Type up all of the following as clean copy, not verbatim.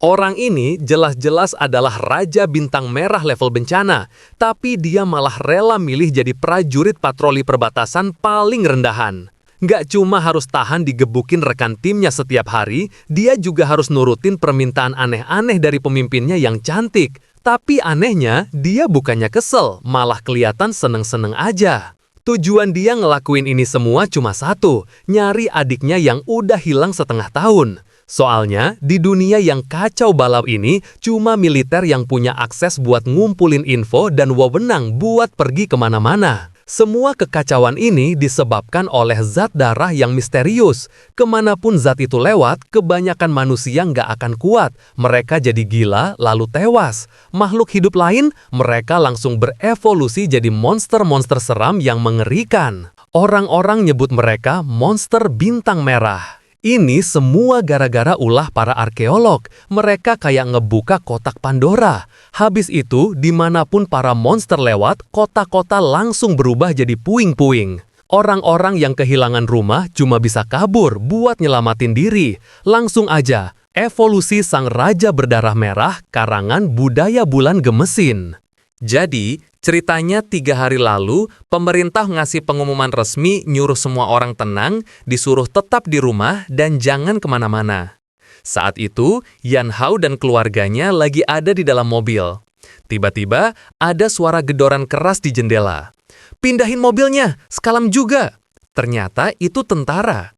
Orang ini jelas-jelas adalah Raja Bintang Merah level bencana, tapi dia malah rela milih jadi prajurit patroli perbatasan paling rendahan. Nggak cuma harus tahan digebukin rekan timnya setiap hari, dia juga harus nurutin permintaan aneh-aneh dari pemimpinnya yang cantik. Tapi anehnya, dia bukannya kesel, malah kelihatan seneng-seneng aja. Tujuan dia ngelakuin ini semua cuma satu, nyari adiknya yang udah hilang setengah tahun. Soalnya, di dunia yang kacau balau ini, cuma militer yang punya akses buat ngumpulin info dan wewenang buat pergi kemana-mana. Semua kekacauan ini disebabkan oleh zat darah yang misterius. Kemanapun zat itu lewat, kebanyakan manusia nggak akan kuat. Mereka jadi gila, lalu tewas. Makhluk hidup lain, mereka langsung berevolusi jadi monster-monster seram yang mengerikan. Orang-orang nyebut mereka monster bintang merah. Ini semua gara-gara ulah para arkeolog. Mereka kayak ngebuka kotak Pandora. Habis itu, dimanapun para monster lewat, kota-kota langsung berubah jadi puing-puing. Orang-orang yang kehilangan rumah cuma bisa kabur buat nyelamatin diri. Langsung aja, evolusi sang raja berdarah merah, karangan Budaya Bulan Gemesin. Jadi, ceritanya 3 hari lalu, pemerintah ngasih pengumuman resmi nyuruh semua orang tenang, disuruh tetap di rumah dan jangan kemana-mana. Saat itu, Yan Hao dan keluarganya lagi ada di dalam mobil. Tiba-tiba, ada suara gedoran keras di jendela. "Pindahin mobilnya, sekalam juga!" Ternyata itu tentara.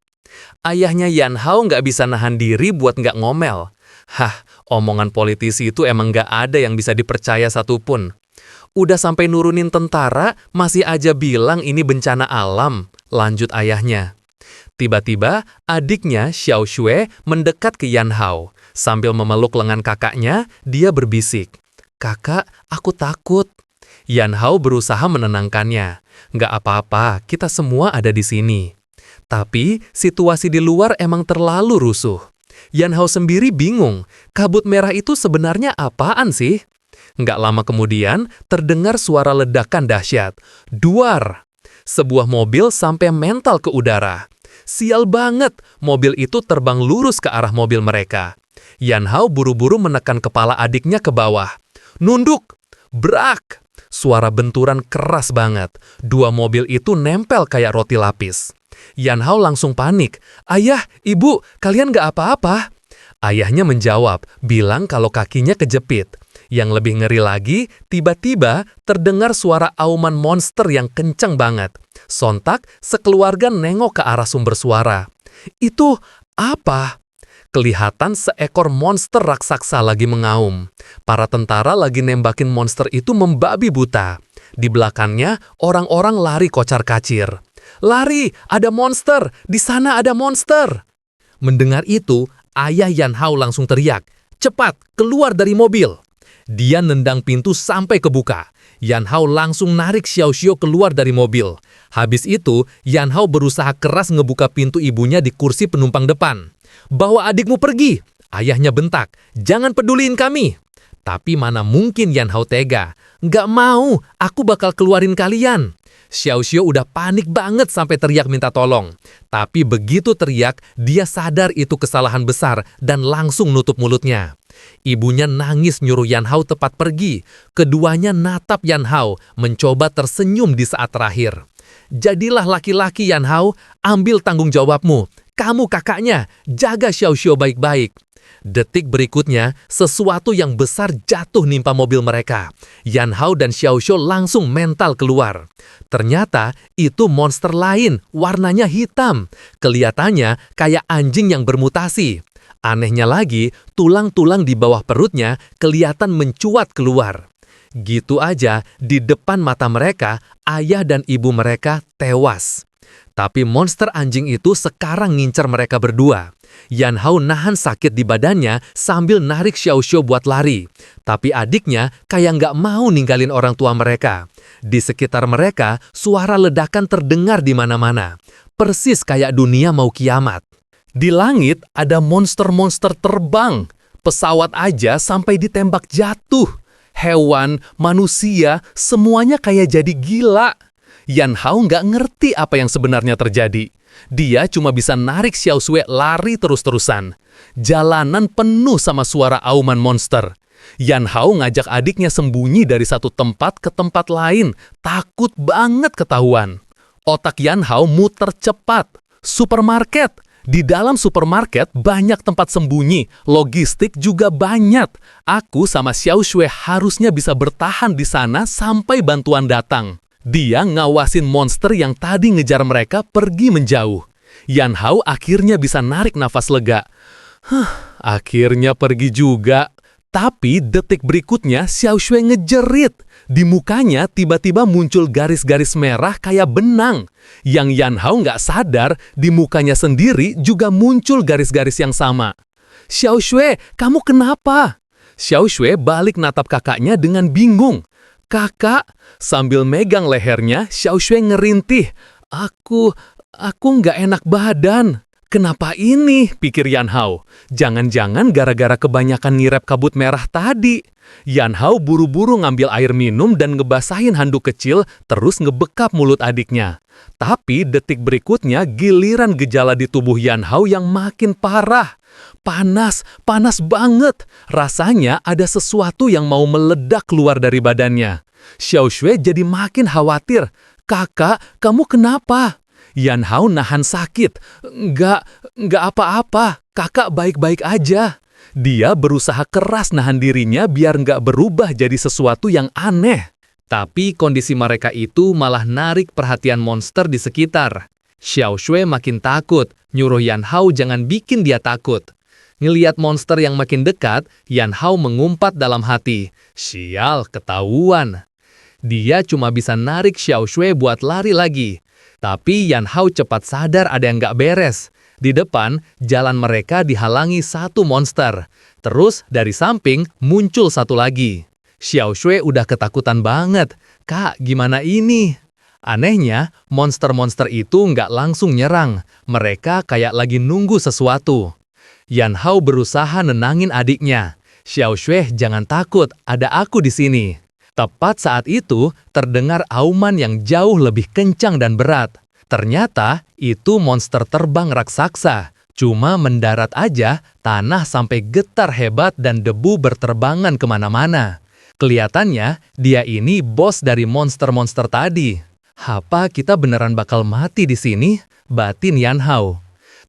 Ayahnya Yan Hao nggak bisa nahan diri buat nggak ngomel. Hah, omongan politisi itu emang nggak ada yang bisa dipercaya satupun. Udah sampai nurunin tentara, masih aja bilang ini bencana alam, lanjut ayahnya. Tiba-tiba, adiknya Xiao Xue mendekat ke Yan Hao. Sambil memeluk lengan kakaknya, dia berbisik, "Kakak, aku takut." Yan Hao berusaha menenangkannya. "Nggak apa-apa, kita semua ada di sini." Tapi, situasi di luar emang terlalu rusuh. Yan Hao sendiri bingung, kabut merah itu sebenarnya apaan sih? Nggak lama kemudian, terdengar suara ledakan dahsyat. Duar! Sebuah mobil sampai mental ke udara. Sial banget, mobil itu terbang lurus ke arah mobil mereka. Yan Hao buru-buru menekan kepala adiknya ke bawah. "Nunduk!" Brak! Suara benturan keras banget. 2 mobil itu nempel kayak roti lapis. Yan Hao langsung panik. "Ayah, ibu, kalian nggak apa-apa?" Ayahnya menjawab, bilang kalau kakinya kejepit. Yang lebih ngeri lagi, tiba-tiba terdengar suara auman monster yang kenceng banget. Sontak, sekeluarga nengok ke arah sumber suara. Itu apa? Kelihatan seekor monster raksasa lagi mengaum. Para tentara lagi nembakin monster itu membabi buta. Di belakangnya, orang-orang lari kocar-kacir. "Lari, ada monster! Di sana ada monster!" Mendengar itu, ayah Yan Hao langsung teriak, "Cepat, keluar dari mobil!" Dia nendang pintu sampai kebuka. Yan Hao langsung narik Xiao Xiao keluar dari mobil. Habis itu, Yan Hao berusaha keras ngebuka pintu ibunya di kursi penumpang depan. "Bawa adikmu pergi!" Ayahnya bentak, "Jangan peduliin kami!" Tapi mana mungkin Yan Hao tega. "Nggak mau, aku bakal keluarin kalian!" Xiao Xiao udah panik banget sampai teriak minta tolong. Tapi begitu teriak, dia sadar itu kesalahan besar dan langsung nutup mulutnya. Ibunya nangis nyuruh Yan Hao tepat pergi. Keduanya natap Yan Hao, mencoba tersenyum di saat terakhir. "Jadilah laki-laki Yan Hao, ambil tanggung jawabmu. Kamu kakaknya, jaga Xiao Xiao baik-baik." Detik berikutnya, sesuatu yang besar jatuh nimpa mobil mereka. Yan Hao dan Xiao Xiao langsung mental keluar. Ternyata itu monster lain, warnanya hitam. Kelihatannya kayak anjing yang bermutasi. Anehnya lagi, tulang-tulang di bawah perutnya kelihatan mencuat keluar. Gitu aja, di depan mata mereka, ayah dan ibu mereka tewas. Tapi monster anjing itu sekarang ngincer mereka berdua. Yan Hao nahan sakit di badannya sambil narik Xiao Xiao buat lari. Tapi adiknya kayak nggak mau ninggalin orang tua mereka. Di sekitar mereka, suara ledakan terdengar di mana-mana. Persis kayak dunia mau kiamat. Di langit ada monster-monster terbang. Pesawat aja sampai ditembak jatuh. Hewan, manusia, semuanya kayak jadi gila. Yan Hao nggak ngerti apa yang sebenarnya terjadi. Dia cuma bisa narik Xiao Shui lari terus-terusan. Jalanan penuh sama suara auman monster. Yan Hao ngajak adiknya sembunyi dari satu tempat ke tempat lain, takut banget ketahuan. Otak Yan Hao muter cepat. Supermarket. Di dalam supermarket banyak tempat sembunyi, logistik juga banyak. Aku sama Xiao Shui harusnya bisa bertahan di sana sampai bantuan datang. Dia ngawasin monster yang tadi ngejar mereka pergi menjauh. Yan Hao akhirnya bisa narik nafas lega. Akhirnya pergi juga. Tapi detik berikutnya Xiao Shui ngejerit. Di mukanya tiba-tiba muncul garis-garis merah kayak benang. Yang Yan Hao nggak sadar, di mukanya sendiri juga muncul garis-garis yang sama. Xiao Shui, kamu kenapa? Xiao Shui balik natap kakaknya dengan bingung. Kakak, sambil megang lehernya, Xiao Shui ngerintih. Aku nggak enak badan. Kenapa ini? Pikir Yan Hao. Jangan-jangan gara-gara kebanyakan ngirep kabut merah tadi. Yan Hao buru-buru ngambil air minum dan ngebasahin handuk kecil, terus ngebekap mulut adiknya. Tapi detik berikutnya giliran gejala di tubuh Yan Hao yang makin parah. Panas banget. Rasanya ada sesuatu yang mau meledak keluar dari badannya. Xiao Shui jadi makin khawatir. Kakak, kamu kenapa? Yan Hao nahan sakit. Enggak apa-apa. Kakak baik-baik aja. Dia berusaha keras nahan dirinya biar nggak berubah jadi sesuatu yang aneh. Tapi kondisi mereka itu malah narik perhatian monster di sekitar. Xiao Shui makin takut, nyuruh Yan Hao jangan bikin dia takut. Ngeliat monster yang makin dekat, Yan Hao mengumpat dalam hati. Sial, ketahuan. Dia cuma bisa narik Xiao Shui buat lari lagi. Tapi Yan Hao cepat sadar ada yang nggak beres. Di depan, jalan mereka dihalangi satu monster. Terus dari samping muncul satu lagi. Xiao Shui udah ketakutan banget. Kak, gimana ini? Anehnya, monster-monster itu nggak langsung nyerang. Mereka kayak lagi nunggu sesuatu. Yan Hao berusaha nenangin adiknya. Xiao Shui, jangan takut, ada aku di sini. Tepat saat itu, terdengar auman yang jauh lebih kencang dan berat. Ternyata, itu monster terbang raksasa. Cuma mendarat aja, tanah sampai getar hebat dan debu berterbangan kemana-mana. Kelihatannya, dia ini bos dari monster-monster tadi. Apa kita beneran bakal mati di sini? Batin Yan Hao.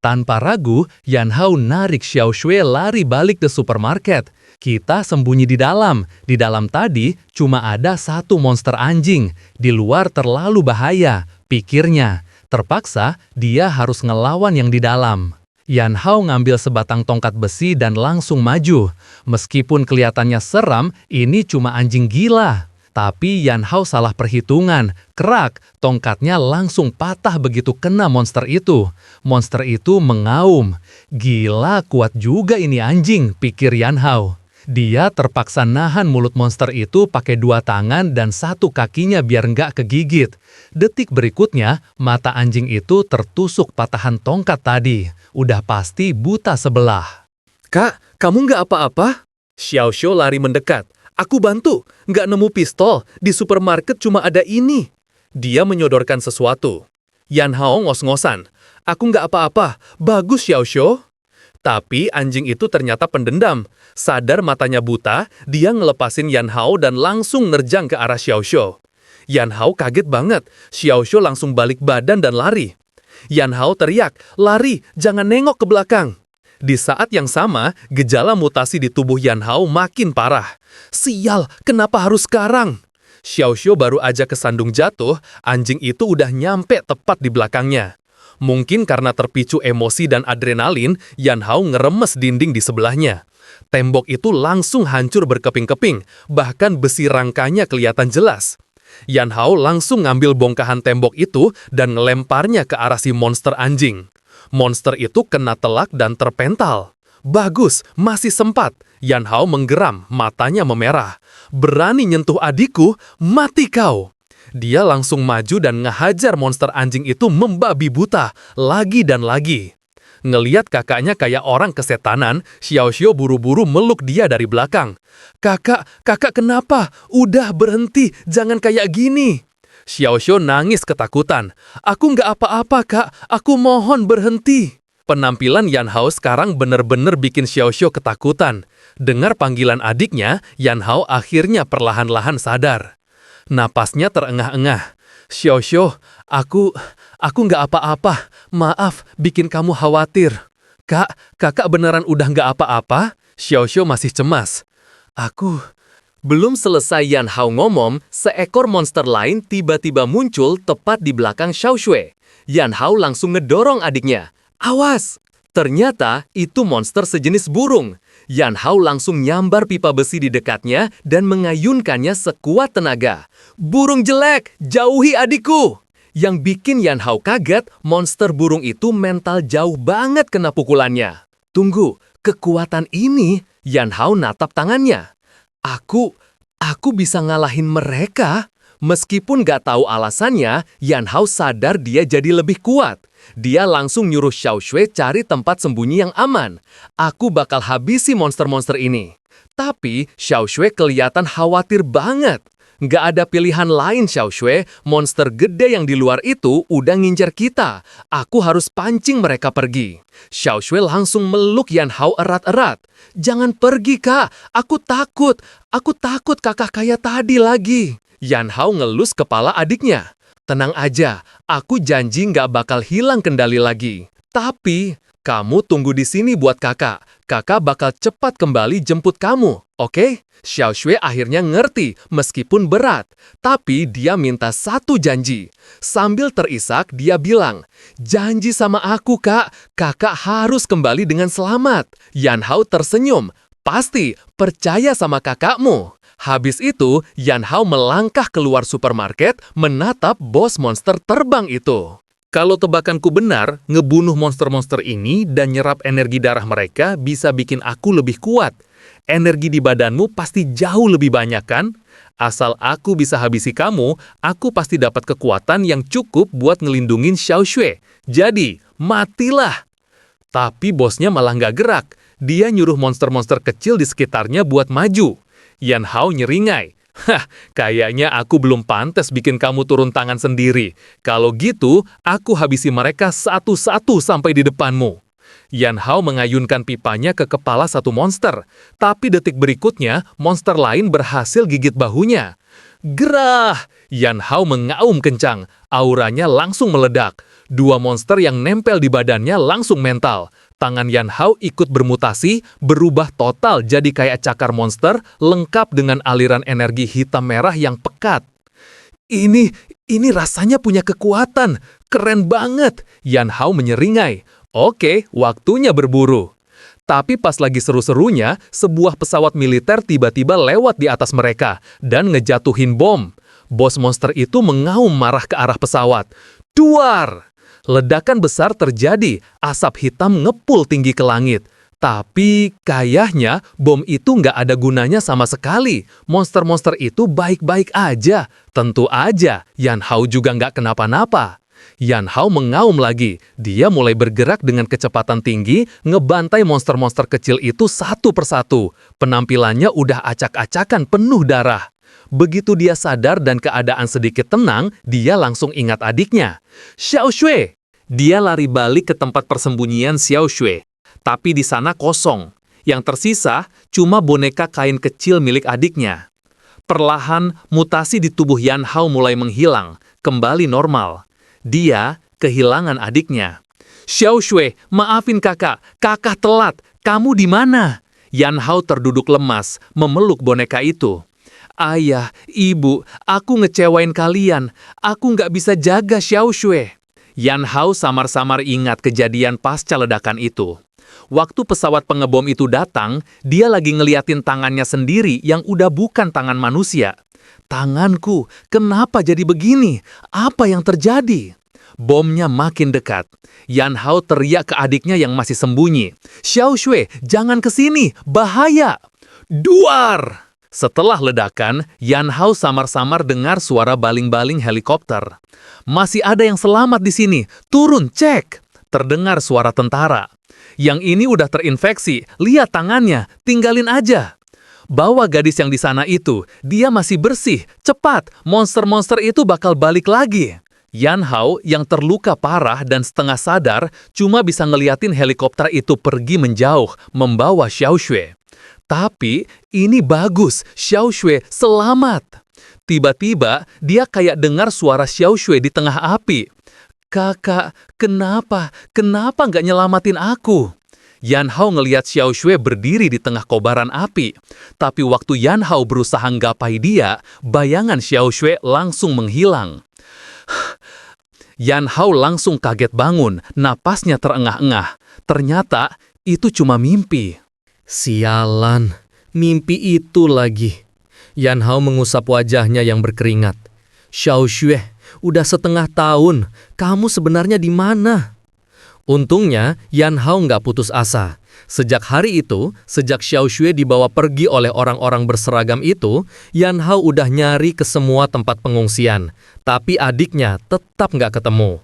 Tanpa ragu, Yan Hao narik Xiao Shui lari balik ke supermarket. Kita sembunyi di dalam. Di dalam tadi cuma ada satu monster anjing. Di luar terlalu bahaya, pikirnya. Terpaksa dia harus ngelawan yang di dalam. Yan Hao ngambil sebatang tongkat besi dan langsung maju. Meskipun kelihatannya seram, ini cuma anjing gila. Tapi Yan Hao salah perhitungan. Kerak, tongkatnya langsung patah begitu kena monster itu. Monster itu mengaum. Gila, kuat juga ini anjing, pikir Yan Hao. Dia terpaksa nahan mulut monster itu pakai dua tangan dan satu kakinya biar nggak kegigit. Detik berikutnya, mata anjing itu tertusuk patahan tongkat tadi. Udah pasti buta sebelah. Kak, kamu nggak apa-apa? Xiao Shui lari mendekat. Aku bantu, nggak nemu pistol, di supermarket cuma ada ini. Dia menyodorkan sesuatu. Yan Hao ngos-ngosan. Aku nggak apa-apa, bagus Xiao Shui. Tapi anjing itu ternyata pendendam. Sadar matanya buta, dia ngelepasin Yan Hao dan langsung nerjang ke arah Xiao Shui. Yan Hao kaget banget, Xiao Shui langsung balik badan dan lari. Yan Hao teriak, lari, jangan nengok ke belakang. Di saat yang sama, gejala mutasi di tubuh Yan Hao makin parah. Sial, kenapa harus sekarang? Xiao Shui baru aja kesandung jatuh, anjing itu udah nyampe tepat di belakangnya. Mungkin karena terpicu emosi dan adrenalin, Yan Hao ngeremes dinding di sebelahnya. Tembok itu langsung hancur berkeping-keping, bahkan besi rangkanya kelihatan jelas. Yan Hao langsung ngambil bongkahan tembok itu dan ngelemparnya ke arah si monster anjing. Monster itu kena telak dan terpental. Bagus, masih sempat. Yan Hao menggeram, matanya memerah. Berani nyentuh adikku, mati kau! Dia langsung maju dan ngehajar monster anjing itu membabi buta, lagi dan lagi. Ngeliat kakaknya kayak orang kesetanan, Xiao Shui buru-buru meluk dia dari belakang. Kakak kenapa? Udah berhenti, jangan kayak gini. Xiaoxiu nangis ketakutan. Aku nggak apa-apa, Kak. Aku mohon berhenti. Penampilan Yan Hao sekarang benar-benar bikin Xiaoxiu ketakutan. Dengar panggilan adiknya, Yan Hao akhirnya perlahan-lahan sadar. Napasnya terengah-engah. Xiaoxiu, aku nggak apa-apa. Maaf, bikin kamu khawatir. Kak, kakak beneran udah nggak apa-apa? Xiaoxiu masih cemas. Belum selesai Yan Hao ngomong, seekor monster lain tiba-tiba muncul tepat di belakang Xiaoxue. Yan Hao langsung ngedorong adiknya. Awas! Ternyata itu monster sejenis burung. Yan Hao langsung nyambar pipa besi di dekatnya dan mengayunkannya sekuat tenaga. Burung jelek, jauhi adikku! Yang bikin Yan Hao kaget, monster burung itu mental jauh banget kena pukulannya. Tunggu, kekuatan ini? Yan Hao natap tangannya. Aku bisa ngalahin mereka? Meskipun gak tahu alasannya, Yan Hao sadar dia jadi lebih kuat. Dia langsung nyuruh Xiaoxue cari tempat sembunyi yang aman. Aku bakal habisi monster-monster ini. Tapi Xiaoxue kelihatan khawatir banget. Gak ada pilihan lain, Xiaoxue. Monster gede yang di luar itu udah ngincer kita. Aku harus pancing mereka pergi. Xiaoxue langsung meluk Yan Hao erat-erat. Jangan pergi, Kak. Aku takut. Aku takut kakak kayak tadi lagi. Yan Hao ngelus kepala adiknya. Tenang aja, aku janji nggak bakal hilang kendali lagi. Tapi, kamu tunggu di sini buat kakak. Kakak bakal cepat kembali jemput kamu, oke? Xiaoxue akhirnya ngerti, meskipun berat. Tapi dia minta satu janji. Sambil terisak, dia bilang, janji sama aku, Kak. Kakak harus kembali dengan selamat. Yan Hao tersenyum. Pasti, percaya sama kakakmu. Habis itu, Yan Hao melangkah keluar supermarket menatap bos monster terbang itu. Kalau tebakanku benar, ngebunuh monster-monster ini dan nyerap energi darah mereka bisa bikin aku lebih kuat. Energi di badanmu pasti jauh lebih banyak kan? Asal aku bisa habisi kamu, aku pasti dapat kekuatan yang cukup buat ngelindungin Xiaoxue. Jadi, matilah! Tapi bosnya malah nggak gerak. Dia nyuruh monster-monster kecil di sekitarnya buat maju. Yan Hao nyeringai. Kayaknya aku belum pantas bikin kamu turun tangan sendiri. Kalau gitu, aku habisi mereka satu-satu sampai di depanmu. Yan Hao mengayunkan pipanya ke kepala satu monster. Tapi detik berikutnya, monster lain berhasil gigit bahunya. Gerah! Yan Hao mengaum kencang. Auranya langsung meledak. Dua monster yang nempel di badannya langsung mental. Tangan Yan Hao ikut bermutasi, berubah total jadi kayak cakar monster, lengkap dengan aliran energi hitam merah yang pekat. Ini rasanya punya kekuatan. Keren banget. Yan Hao menyeringai. Oke, waktunya berburu. Tapi pas lagi seru-serunya, sebuah pesawat militer tiba-tiba lewat di atas mereka dan ngejatuhin bom. Bos monster itu mengaum marah ke arah pesawat. Duar! Ledakan besar terjadi, asap hitam ngepul tinggi ke langit. Tapi kayaknya bom itu nggak ada gunanya sama sekali. Monster-monster itu baik-baik aja. Tentu aja, Yan Hao juga nggak kenapa-napa. Yan Hao mengaum lagi. Dia mulai bergerak dengan kecepatan tinggi, ngebantai monster-monster kecil itu satu persatu. Penampilannya udah acak-acakan penuh darah. Begitu dia sadar dan keadaan sedikit tenang, dia langsung ingat adiknya. Xiaoxue! Dia lari balik ke tempat persembunyian Xiaoxue. Tapi di sana kosong. Yang tersisa cuma boneka kain kecil milik adiknya. Perlahan, mutasi di tubuh Yan Hao mulai menghilang, kembali normal. Dia kehilangan adiknya. Xiaoxue, maafin kakak. Kakak telat. Kamu di mana? Yan Hao terduduk lemas, memeluk boneka itu. Ayah, ibu, aku ngecewain kalian. Aku nggak bisa jaga Xiaoxue. Yan Hao samar-samar ingat kejadian pasca ledakan itu. Waktu pesawat pengebom itu datang, dia lagi ngeliatin tangannya sendiri yang udah bukan tangan manusia. Tanganku, kenapa jadi begini? Apa yang terjadi? Bomnya makin dekat. Yan Hao teriak ke adiknya yang masih sembunyi. Xiaoxue, jangan kesini, bahaya! Duar! Setelah ledakan, Yan Hao samar-samar dengar suara baling-baling helikopter. Masih ada yang selamat di sini. Turun, cek! Terdengar suara tentara. Yang ini udah terinfeksi. Lihat tangannya, tinggalin aja. bawa gadis yang di sana itu. Dia masih bersih. Cepat, monster-monster itu bakal balik lagi. Yan Hao yang terluka parah dan setengah sadar cuma bisa ngeliatin helikopter itu pergi menjauh, membawa Xiao Shui. Tapi ini bagus, Xiao Shui selamat. Tiba-tiba dia kayak dengar suara Xiao Shui di tengah api. Kakak, kenapa? Kenapa nggak nyelamatin aku? Yan Hao ngeliat Xiao Shui berdiri di tengah kobaran api. Tapi waktu Yan Hao berusaha nggapai dia, bayangan Xiao Shui langsung menghilang. Yan Hao langsung kaget bangun, napasnya terengah-engah. Ternyata itu cuma mimpi. Sialan, mimpi itu lagi. Yan Hao mengusap wajahnya yang berkeringat. Xiao Shui, udah setengah tahun, kamu sebenarnya di mana? Untungnya, Yan Hao nggak putus asa. Sejak hari itu, sejak Xiao Shui dibawa pergi oleh orang-orang berseragam itu, Yan Hao udah nyari ke semua tempat pengungsian. Tapi adiknya tetap nggak ketemu.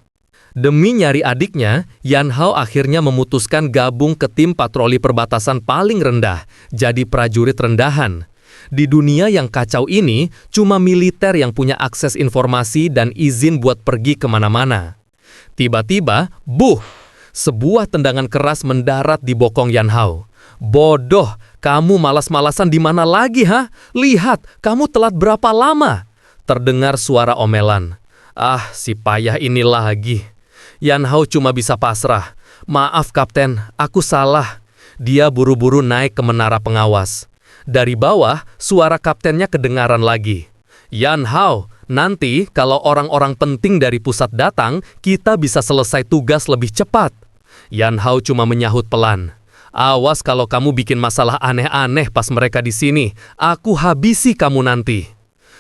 Demi nyari adiknya, Yan Hao akhirnya memutuskan gabung ke tim patroli perbatasan paling rendah, jadi prajurit rendahan. Di dunia yang kacau ini, cuma militer yang punya akses informasi dan izin buat pergi kemana-mana. Tiba-tiba, sebuah tendangan keras mendarat di bokong Yan Hao. Bodoh, kamu malas-malasan di mana lagi, ha? Lihat, kamu telat berapa lama? Terdengar suara omelan. Ah, si payah ini lagi. Yan Hao cuma bisa pasrah. Maaf kapten, aku salah. Dia buru-buru naik ke menara pengawas. Dari bawah, suara kaptennya kedengaran lagi. Yan Hao, nanti kalau orang-orang penting dari pusat datang, kita bisa selesai tugas lebih cepat. Yan Hao cuma menyahut pelan. Awas kalau kamu bikin masalah aneh-aneh pas mereka di sini. Aku habisi kamu nanti.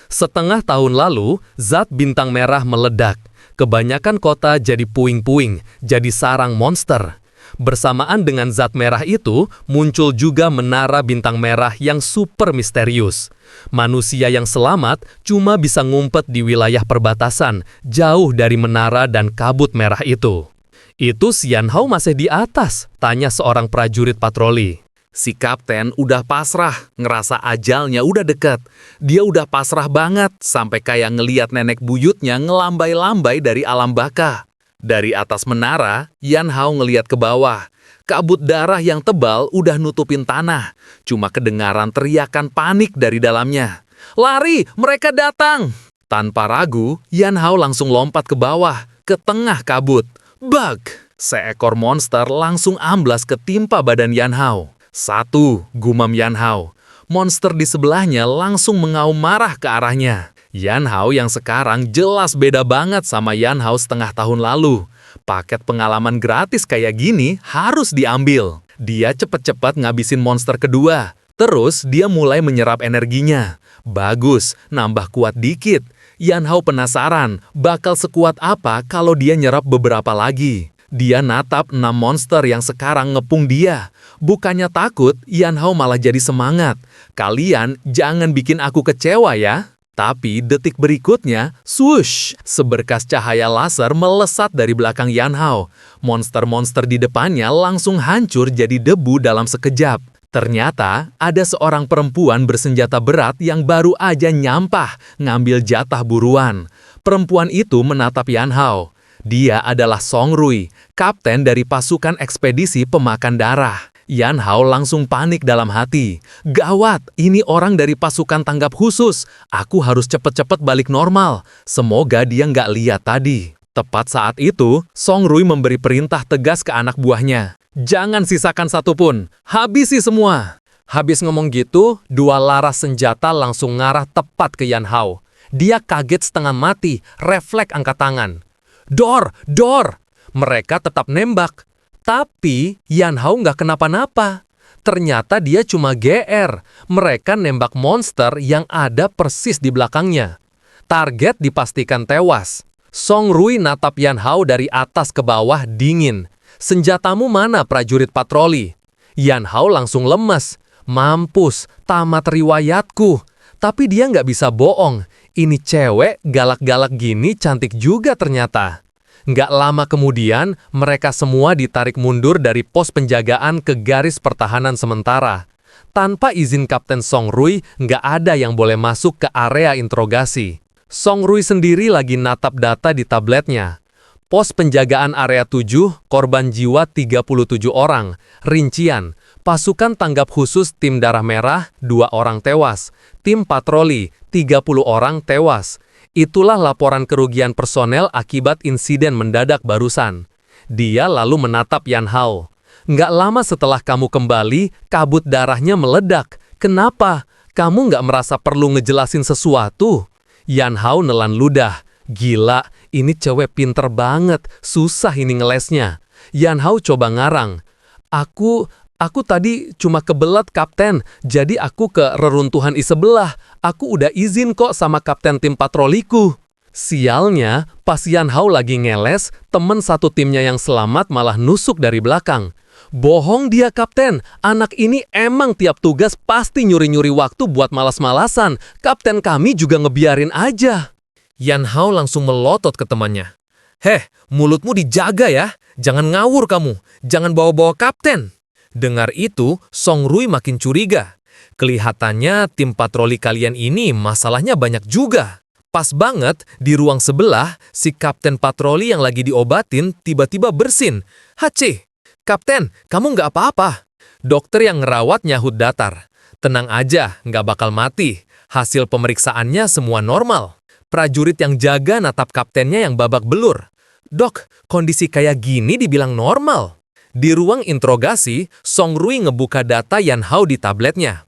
Setengah tahun lalu, zat bintang merah meledak. Kebanyakan kota jadi puing-puing, jadi sarang monster. Bersamaan dengan zat merah itu, muncul juga menara bintang merah yang super misterius. Manusia yang selamat cuma bisa ngumpet di wilayah perbatasan, jauh dari menara dan kabut merah itu. Itu si Yan Hao masih di atas, tanya seorang prajurit patroli. Si kapten udah pasrah, ngerasa ajalnya udah dekat. Dia udah pasrah banget, sampai kayak ngeliat nenek buyutnya ngelambai-lambai dari alam baka. Dari atas menara, Yan Hao ngeliat ke bawah. Kabut darah yang tebal udah nutupin tanah. Cuma kedengaran teriakan panik dari dalamnya. Lari, mereka datang! Tanpa ragu, Yan Hao langsung lompat ke bawah, ke tengah kabut. Bug! Seekor monster langsung amblas ketimpa badan Yan Hao. Satu, gumam Yan Hao. Monster di sebelahnya langsung mengaum marah ke arahnya. Yan Hao yang sekarang jelas beda banget sama Yan Hao setengah tahun lalu. Paket pengalaman gratis kayak gini harus diambil. Dia cepet-cepet ngabisin monster kedua. Terus dia mulai menyerap energinya. Bagus, nambah kuat dikit. Yan Hao penasaran bakal sekuat apa kalau dia nyerap beberapa lagi. Dia natap 6 monster yang sekarang ngepung dia. Bukannya takut, Yan Hao malah jadi semangat. Kalian jangan bikin aku kecewa ya. Tapi detik berikutnya, swoosh, seberkas cahaya laser melesat dari belakang Yan Hao. Monster-monster di depannya langsung hancur jadi debu dalam sekejap. Ternyata ada seorang perempuan bersenjata berat yang baru aja nyampah, ngambil jatah buruan. Perempuan itu menatap Yan Hao. Dia adalah Song Rui, kapten dari pasukan ekspedisi pemakan darah. Yan Hao langsung panik dalam hati. Gawat, ini orang dari pasukan tanggap khusus. Aku harus cepet-cepet balik normal. Semoga dia nggak lihat tadi. Tepat saat itu, Song Rui memberi perintah tegas ke anak buahnya. Jangan sisakan satupun, habisi semua. Habis ngomong gitu, 2 laras senjata langsung ngarah tepat ke Yan Hao. Dia kaget setengah mati, refleks angkat tangan. Dor! Mereka tetap nembak. Tapi Yan Hao nggak kenapa-napa. Ternyata dia cuma GR. Mereka nembak monster yang ada persis di belakangnya. Target dipastikan tewas. Song Rui natap Yan Hao dari atas ke bawah dingin. Senjatamu mana prajurit patroli? Yan Hao langsung lemes. Mampus, tamat riwayatku. Tapi dia nggak bisa bohong. Ini cewek galak-galak gini cantik juga ternyata. Nggak lama kemudian, mereka semua ditarik mundur dari pos penjagaan ke garis pertahanan sementara. Tanpa izin Kapten Song Rui, nggak ada yang boleh masuk ke area interogasi. Song Rui sendiri lagi natap data di tabletnya. Pos penjagaan area 7, korban jiwa 37 orang. Rincian, pasukan tanggap khusus tim darah merah, 2 orang tewas. Tim patroli, 30 orang tewas. Itulah laporan kerugian personel akibat insiden mendadak barusan. Dia lalu menatap Yan Hao. Nggak lama setelah kamu kembali, kabut darahnya meledak. Kenapa? Kamu nggak merasa perlu ngejelasin sesuatu? Yan Hao nelan ludah. Gila, ini cewek pinter banget. Susah ini ngelesnya. Yan Hao coba ngarang. Aku tadi cuma kebelet, Kapten. Jadi aku ke reruntuhan sebelah. Aku udah izin kok sama kapten tim patroliku. Sialnya, pas Yan Hao lagi ngeles, temen satu timnya yang selamat malah nusuk dari belakang. Bohong dia, Kapten. Anak ini emang tiap tugas pasti nyuri-nyuri waktu buat malas-malasan. Kapten kami juga ngebiarin aja. Yan Hao langsung melotot ke temannya. Heh, mulutmu dijaga ya. Jangan ngawur kamu. Jangan bawa-bawa kapten. Dengar itu, Song Rui makin curiga. Kelihatannya tim patroli kalian ini masalahnya banyak juga. Pas banget, di ruang sebelah, si kapten patroli yang lagi diobatin tiba-tiba bersin. Hace! Kapten, kamu nggak apa-apa. Dokter yang ngerawat nyahut datar. Tenang aja, nggak bakal mati. Hasil pemeriksaannya semua normal. Prajurit yang jaga natap kaptennya yang babak belur. Dok, kondisi kayak gini dibilang normal. Di ruang interogasi, Song Rui ngebuka data Yan Hao di tabletnya.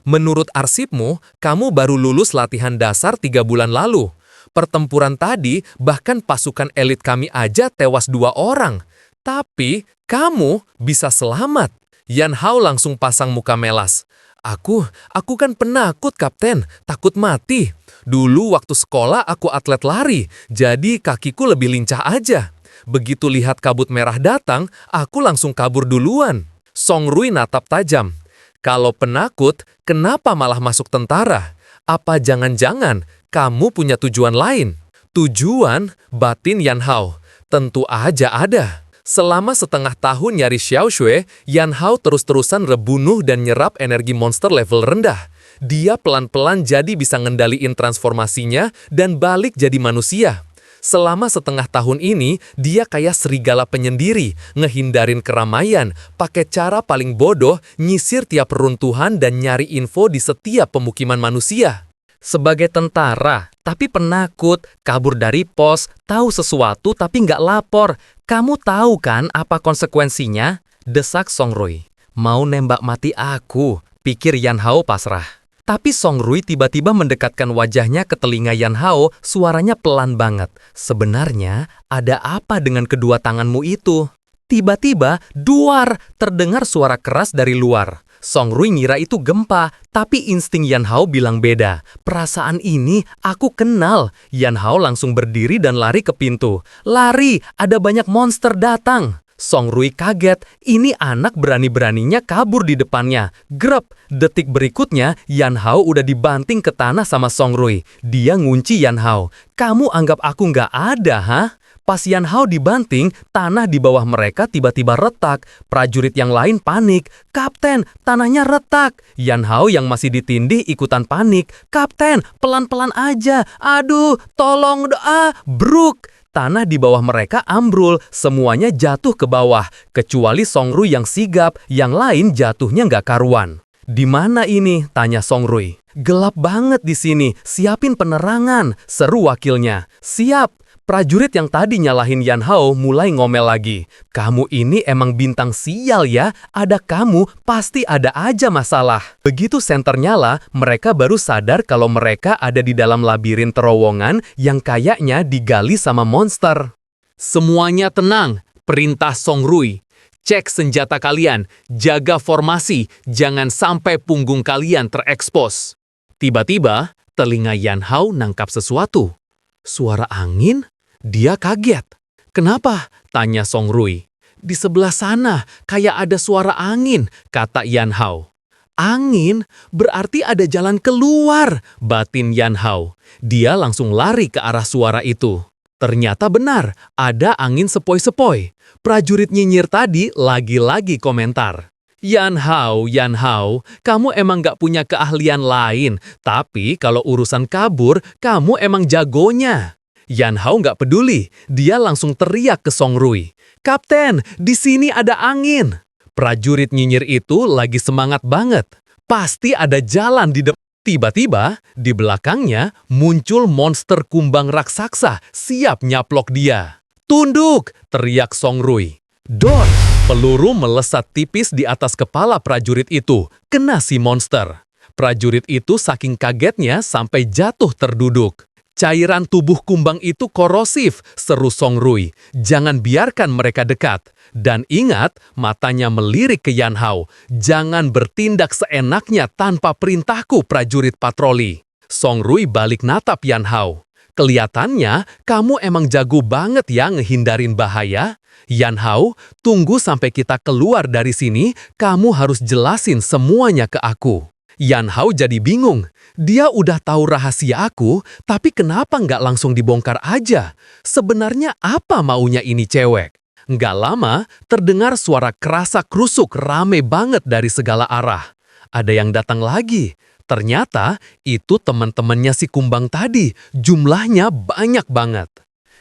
Menurut arsipmu, kamu baru lulus latihan dasar 3 bulan lalu. Pertempuran tadi, bahkan pasukan elit kami aja tewas 2 orang. Tapi, kamu bisa selamat. Yan Hao langsung pasang muka melas. Aku kan penakut, Kapten. Takut mati. Dulu waktu sekolah aku atlet lari, jadi kakiku lebih lincah aja. Begitu lihat kabut merah datang, aku langsung kabur duluan. Song Rui natap tajam. Kalau penakut, kenapa malah masuk tentara? Apa jangan-jangan kamu punya tujuan lain? Tujuan? Batin Yan Hao. Tentu aja ada. Selama setengah tahun nyari Xiao Shui, Yan Hao terus-terusan rebunuh dan nyerap energi monster level rendah. Dia pelan-pelan jadi bisa ngendaliin transformasinya dan balik jadi manusia. Selama setengah tahun ini, dia kayak serigala penyendiri, ngehindarin keramaian, pakai cara paling bodoh, nyisir tiap runtuhan dan nyari info di setiap pemukiman manusia. Sebagai tentara, tapi penakut, kabur dari pos, tahu sesuatu tapi nggak lapor. Kamu tahu kan apa konsekuensinya? Desak Song Rui. Mau nembak mati aku, pikir Yan Hao pasrah. Tapi Song Rui tiba-tiba mendekatkan wajahnya ke telinga Yan Hao, suaranya pelan banget. Sebenarnya, ada apa dengan kedua tanganmu itu? Tiba-tiba, duar, terdengar suara keras dari luar. Song Rui ngira itu gempa, tapi insting Yan Hao bilang beda. Perasaan ini aku kenal. Yan Hao langsung berdiri dan lari ke pintu. Lari, ada banyak monster datang. Song Rui kaget, ini anak berani-beraninya kabur di depannya. Grep, detik berikutnya Yan Hao udah dibanting ke tanah sama Song Rui. Dia ngunci Yan Hao. Kamu anggap aku nggak ada, hah? Pas Yan Hao dibanting, tanah di bawah mereka tiba-tiba retak. Prajurit yang lain panik. Kapten, tanahnya retak. Yan Hao yang masih ditindih ikutan panik. Kapten, pelan-pelan aja. Aduh, tolong doa. Bruk. Tanah di bawah mereka ambrul, semuanya jatuh ke bawah. Kecuali Song Rui yang sigap, yang lain jatuhnya nggak karuan. Di mana ini? Tanya Song Rui. Gelap banget di sini, siapin penerangan. Seru wakilnya. Siap. Prajurit yang tadi nyalahin Yan Hao mulai ngomel lagi. Kamu ini emang bintang sial ya, ada kamu pasti ada aja masalah. Begitu senter nyala, mereka baru sadar kalau mereka ada di dalam labirin terowongan yang kayaknya digali sama monster. Semuanya tenang, perintah Song Rui. Cek senjata kalian, jaga formasi, jangan sampai punggung kalian terekspos. Tiba-tiba, telinga Yan Hao nangkap sesuatu. Suara angin? Dia kaget. Kenapa? Tanya Song Rui. Di sebelah sana, kayak ada suara angin, kata Yan Hao. Angin? Berarti ada jalan keluar, batin Yan Hao. Dia langsung lari ke arah suara itu. Ternyata benar, ada angin sepoi-sepoi. Prajurit nyinyir tadi lagi-lagi komentar. Yan Hao, kamu emang gak punya keahlian lain, tapi kalau urusan kabur, kamu emang jagonya. Yan Hao gak peduli, dia langsung teriak ke Song Rui. Kapten, di sini ada angin. Prajurit nyinyir itu lagi semangat banget. Pasti ada jalan di depan. Tiba-tiba, di belakangnya muncul monster kumbang raksasa siap nyaplok dia. Tunduk, teriak Song Rui. Dor, peluru melesat tipis di atas kepala prajurit itu, kena si monster. Prajurit itu saking kagetnya sampai jatuh terduduk. Cairan tubuh kumbang itu korosif, seru Song Rui. Jangan biarkan mereka dekat. Dan ingat, matanya melirik ke Yan Hao. Jangan bertindak seenaknya tanpa perintahku, prajurit patroli. Song Rui balik natap Yan Hao. Kelihatannya, kamu emang jago banget ya ngehindarin bahaya. Yan Hao, tunggu sampai kita keluar dari sini, kamu harus jelasin semuanya ke aku. Yan Hao jadi bingung. Dia udah tahu rahasia aku, tapi kenapa nggak langsung dibongkar aja? Sebenarnya apa maunya ini cewek? Nggak lama, terdengar suara kerasak krusuk rame banget dari segala arah. Ada yang datang lagi. Ternyata itu teman-temannya si kumbang tadi. Jumlahnya banyak banget.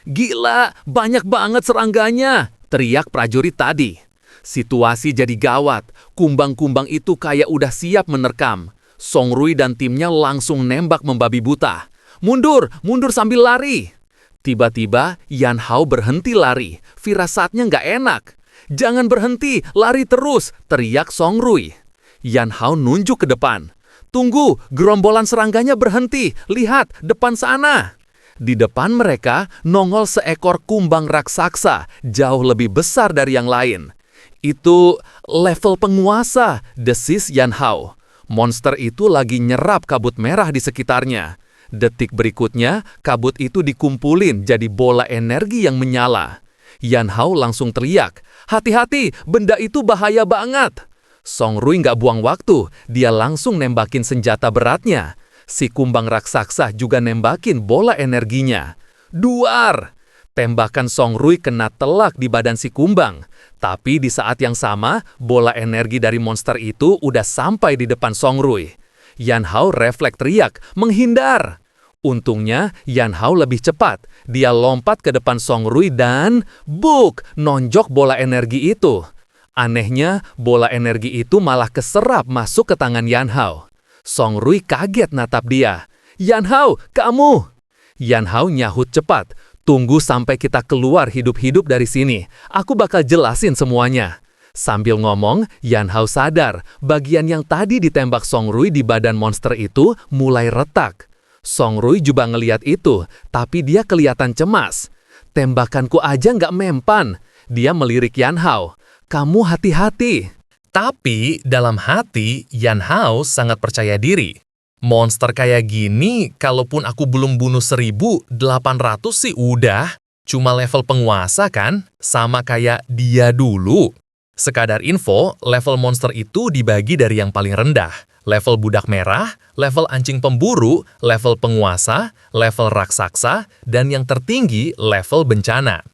Gila, banyak banget serangganya, teriak prajurit tadi. Situasi jadi gawat. Kumbang-kumbang itu kayak udah siap menerkam. Song Rui dan timnya langsung nembak membabi buta. Mundur, mundur sambil lari. Tiba-tiba Yan Hao berhenti lari. Firasatnya nggak enak. Jangan berhenti, lari terus, teriak Song Rui. Yan Hao nunjuk ke depan. Tunggu, gerombolan serangganya berhenti. Lihat, depan sana. Di depan mereka nongol seekor kumbang raksasa, jauh lebih besar dari yang lain. Itu level penguasa, desis Yan Hao. Monster itu lagi nyerap kabut merah di sekitarnya. Detik berikutnya, kabut itu dikumpulin jadi bola energi yang menyala. Yan Hao langsung teriak, hati-hati, benda itu bahaya banget. Song Rui nggak buang waktu, dia langsung nembakin senjata beratnya. Si kumbang raksasa juga nembakin bola energinya. Duar! Tembakan Song Rui kena telak di badan si kumbang. Tapi di saat yang sama, bola energi dari monster itu udah sampai di depan Song Rui. Yan Hao refleks teriak, menghindar. Untungnya, Yan Hao lebih cepat. Dia lompat ke depan Song Rui dan buk, nonjok bola energi itu. Anehnya, bola energi itu malah keserap masuk ke tangan Yan Hao. Song Rui kaget natap dia. Yan Hao, kamu! Yan Hao nyahut cepat. Tunggu sampai kita keluar hidup-hidup dari sini. Aku bakal jelasin semuanya. Sambil ngomong, Yan Hao sadar bagian yang tadi ditembak Song Rui di badan monster itu mulai retak. Song Rui juga ngeliat itu, tapi dia kelihatan cemas. Tembakanku aja nggak mempan. Dia melirik Yan Hao. Kamu hati-hati. Tapi dalam hati, Yan Hao sangat percaya diri. Monster kayak gini, kalaupun aku belum bunuh 1.800 sih udah. Cuma level penguasa kan, sama kayak dia dulu. Sekadar info, level monster itu dibagi dari yang paling rendah. Level budak merah, level anjing pemburu, level penguasa, level raksasa, dan yang tertinggi level bencana.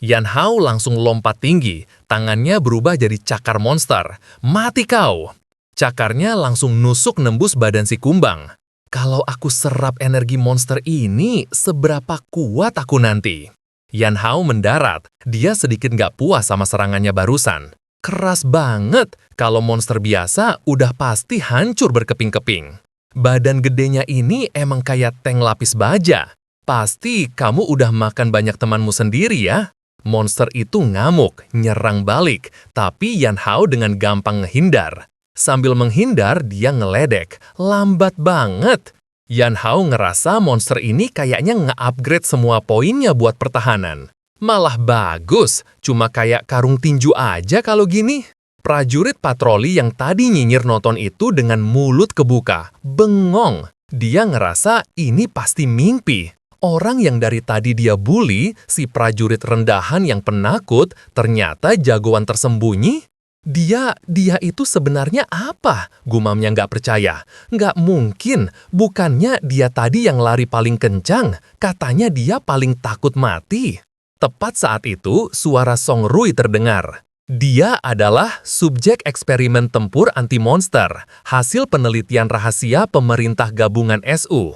Yan Hao langsung lompat tinggi, tangannya berubah jadi cakar monster. Mati kau! Cakarnya langsung nusuk nembus badan si kumbang. Kalau aku serap energi monster ini, seberapa kuat aku nanti? Yan Hao mendarat, dia sedikit nggak puas sama serangannya barusan. Keras banget, kalau monster biasa udah pasti hancur berkeping-keping. Badan gedenya ini emang kayak tank lapis baja. Pasti kamu udah makan banyak temanmu sendiri ya? Monster itu ngamuk, nyerang balik, tapi Yan Hao dengan gampang ngehindar. Sambil menghindar, dia ngeledek. Lambat banget. Yan Hao ngerasa monster ini kayaknya nge-upgrade semua poinnya buat pertahanan. Malah bagus, cuma kayak karung tinju aja kalau gini. Prajurit patroli yang tadi nyinyir nonton itu dengan mulut kebuka. Bengong. Dia ngerasa ini pasti mimpi. Orang yang dari tadi dia bully, si prajurit rendahan yang penakut, ternyata jagoan tersembunyi. Dia itu sebenarnya apa? Gumamnya nggak percaya. Nggak mungkin, bukannya dia tadi yang lari paling kencang. Katanya dia paling takut mati. Tepat saat itu, suara Song Rui terdengar. Dia adalah subjek eksperimen tempur anti-monster, hasil penelitian rahasia pemerintah gabungan SU.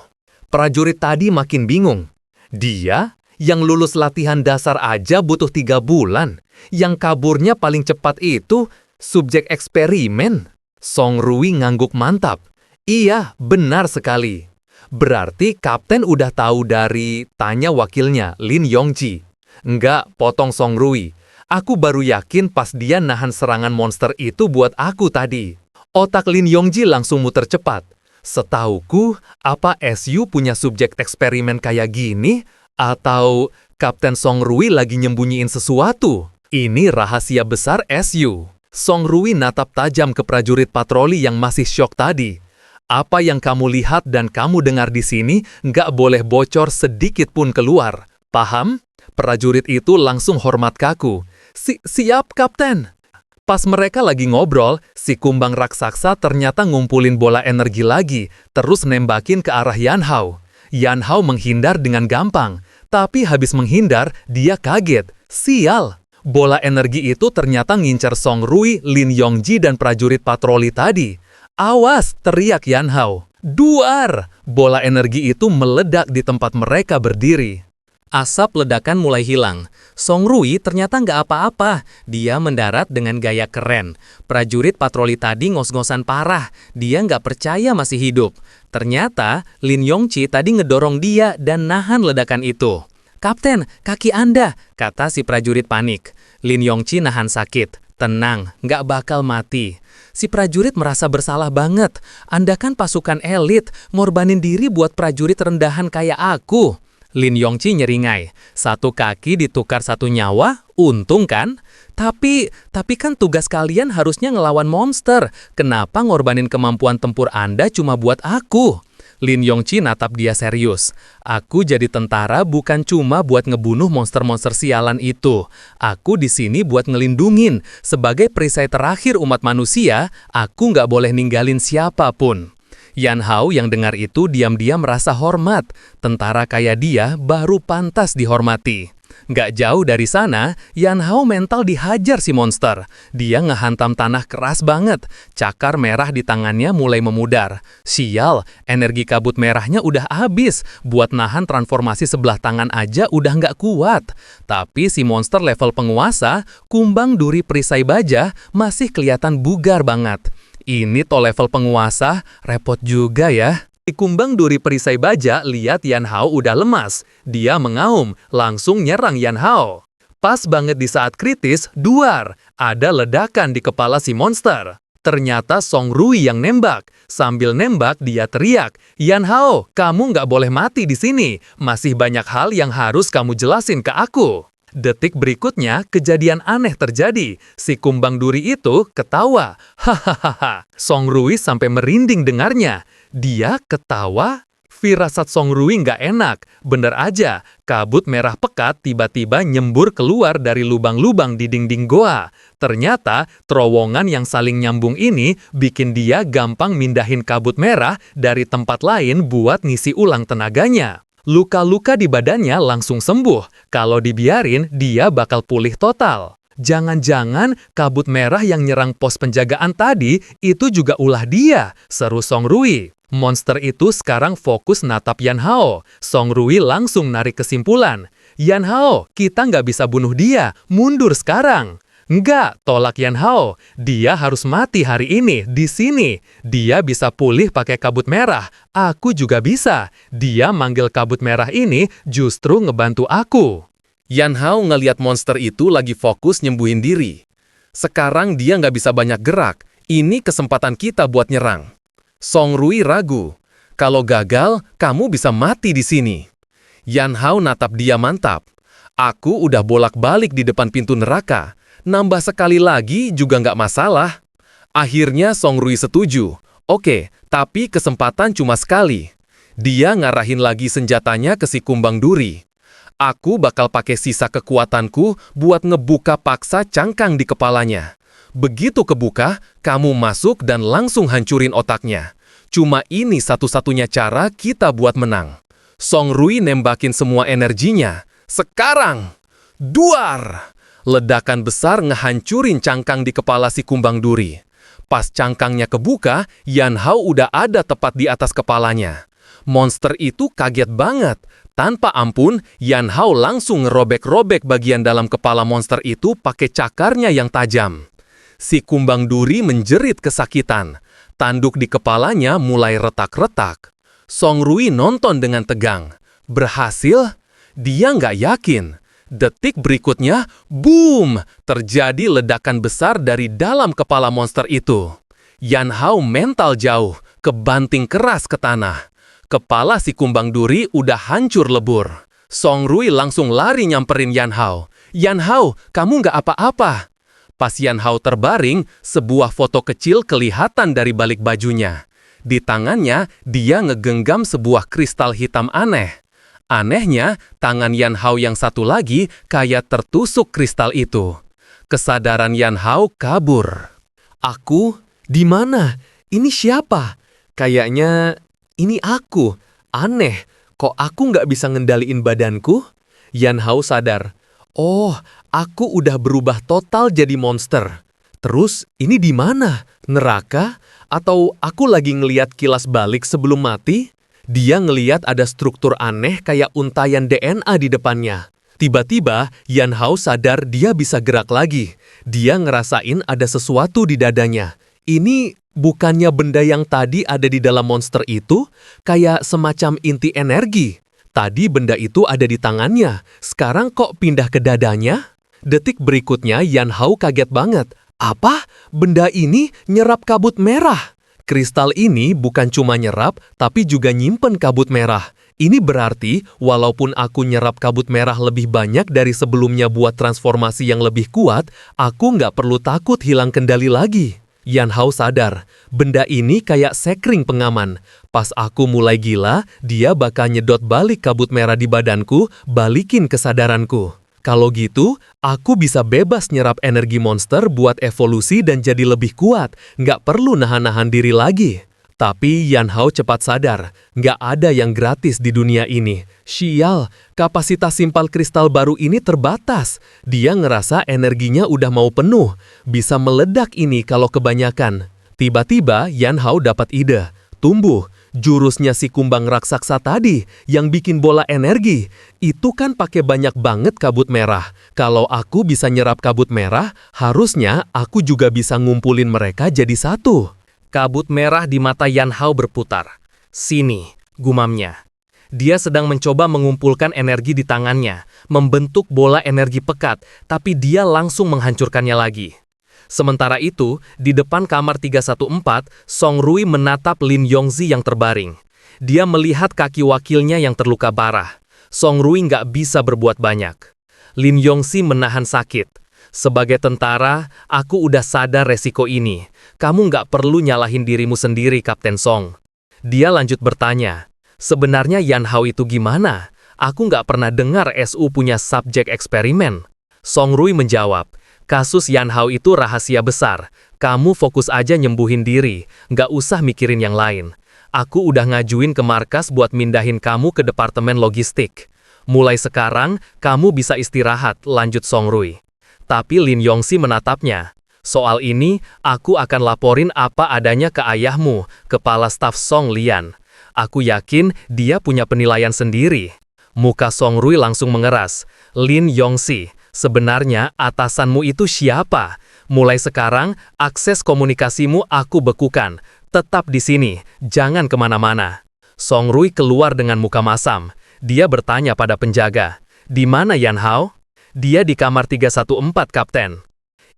Prajurit tadi makin bingung. Dia yang lulus latihan dasar aja butuh 3 bulan. Yang kaburnya paling cepat itu subjek eksperimen. Song Rui ngangguk mantap. Iya, benar sekali. Berarti kapten udah tahu dari tanya wakilnya, Lin Yongji. Enggak, potong Song Rui. Aku baru yakin pas dia nahan serangan monster itu buat aku tadi. Otak Lin Yongji langsung muter cepat. Setauku, apa SU punya subjek eksperimen kayak gini? Atau Kapten Song Rui lagi nyembunyiin sesuatu? Ini rahasia besar SU. Song Rui natap tajam ke prajurit patroli yang masih syok tadi. Apa yang kamu lihat dan kamu dengar di sini nggak boleh bocor sedikit pun keluar. Paham? Prajurit itu langsung hormat kaku. Siap, Kapten. Pas mereka lagi ngobrol, si kumbang raksasa ternyata ngumpulin bola energi lagi, terus nembakin ke arah Yan Hao. Yan Hao menghindar dengan gampang, tapi habis menghindar, dia kaget. Sial! Bola energi itu ternyata ngincar Song Rui, Lin Yongji, dan prajurit patroli tadi. Awas! Teriak Yan Hao. Duar! Bola energi itu meledak di tempat mereka berdiri. Asap ledakan mulai hilang. Song Rui ternyata nggak apa-apa. Dia mendarat dengan gaya keren. Prajurit patroli tadi ngos-ngosan parah. Dia nggak percaya masih hidup. Ternyata Lin Yongji tadi ngedorong dia dan nahan ledakan itu. Kapten, kaki Anda, kata si prajurit panik. Lin Yongji nahan sakit. Tenang, nggak bakal mati. Si prajurit merasa bersalah banget. Anda kan pasukan elit, ngorbanin diri buat prajurit rendahan kayak aku. Lin Yongji nyeringai, 1 kaki ditukar 1 nyawa, untung kan? Tapi kan tugas kalian harusnya ngelawan monster. Kenapa ngorbanin kemampuan tempur Anda cuma buat aku? Lin Yongji natap dia serius. Aku jadi tentara bukan cuma buat ngebunuh monster-monster sialan itu. Aku di sini buat ngelindungin. Sebagai perisai terakhir umat manusia, aku nggak boleh ninggalin siapapun. Yan Hao yang dengar itu diam-diam merasa hormat. Tentara kayak dia baru pantas dihormati. Nggak jauh dari sana, Yan Hao mental dihajar si monster. Dia ngehantam tanah keras banget. Cakar merah di tangannya mulai memudar. Sial, energi kabut merahnya udah habis. Buat nahan transformasi sebelah tangan aja udah nggak kuat. Tapi si monster level penguasa, kumbang duri perisai baja, masih kelihatan bugar banget. Ini to level penguasa, repot juga ya. Si kumbang duri perisai baja lihat Yan Hao udah lemas. Dia mengaum, langsung nyerang Yan Hao. Pas banget di saat kritis, duar. Ada ledakan di kepala si monster. Ternyata Song Rui yang nembak. Sambil nembak, dia teriak, Yan Hao, kamu nggak boleh mati di sini. Masih banyak hal yang harus kamu jelasin ke aku. Detik berikutnya, kejadian aneh terjadi. Si kumbang duri itu ketawa. Hahaha. Song Rui sampai merinding dengarnya. Dia ketawa. Firasat Song Rui nggak enak. Bener aja, kabut merah pekat tiba-tiba nyembur keluar dari lubang-lubang di dinding goa. Ternyata, terowongan yang saling nyambung ini bikin dia gampang mindahin kabut merah dari tempat lain buat ngisi ulang tenaganya. Luka-luka di badannya langsung sembuh. Kalau dibiarin, dia bakal pulih total. Jangan-jangan kabut merah yang nyerang pos penjagaan tadi itu juga ulah dia, seru Song Rui. Monster itu sekarang fokus natap Yan Hao. Song Rui langsung narik kesimpulan. Yan Hao, kita nggak bisa bunuh dia, mundur sekarang. Enggak, tolak Yan Hao. Dia harus mati hari ini, di sini. Dia bisa pulih pakai kabut merah. Aku juga bisa. Dia manggil kabut merah ini justru ngebantu aku. Yan Hao ngeliat monster itu lagi fokus nyembuhin diri. Sekarang dia nggak bisa banyak gerak. Ini kesempatan kita buat nyerang. Song Rui ragu. Kalau gagal, kamu bisa mati di sini. Yan Hao natap dia mantap. Aku udah bolak-balik di depan pintu neraka. Nambah sekali lagi juga nggak masalah. Akhirnya Song Rui setuju. Oke, tapi kesempatan cuma sekali. Dia ngarahin lagi senjatanya ke si kumbang duri. Aku bakal pakai sisa kekuatanku buat ngebuka paksa cangkang di kepalanya. Begitu kebuka, kamu masuk dan langsung hancurin otaknya. Cuma ini satu-satunya cara kita buat menang. Song Rui nembakin semua energinya. Sekarang! Duar! Ledakan besar ngehancurin cangkang di kepala si kumbang duri. Pas cangkangnya kebuka, Yan Hao udah ada tepat di atas kepalanya. Monster itu kaget banget. Tanpa ampun, Yan Hao langsung ngerobek-robek bagian dalam kepala monster itu pakai cakarnya yang tajam. Si kumbang duri menjerit kesakitan. Tanduk di kepalanya mulai retak-retak. Song Rui nonton dengan tegang. Berhasil? Dia nggak yakin. Detik berikutnya, boom! Terjadi ledakan besar dari dalam kepala monster itu. Yan Hao mental jauh, kebanting keras ke tanah. Kepala si kumbang duri udah hancur lebur. Song Rui langsung lari nyamperin Yan Hao. Yan Hao, kamu nggak apa-apa. Pas Yan Hao terbaring, sebuah foto kecil kelihatan dari balik bajunya. Di tangannya, dia ngegenggam sebuah kristal hitam aneh. Anehnya, tangan Yan Hao yang satu lagi kayak tertusuk kristal itu. Kesadaran Yan Hao kabur. Aku? Di mana? Ini siapa? Kayaknya ini aku. Aneh, kok aku nggak bisa ngendaliin badanku? Yan Hao sadar. Oh, aku udah berubah total jadi monster. Terus, ini di mana? Neraka? Atau aku lagi ngeliat kilas balik sebelum mati? Dia ngeliat ada struktur aneh kayak untayan DNA di depannya. Tiba-tiba, Yan Hao sadar dia bisa gerak lagi. Dia ngerasain ada sesuatu di dadanya. Ini bukannya benda yang tadi ada di dalam monster itu, kayak semacam inti energi. Tadi benda itu ada di tangannya, sekarang kok pindah ke dadanya? Detik berikutnya, Yan Hao kaget banget. Apa? Benda ini nyerap kabut merah. Kristal ini bukan cuma nyerap, tapi juga nyimpen kabut merah. Ini berarti, walaupun aku nyerap kabut merah lebih banyak dari sebelumnya buat transformasi yang lebih kuat, aku nggak perlu takut hilang kendali lagi. Yan Hao sadar, benda ini kayak sekring pengaman. Pas aku mulai gila, dia bakal nyedot balik kabut merah di badanku, balikin kesadaranku. Kalau gitu, aku bisa bebas nyerap energi monster buat evolusi dan jadi lebih kuat, nggak perlu nahan-nahan diri lagi. Tapi Yan Hao cepat sadar, nggak ada yang gratis di dunia ini. Sial, kapasitas simpal kristal baru ini terbatas. Dia ngerasa energinya udah mau penuh, bisa meledak ini kalau kebanyakan. Tiba-tiba Yan Hao dapat ide, tumbuh. Jurusnya si kumbang raksasa tadi yang bikin bola energi, itu kan pakai banyak banget kabut merah. Kalau aku bisa nyerap kabut merah, harusnya aku juga bisa ngumpulin mereka jadi satu. Kabut merah di mata Yan Hao berputar. Sini, gumamnya. Dia sedang mencoba mengumpulkan energi di tangannya, membentuk bola energi pekat, tapi dia langsung menghancurkannya lagi. Sementara itu, di depan kamar 314, Song Rui menatap Lin Yongzi yang terbaring. Dia melihat kaki wakilnya yang terluka parah. Song Rui nggak bisa berbuat banyak. Lin Yongzi menahan sakit. Sebagai tentara, aku udah sadar resiko ini. Kamu nggak perlu nyalahin dirimu sendiri, Kapten Song. Dia lanjut bertanya, sebenarnya Yan Hao itu gimana? Aku nggak pernah dengar SU punya subjek eksperimen. Song Rui menjawab, kasus Yan Hao itu rahasia besar. Kamu fokus aja nyembuhin diri, nggak usah mikirin yang lain. Aku udah ngajuin ke markas buat mindahin kamu ke departemen logistik. Mulai sekarang, kamu bisa istirahat, lanjut Song Rui. Tapi Lin Yongzi menatapnya. Soal ini, aku akan laporin apa adanya ke ayahmu, kepala staf Song Lian. Aku yakin dia punya penilaian sendiri. Muka Song Rui langsung mengeras. Lin Yongzi, sebenarnya atasanmu itu siapa? Mulai sekarang, akses komunikasimu aku bekukan. Tetap di sini, jangan kemana-mana. Song Rui keluar dengan muka masam. Dia bertanya pada penjaga, di mana Yan Hao? Dia di kamar 314, Kapten.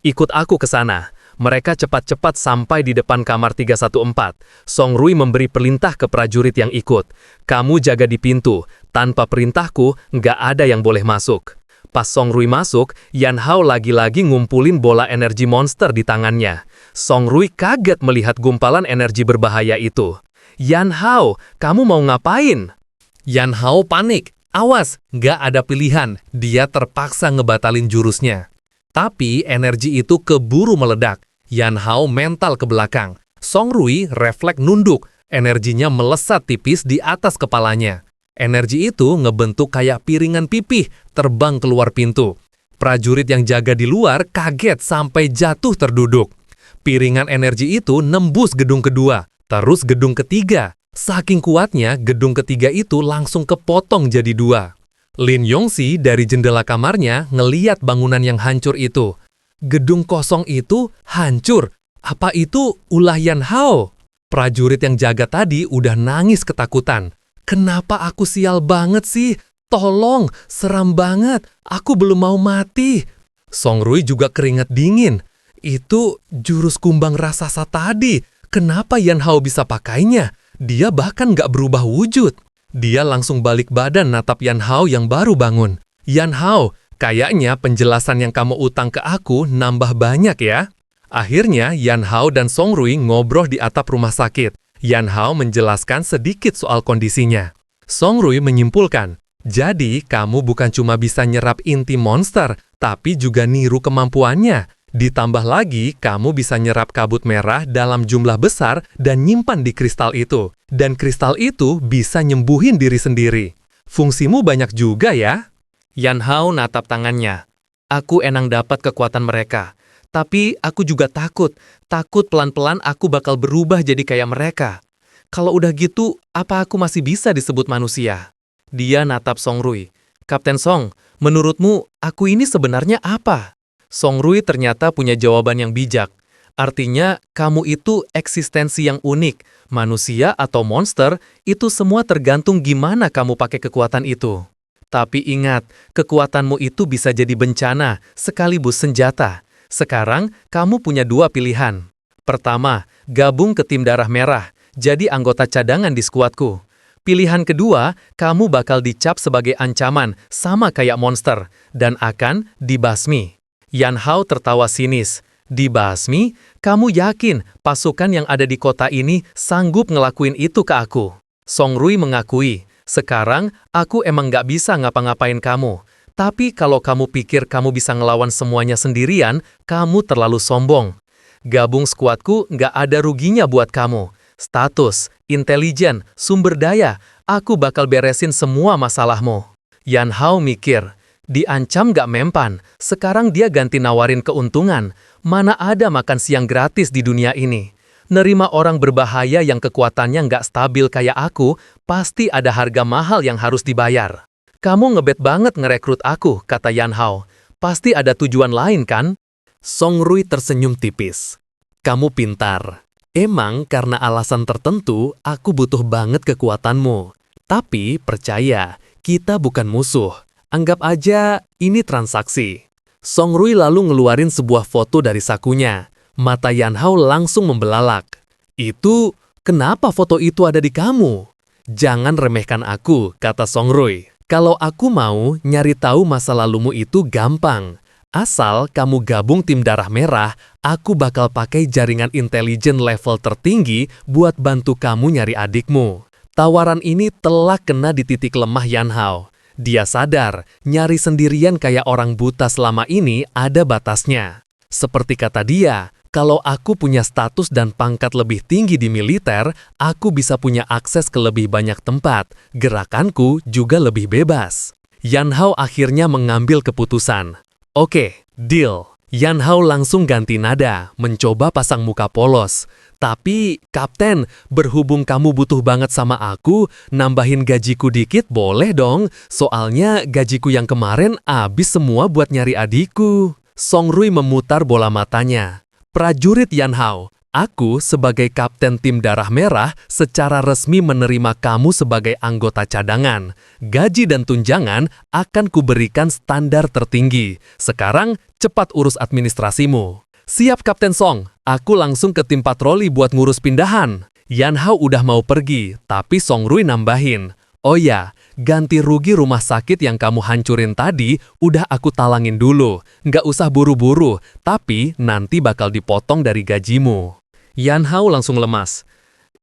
Ikut aku ke sana. Mereka cepat-cepat sampai di depan kamar 314. Song Rui memberi perintah ke prajurit yang ikut. Kamu jaga di pintu. Tanpa perintahku, nggak ada yang boleh masuk. Pas Song Rui masuk, Yan Hao lagi-lagi ngumpulin bola energi monster di tangannya. Song Rui kaget melihat gumpalan energi berbahaya itu. Yan Hao, kamu mau ngapain? Yan Hao panik. Awas, nggak ada pilihan. Dia terpaksa ngebatalin jurusnya. Tapi energi itu keburu meledak. Yan Hao mental ke belakang. Song Rui refleks nunduk. Energinya melesat tipis di atas kepalanya. Energi itu ngebentuk kayak piringan pipih terbang keluar pintu. Prajurit yang jaga di luar kaget sampai jatuh terduduk. Piringan energi itu nembus gedung kedua, terus gedung ketiga. Saking kuatnya, gedung ketiga itu langsung kepotong jadi dua. Lin Yongxi dari jendela kamarnya ngeliat bangunan yang hancur itu. Gedung kosong itu hancur. Apa itu ulah Yan Hao? Prajurit yang jaga tadi udah nangis ketakutan. Kenapa aku sial banget sih? Tolong, seram banget. Aku belum mau mati. Song Rui juga keringat dingin. Itu jurus kumbang raksasa tadi. Kenapa Yan Hao bisa pakainya? Dia bahkan nggak berubah wujud. Dia langsung balik badan natap Yan Hao yang baru bangun. Yan Hao, kayaknya penjelasan yang kamu utang ke aku nambah banyak ya. Akhirnya Yan Hao dan Song Rui ngobrol di atap rumah sakit. Yan Hao menjelaskan sedikit soal kondisinya. Song Rui menyimpulkan, jadi kamu bukan cuma bisa nyerap inti monster, tapi juga niru kemampuannya. Ditambah lagi, kamu bisa nyerap kabut merah dalam jumlah besar dan nyimpan di kristal itu. Dan kristal itu bisa nyembuhin diri sendiri. Fungsimu banyak juga ya? Yan Hao natap tangannya. Aku enang dapat kekuatan mereka. Tapi aku juga takut. Takut pelan-pelan aku bakal berubah jadi kayak mereka. Kalau udah gitu, apa aku masih bisa disebut manusia? Dia natap Song Rui. Kapten Song, menurutmu aku ini sebenarnya apa? Song Rui ternyata punya jawaban yang bijak. Artinya, kamu itu eksistensi yang unik. Manusia atau monster, itu semua tergantung gimana kamu pakai kekuatan itu. Tapi ingat, kekuatanmu itu bisa jadi bencana, sekaligus senjata. Sekarang, kamu punya dua pilihan. Pertama, gabung ke tim darah merah, jadi anggota cadangan di skuadku. Pilihan kedua, kamu bakal dicap sebagai ancaman, sama kayak monster, dan akan dibasmi. Yan Hao tertawa sinis. Dibasmi? Kamu yakin pasukan yang ada di kota ini sanggup ngelakuin itu ke aku? Song Rui mengakui, sekarang aku emang nggak bisa ngapa-ngapain kamu. Tapi kalau kamu pikir kamu bisa ngelawan semuanya sendirian, kamu terlalu sombong. Gabung skuadku nggak ada ruginya buat kamu. Status, intelijen, sumber daya, aku bakal beresin semua masalahmu. Yan Hao mikir, diancam gak mempan, sekarang dia ganti nawarin keuntungan. Mana ada makan siang gratis di dunia ini. Nerima orang berbahaya yang kekuatannya nggak stabil kayak aku, pasti ada harga mahal yang harus dibayar. Kamu ngebet banget ngerekrut aku, kata Yan Hao. Pasti ada tujuan lain kan? Song Rui tersenyum tipis. Kamu pintar. Emang karena alasan tertentu, aku butuh banget kekuatanmu. Tapi percaya, kita bukan musuh. Anggap aja ini transaksi. Song Rui lalu ngeluarin sebuah foto dari sakunya. Mata Yan Hao langsung membelalak. Itu, kenapa foto itu ada di kamu? Jangan remehkan aku, kata Song Rui. Kalau aku mau nyari tahu masa lalumu itu gampang. Asal kamu gabung tim darah merah, aku bakal pakai jaringan intelijen level tertinggi buat bantu kamu nyari adikmu. Tawaran ini telah kena di titik lemah Yan Hao. Dia sadar, nyari sendirian kayak orang buta selama ini ada batasnya. Seperti kata dia, kalau aku punya status dan pangkat lebih tinggi di militer, aku bisa punya akses ke lebih banyak tempat. Gerakanku juga lebih bebas. Yan Hao akhirnya mengambil keputusan. Oke, deal. Yan Hao langsung ganti nada, mencoba pasang muka polos. Tapi, Kapten, berhubung kamu butuh banget sama aku, nambahin gajiku dikit boleh dong. Soalnya gajiku yang kemarin habis semua buat nyari adikku. Song Rui memutar bola matanya. Prajurit Yan Hao, aku sebagai kapten tim darah merah secara resmi menerima kamu sebagai anggota cadangan. Gaji dan tunjangan akan kuberikan standar tertinggi. Sekarang, cepat urus administrasimu. Siap Kapten Song, aku langsung ke tim patroli buat ngurus pindahan. Yan Hao udah mau pergi, tapi Song Rui nambahin. Oh ya, ganti rugi rumah sakit yang kamu hancurin tadi udah aku talangin dulu. Nggak usah buru-buru, tapi nanti bakal dipotong dari gajimu. Yan Hao langsung lemas.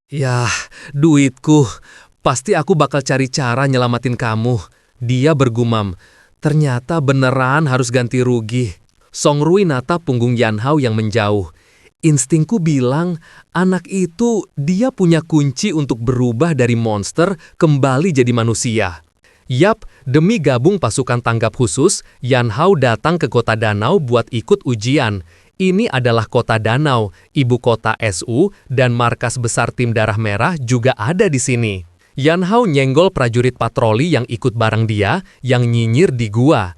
Yah, duitku. Pasti aku bakal cari cara nyelamatin kamu. Dia bergumam. Ternyata beneran harus ganti rugi. Song Rui natap punggung Yan Hao yang menjauh. Instingku bilang, anak itu dia punya kunci untuk berubah dari monster kembali jadi manusia. Yap, demi gabung pasukan tanggap khusus, Yan Hao datang ke kota Danau buat ikut ujian. Ini adalah kota Danau, ibu kota SU, dan markas besar Tim Darah Merah juga ada di sini. Yan Hao nyenggol prajurit patroli yang ikut bareng dia, yang nyinyir di gua.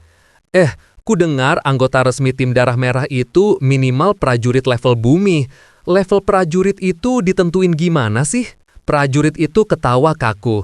Ku dengar anggota resmi Tim Darah Merah itu minimal prajurit level bumi. Level prajurit itu ditentuin gimana sih? Prajurit itu ketawa kaku.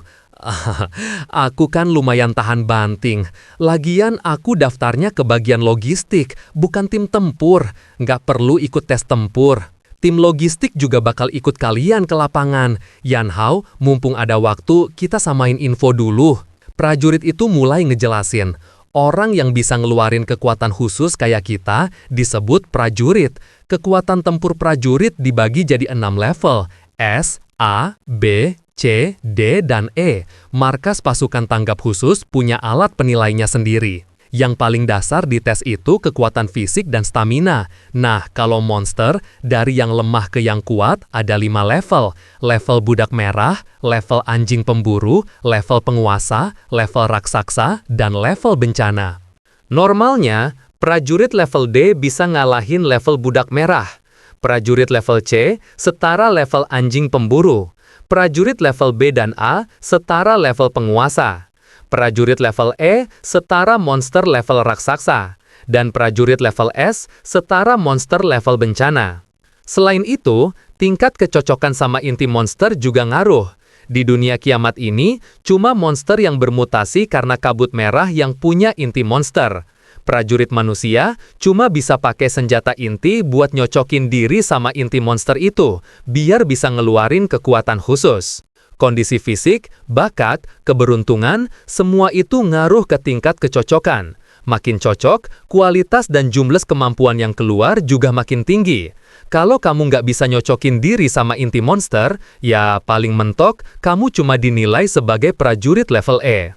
Aku kan lumayan tahan banting. Lagian aku daftarnya ke bagian logistik, bukan tim tempur. Nggak perlu ikut tes tempur. Tim logistik juga bakal ikut kalian ke lapangan. Yan Hao, mumpung ada waktu, kita samain info dulu. Prajurit itu mulai ngejelasin. Orang yang bisa ngeluarin kekuatan khusus kayak kita disebut prajurit. Kekuatan tempur prajurit dibagi jadi 6 level. S, A, B, C, D, dan E. Markas pasukan tanggap khusus punya alat penilainya sendiri. Yang paling dasar di tes itu kekuatan fisik dan stamina. Nah, kalau monster, dari yang lemah ke yang kuat ada 5 level. Level budak merah, level anjing pemburu, level penguasa, level raksasa, dan level bencana. Normalnya, prajurit level D bisa ngalahin level budak merah. Prajurit level C setara level anjing pemburu. Prajurit level B dan A setara level penguasa. Prajurit level E setara monster level raksasa. Dan prajurit level S setara monster level bencana. Selain itu, tingkat kecocokan sama inti monster juga ngaruh. Di dunia kiamat ini, cuma monster yang bermutasi karena kabut merah yang punya inti monster. Prajurit manusia cuma bisa pakai senjata inti buat nyocokin diri sama inti monster itu, biar bisa ngeluarin kekuatan khusus. Kondisi fisik, bakat, keberuntungan, semua itu ngaruh ke tingkat kecocokan. Makin cocok, kualitas dan jumlah kemampuan yang keluar juga makin tinggi. Kalau kamu nggak bisa nyocokin diri sama inti monster, ya paling mentok, kamu cuma dinilai sebagai prajurit level E.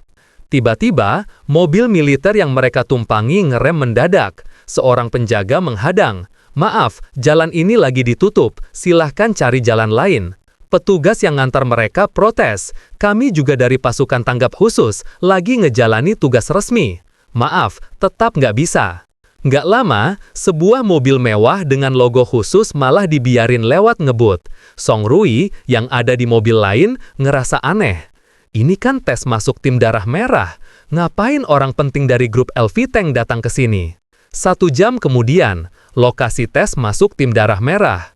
Tiba-tiba, mobil militer yang mereka tumpangi ngerem mendadak. Seorang penjaga menghadang. "Maaf, jalan ini lagi ditutup. Silahkan cari jalan lain." Petugas yang ngantar mereka protes. "Kami juga dari pasukan tanggap khusus, lagi ngejalani tugas resmi." "Maaf, tetap nggak bisa." Nggak lama, sebuah mobil mewah dengan logo khusus malah dibiarin lewat ngebut. Song Rui yang ada di mobil lain ngerasa aneh. Ini kan tes masuk Tim Darah Merah. Ngapain orang penting dari grup LV Tank datang ke sini? 1 jam kemudian, lokasi tes masuk Tim Darah Merah.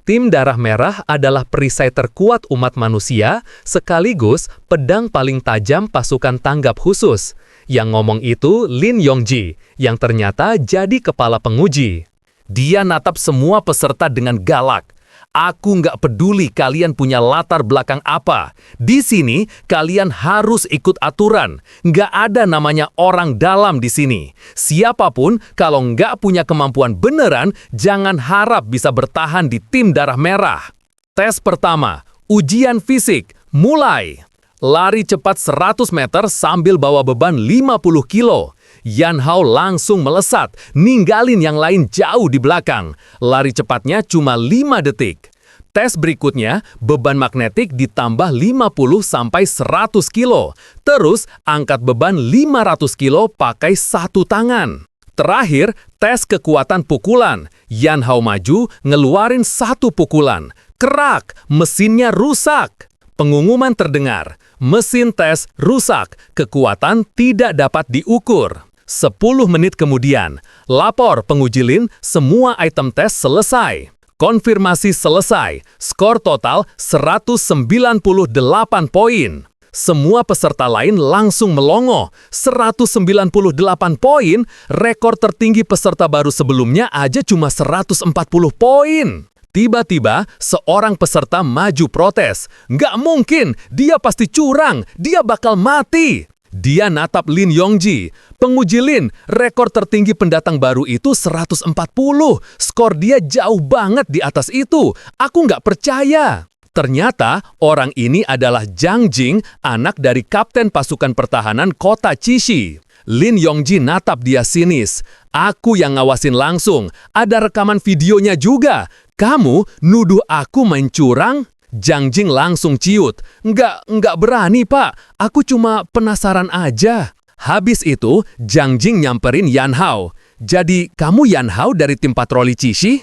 Tim Darah Merah adalah perisai terkuat umat manusia, sekaligus pedang paling tajam pasukan tanggap khusus. Yang ngomong itu Lin Yongji, yang ternyata jadi kepala penguji. Dia natap semua peserta dengan galak. "Aku nggak peduli kalian punya latar belakang apa. Di sini, kalian harus ikut aturan. Nggak ada namanya orang dalam di sini. Siapapun, kalau nggak punya kemampuan beneran, jangan harap bisa bertahan di Tim Darah Merah." Tes pertama, ujian fisik, mulai. Lari cepat 100 meter sambil bawa beban 50 kilo. Yan Hao langsung melesat, ninggalin yang lain jauh di belakang. Lari cepatnya cuma 5 detik. Tes berikutnya, beban magnetik ditambah 50-100 kilo. Terus, angkat beban 500 kilo pakai 1 tangan. Terakhir, tes kekuatan pukulan. Yan Hao maju, ngeluarin 1 pukulan. Kerak, mesinnya rusak. Pengumuman terdengar, mesin tes rusak, kekuatan tidak dapat diukur. 10 menit kemudian, lapor penguji Lin, semua item tes selesai. Konfirmasi selesai, skor total 198 poin. Semua peserta lain langsung melongo, 198 poin, rekor tertinggi peserta baru sebelumnya aja cuma 140 poin. Tiba-tiba, seorang peserta maju protes. "Nggak mungkin, dia pasti curang, dia bakal mati." Dia natap Lin Yongji. "Penguji Lin, rekor tertinggi pendatang baru itu 140. Skor dia jauh banget di atas itu. Aku nggak percaya." Ternyata, orang ini adalah Zhang Jing, anak dari kapten pasukan pertahanan kota Cishi. Lin Yongji natap dia sinis. "Aku yang ngawasin langsung. Ada rekaman videonya juga. Kamu nuduh aku main curang?" Jiang Jing langsung ciut. Nggak berani, Pak. Aku cuma penasaran aja. Habis itu, Jiang Jing nyamperin Yan Hao. Jadi, kamu Yan Hao dari tim patroli Cishi?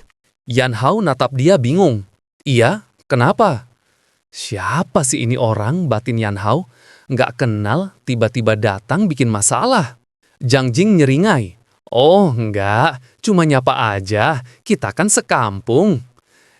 Yan Hao natap dia bingung. Iya, kenapa? Siapa sih ini orang, batin Yan Hao? Nggak kenal, tiba-tiba datang bikin masalah. Jiang Jing nyeringai. Oh, enggak, cuma nyapa aja, kita kan sekampung.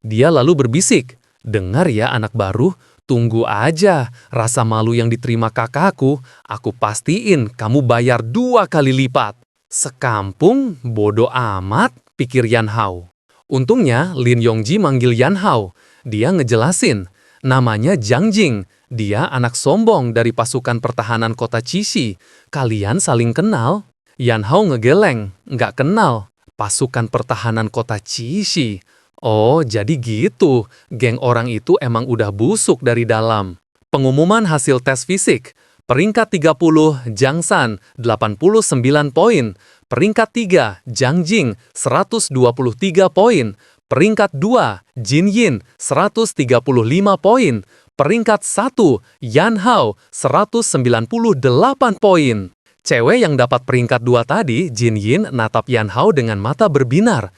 Dia lalu berbisik. Dengar ya anak baru, tunggu aja, rasa malu yang diterima kakakku, aku pastiin kamu bayar 2 kali lipat. Sekampung, bodoh amat, pikir Yan Hao. Untungnya Lin Yongji manggil Yan Hao. Dia ngejelasin, namanya Jiang Jing. Dia anak sombong dari pasukan pertahanan kota Cishi. Kalian saling kenal? Yan Hao ngegeleng, nggak kenal. Pasukan pertahanan kota Cishi. Oh, jadi gitu. Geng orang itu emang udah busuk dari dalam. Pengumuman hasil tes fisik. Peringkat 30, Jiang San, 89 poin. Peringkat 3, Jiang Jing, 123 poin. Peringkat 2, Jin Yin, 135 poin. Peringkat 1, Yan Hao, 198 poin. Cewek yang dapat peringkat 2 tadi, Jin Yin, natap Yan Hao dengan mata berbinar.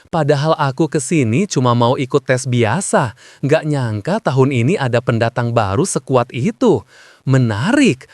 Padahal aku kesini cuma mau ikut tes biasa. Nggak nyangka tahun ini ada pendatang baru sekuat itu. Menarik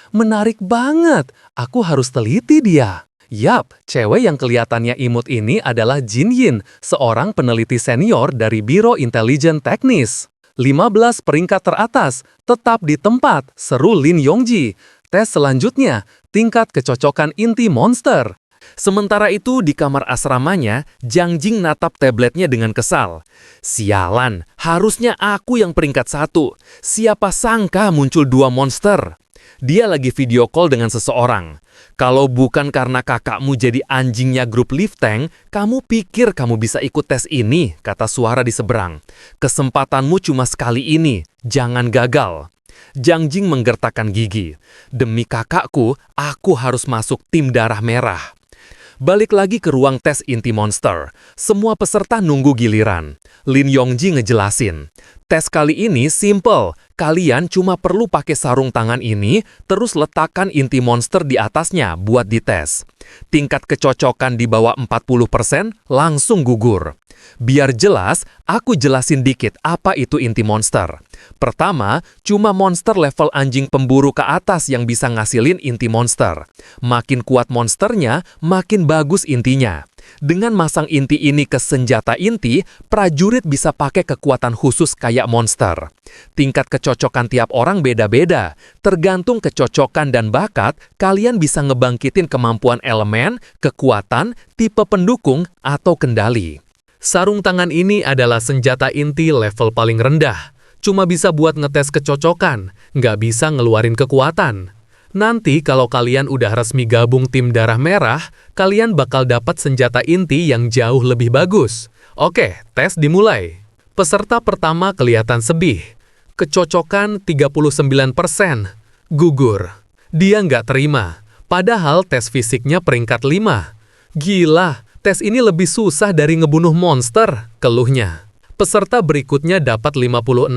banget. Aku harus teliti dia. Yap, cewek yang kelihatannya imut ini adalah Jin Yin, seorang peneliti senior dari Biro Intelijen Teknis. 15 peringkat teratas, tetap di tempat, seru Lin Yongji. Tes selanjutnya, tingkat kecocokan inti monster. Sementara itu di kamar asramanya, Jiang Jing natap tabletnya dengan kesal. Sialan, harusnya aku yang peringkat 1. Siapa sangka muncul 2 monster. Dia lagi video call dengan seseorang. Kalau bukan karena kakakmu jadi anjingnya grup Lift Tank, kamu pikir kamu bisa ikut tes ini, kata suara di seberang. Kesempatanmu cuma sekali ini, jangan gagal. Jiang Jing menggertakkan gigi. Demi kakakku, aku harus masuk tim darah merah. Balik lagi ke ruang tes inti monster. Semua peserta nunggu giliran. Lin Yongji ngejelasin. Tes kali ini simple. Kalian cuma perlu pakai sarung tangan ini, terus letakkan inti monster di atasnya buat dites. Tingkat kecocokan di bawah 40% langsung gugur. Biar jelas, aku jelasin dikit apa itu inti monster. Pertama, cuma monster level anjing pemburu ke atas yang bisa ngasilin inti monster. Makin kuat monsternya, makin bagus intinya. Dengan masang inti ini ke senjata inti, prajurit bisa pakai kekuatan khusus kayak monster. Tingkat kecocokan tiap orang beda-beda. Tergantung kecocokan dan bakat, kalian bisa ngebangkitin kemampuan elemen, kekuatan, tipe pendukung, atau kendali. Sarung tangan ini adalah senjata inti level paling rendah. Cuma bisa buat ngetes kecocokan, nggak bisa ngeluarin kekuatan. Nanti kalau kalian udah resmi gabung tim darah merah, kalian bakal dapat senjata inti yang jauh lebih bagus. Oke, tes dimulai. Peserta pertama kelihatan sebih. Kecocokan 39%. Gugur. Dia nggak terima. Padahal tes fisiknya peringkat 5. Gila. Tes ini lebih susah dari ngebunuh monster, keluhnya. Peserta berikutnya dapat 56%.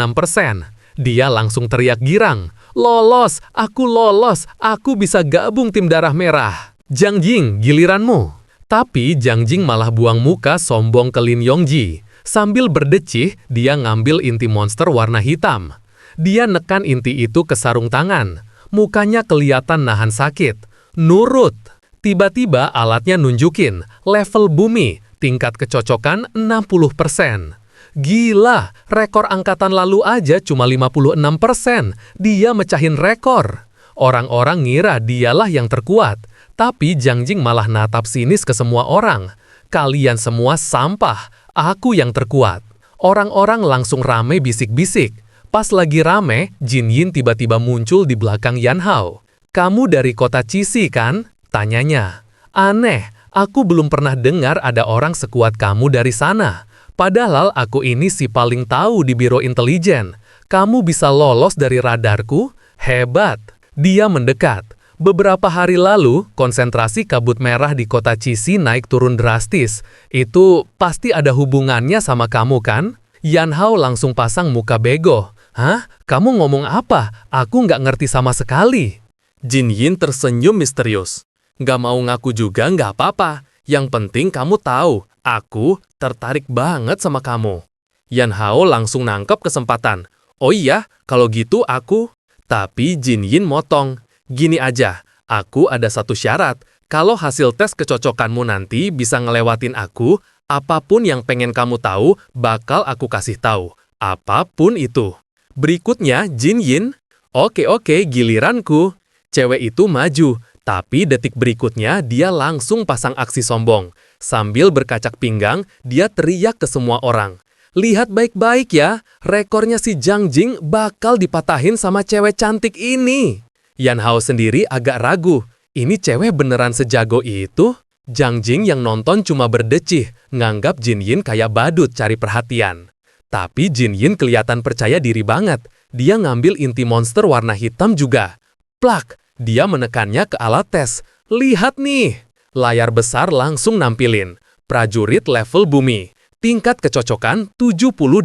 Dia langsung teriak girang. Lolos, aku bisa gabung tim darah merah. Jiang Jing, giliranmu. Tapi Jiang Jing malah buang muka sombong ke Lin Yongji. Sambil berdecih, dia ngambil inti monster warna hitam. Dia nekan inti itu ke sarung tangan. Mukanya kelihatan nahan sakit. Nurut. Tiba-tiba alatnya nunjukin, level bumi, tingkat kecocokan 60%. Gila, rekor angkatan lalu aja cuma 56%. Dia mecahin rekor. Orang-orang ngira dialah yang terkuat. Tapi Jiang Jing malah natap sinis ke semua orang. Kalian semua sampah, aku yang terkuat. Orang-orang langsung rame bisik-bisik. Pas lagi rame, Jin Yin tiba-tiba muncul di belakang Yan Hao. Kamu dari kota Cishi kan? Tanyanya. Aneh, aku belum pernah dengar ada orang sekuat kamu dari sana. Padahal aku ini si paling tahu di Biro Intelijen. Kamu bisa lolos dari radarku? Hebat. Dia mendekat. Beberapa hari lalu, konsentrasi kabut merah di kota Cishi naik turun drastis. Itu pasti ada hubungannya sama kamu kan? Yan Hao langsung pasang muka bego. Hah? Kamu ngomong apa? Aku nggak ngerti sama sekali. Jin Yin tersenyum misterius. Nggak mau ngaku juga nggak apa-apa. Yang penting kamu tahu, aku tertarik banget sama kamu. Yan Hao langsung nangkep kesempatan. Oh iya, kalau gitu aku... Tapi Jin Yin motong. Gini aja, aku ada satu syarat. Kalau hasil tes kecocokanmu nanti bisa ngelewatin aku, apapun yang pengen kamu tahu, bakal aku kasih tahu. Apapun itu. Berikutnya, Jin Yin. Oke, giliranku. Cewek itu maju, tapi detik berikutnya dia langsung pasang aksi sombong. Sambil berkacak pinggang, dia teriak ke semua orang. Lihat baik-baik ya, rekornya si Zhang Jing bakal dipatahin sama cewek cantik ini. Yan Hao sendiri agak ragu. Ini cewek beneran sejago itu? Zhang Jing yang nonton cuma berdecih, nganggap Jin Yin kayak badut cari perhatian. Tapi Jin Yin kelihatan percaya diri banget. Dia ngambil inti monster warna hitam juga. Plak, dia menekannya ke alat tes. Lihat nih, layar besar langsung nampilin. Prajurit level bumi. Tingkat kecocokan 78%.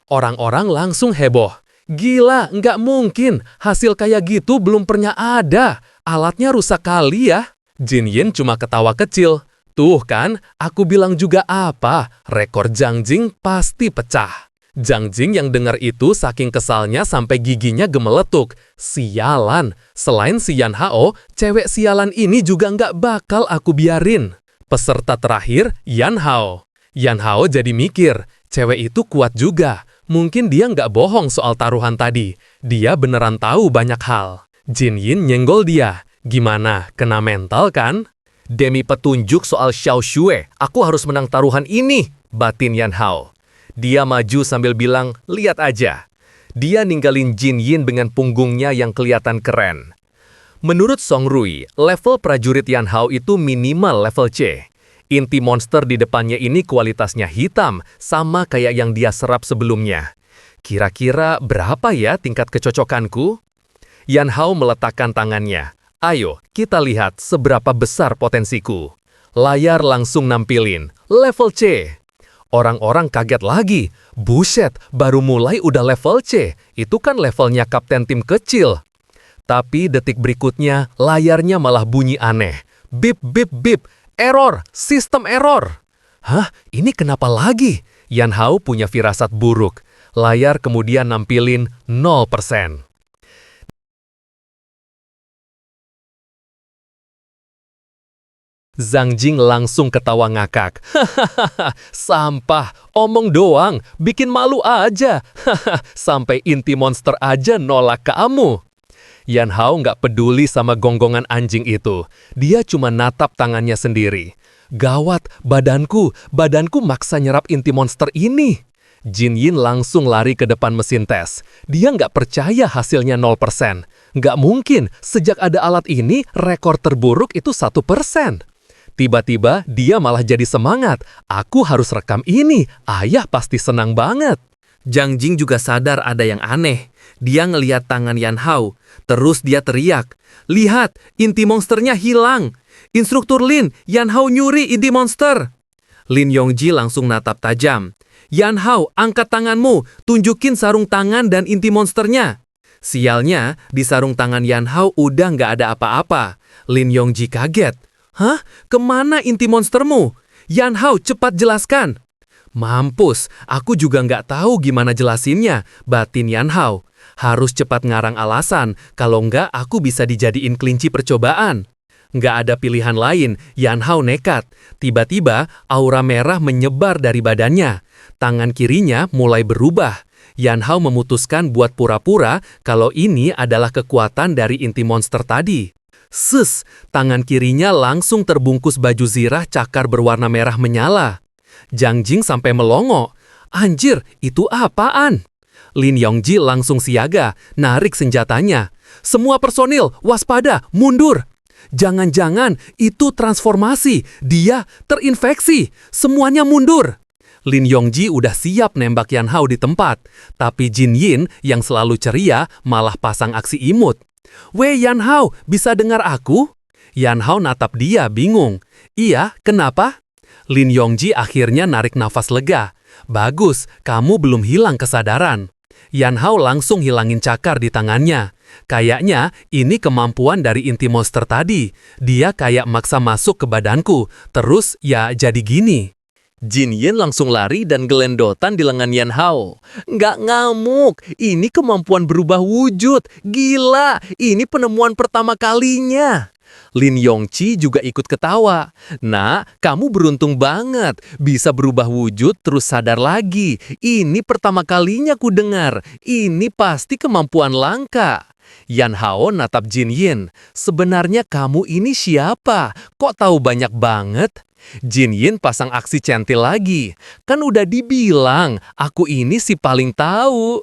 Orang-orang langsung heboh. Gila, nggak mungkin. Hasil kayak gitu belum pernah ada. Alatnya rusak kali ya. Jin Yin cuma ketawa kecil. Tuh kan, aku bilang juga apa. Rekor Zhang Jing pasti pecah. Zhang Jing yang dengar itu saking kesalnya sampai giginya gemeletuk. Sialan. Selain si Yan Hao, cewek sialan ini juga nggak bakal aku biarin. Peserta terakhir, Yan Hao. Yan Hao jadi mikir, cewek itu kuat juga. Mungkin dia nggak bohong soal taruhan tadi. Dia beneran tahu banyak hal. Jin Yin nyenggol dia. Gimana, kena mental kan? Demi petunjuk soal Xiao Xue, aku harus menang taruhan ini, batin Yan Hao. Dia maju sambil bilang, lihat aja. Dia ninggalin Jin Yin dengan punggungnya yang kelihatan keren. Menurut Song Rui, level prajurit Yan Hao itu minimal level C. Inti monster di depannya ini kualitasnya hitam, sama kayak yang dia serap sebelumnya. Kira-kira berapa ya tingkat kecocokanku? Yan Hao meletakkan tangannya. Ayo, kita lihat seberapa besar potensiku. Layar langsung nampilin, level C. Orang-orang kaget lagi. Buset, baru mulai udah level C. Itu kan levelnya kapten tim kecil. Tapi detik berikutnya, layarnya malah bunyi aneh. Bip, bip, bip. Error, sistem error. Hah, ini kenapa lagi? Yan Hao punya firasat buruk. Layar kemudian nampilin 0%. Zhang Jing langsung ketawa ngakak. Hahaha, sampah, omong doang, bikin malu aja. Hahaha, sampai inti monster aja nolak kamu. Yan Hao nggak peduli sama gonggongan anjing itu. Dia cuma natap tangannya sendiri. Gawat, badanku maksa nyerap inti monster ini. Jin Yin langsung lari ke depan mesin tes. Dia nggak percaya hasilnya 0%. Nggak mungkin, sejak ada alat ini, rekor terburuk itu 1%. Tiba-tiba, dia malah jadi semangat. Aku harus rekam ini, ayah pasti senang banget. Zhang Jing juga sadar ada yang aneh. Dia ngelihat tangan Yan Hao. Terus dia teriak, lihat, inti monsternya hilang. Instruktur Lin, Yan Hao nyuri inti monster. Lin Yongji langsung natap tajam. Yan Hao, angkat tanganmu, tunjukin sarung tangan dan inti monsternya. Sialnya, di sarung tangan Yan Hao udah nggak ada apa-apa. Lin Yongji kaget. Hah? Kemana inti monstermu? Yan Hao, cepat jelaskan. Mampus, aku juga nggak tahu gimana jelasinnya, batin Yan Hao. Harus cepat ngarang alasan, kalau nggak aku bisa dijadiin kelinci percobaan. Nggak ada pilihan lain, Yan Hao nekat. Tiba-tiba, aura merah menyebar dari badannya. Tangan kirinya mulai berubah. Yan Hao memutuskan buat pura-pura kalau ini adalah kekuatan dari inti monster tadi. Ses, tangan kirinya langsung terbungkus baju zirah cakar berwarna merah menyala. Zhang Jing sampai melongo. Anjir, itu apaan? Lin Yongji langsung siaga, narik senjatanya. Semua personil, waspada, mundur. Jangan-jangan itu transformasi, dia terinfeksi, semuanya mundur. Lin Yongji udah siap nembak Yan Hao di tempat, tapi Jin Yin yang selalu ceria malah pasang aksi imut. Weh Yan Hao, bisa dengar aku? Yan Hao natap dia bingung. Iya, kenapa? Lin Yongji akhirnya narik nafas lega. Bagus, kamu belum hilang kesadaran. Yan Hao langsung hilangin cakar di tangannya. Kayaknya ini kemampuan dari inti monster tadi. Dia kayak maksa masuk ke badanku, terus ya jadi gini. Jin Yin langsung lari dan gelendotan di lengan Yan Hao. Nggak ngamuk, ini kemampuan berubah wujud. Gila, ini penemuan pertama kalinya. Lin Yongqi juga ikut ketawa. Nak, kamu beruntung banget. Bisa berubah wujud terus sadar lagi. Ini pertama kalinya ku dengar. Ini pasti kemampuan langka. Yan Hao natap Jin Yin. Sebenarnya kamu ini siapa? Kok tahu banyak banget? Jin Yin pasang aksi centil lagi. Kan udah dibilang, aku ini si paling tahu.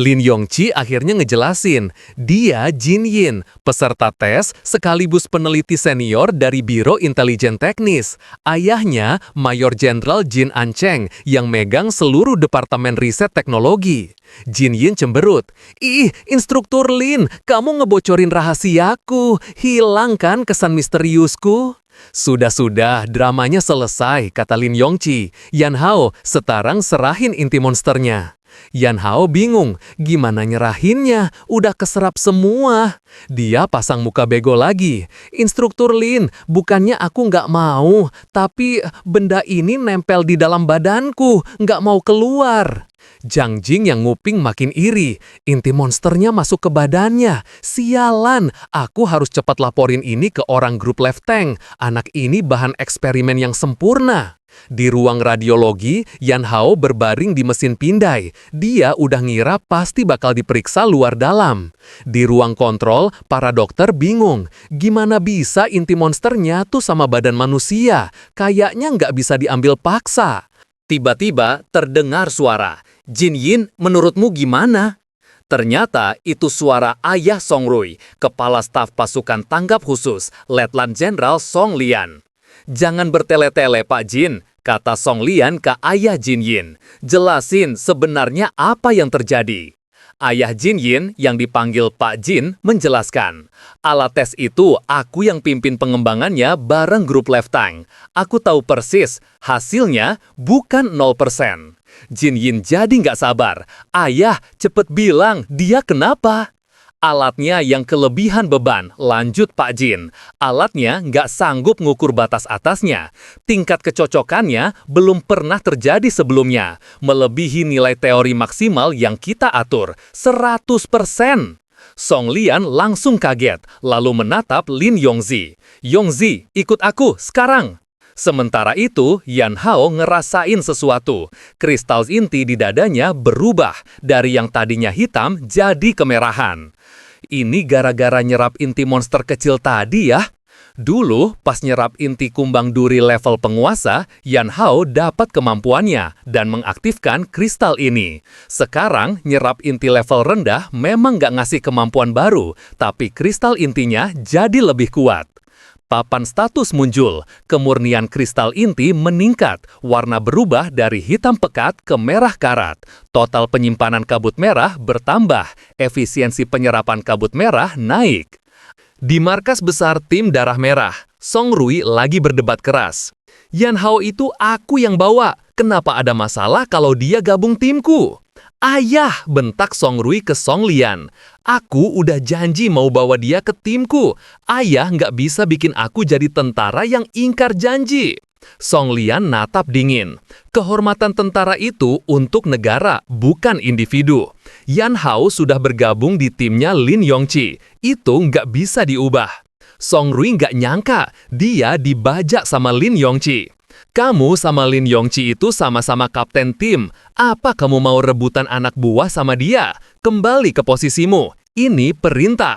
Lin Yongqi akhirnya ngejelasin, dia Jin Yin, peserta tes sekaligus peneliti senior dari Biro Intelijen Teknis. Ayahnya Mayor Jenderal Jin Ancheng yang megang seluruh Departemen Riset Teknologi. Jin Yin cemberut. Ih, instruktur Lin, kamu ngebocorin rahasiaku. Hilang kan kesan misteriusku? Sudah, dramanya selesai, kata Lin Yongqi. Yan Hao, sekarang serahin inti monsternya. Yan Hao bingung, gimana nyerahinnya? Udah keserap semua. Dia pasang muka bego lagi. Instruktur Lin, bukannya aku nggak mau, tapi benda ini nempel di dalam badanku, nggak mau keluar. Zhang Jing yang nguping makin iri. Inti monsternya masuk ke badannya. Sialan, aku harus cepat laporin ini ke orang grup Left Tank. Anak ini bahan eksperimen yang sempurna. Di ruang radiologi, Yan Hao berbaring di mesin pindai. Dia udah ngira pasti bakal diperiksa luar dalam. Di ruang kontrol, para dokter bingung. Gimana bisa inti monsternya tuh sama badan manusia? Kayaknya nggak bisa diambil paksa. Tiba-tiba terdengar suara. Jin Yin, menurutmu gimana? Ternyata itu suara ayah Song Rui, kepala staf pasukan tanggap khusus, Letnan Jenderal Song Lian. Jangan bertele-tele Pak Jin, kata Song Lian ke ayah Jin Yin. Jelasin sebenarnya apa yang terjadi. Ayah Jin Yin yang dipanggil Pak Jin menjelaskan, alat tes itu aku yang pimpin pengembangannya bareng grup Left Tank. Aku tahu persis, hasilnya bukan 0%. Jin Yin jadi nggak sabar. Ayah, cepet bilang, dia kenapa? Alatnya yang kelebihan beban, lanjut Pak Jin. Alatnya nggak sanggup ngukur batas atasnya. Tingkat kecocokannya belum pernah terjadi sebelumnya. Melebihi nilai teori maksimal yang kita atur, 100%. Song Lian langsung kaget, lalu menatap Lin Yongzi. Yongzi, ikut aku sekarang. Sementara itu, Yan Hao ngerasain sesuatu. Kristal inti di dadanya berubah dari yang tadinya hitam jadi kemerahan. Ini gara-gara nyerap inti monster kecil tadi ya? Dulu, pas nyerap inti kumbang duri level penguasa, Yan Hao dapat kemampuannya dan mengaktifkan kristal ini. Sekarang, nyerap inti level rendah memang nggak ngasih kemampuan baru, tapi kristal intinya jadi lebih kuat. Papan status muncul, kemurnian kristal inti meningkat, warna berubah dari hitam pekat ke merah karat. Total penyimpanan kabut merah bertambah, efisiensi penyerapan kabut merah naik. Di markas besar tim Darah Merah, Song Rui lagi berdebat keras. Yan Hao itu aku yang bawa, kenapa ada masalah kalau dia gabung timku? Ayah, bentak Song Rui ke Song Lian. Aku udah janji mau bawa dia ke timku. Ayah nggak bisa bikin aku jadi tentara yang ingkar janji. Song Lian natap dingin. Kehormatan tentara itu untuk negara, bukan individu. Yan Hao sudah bergabung di timnya Lin Yongqi. Itu nggak bisa diubah. Song Rui nggak nyangka, dia dibajak sama Lin Yongqi. Kamu sama Lin Yongqi itu sama-sama kapten tim. Apa kamu mau rebutan anak buah sama dia? Kembali ke posisimu. Ini perintah.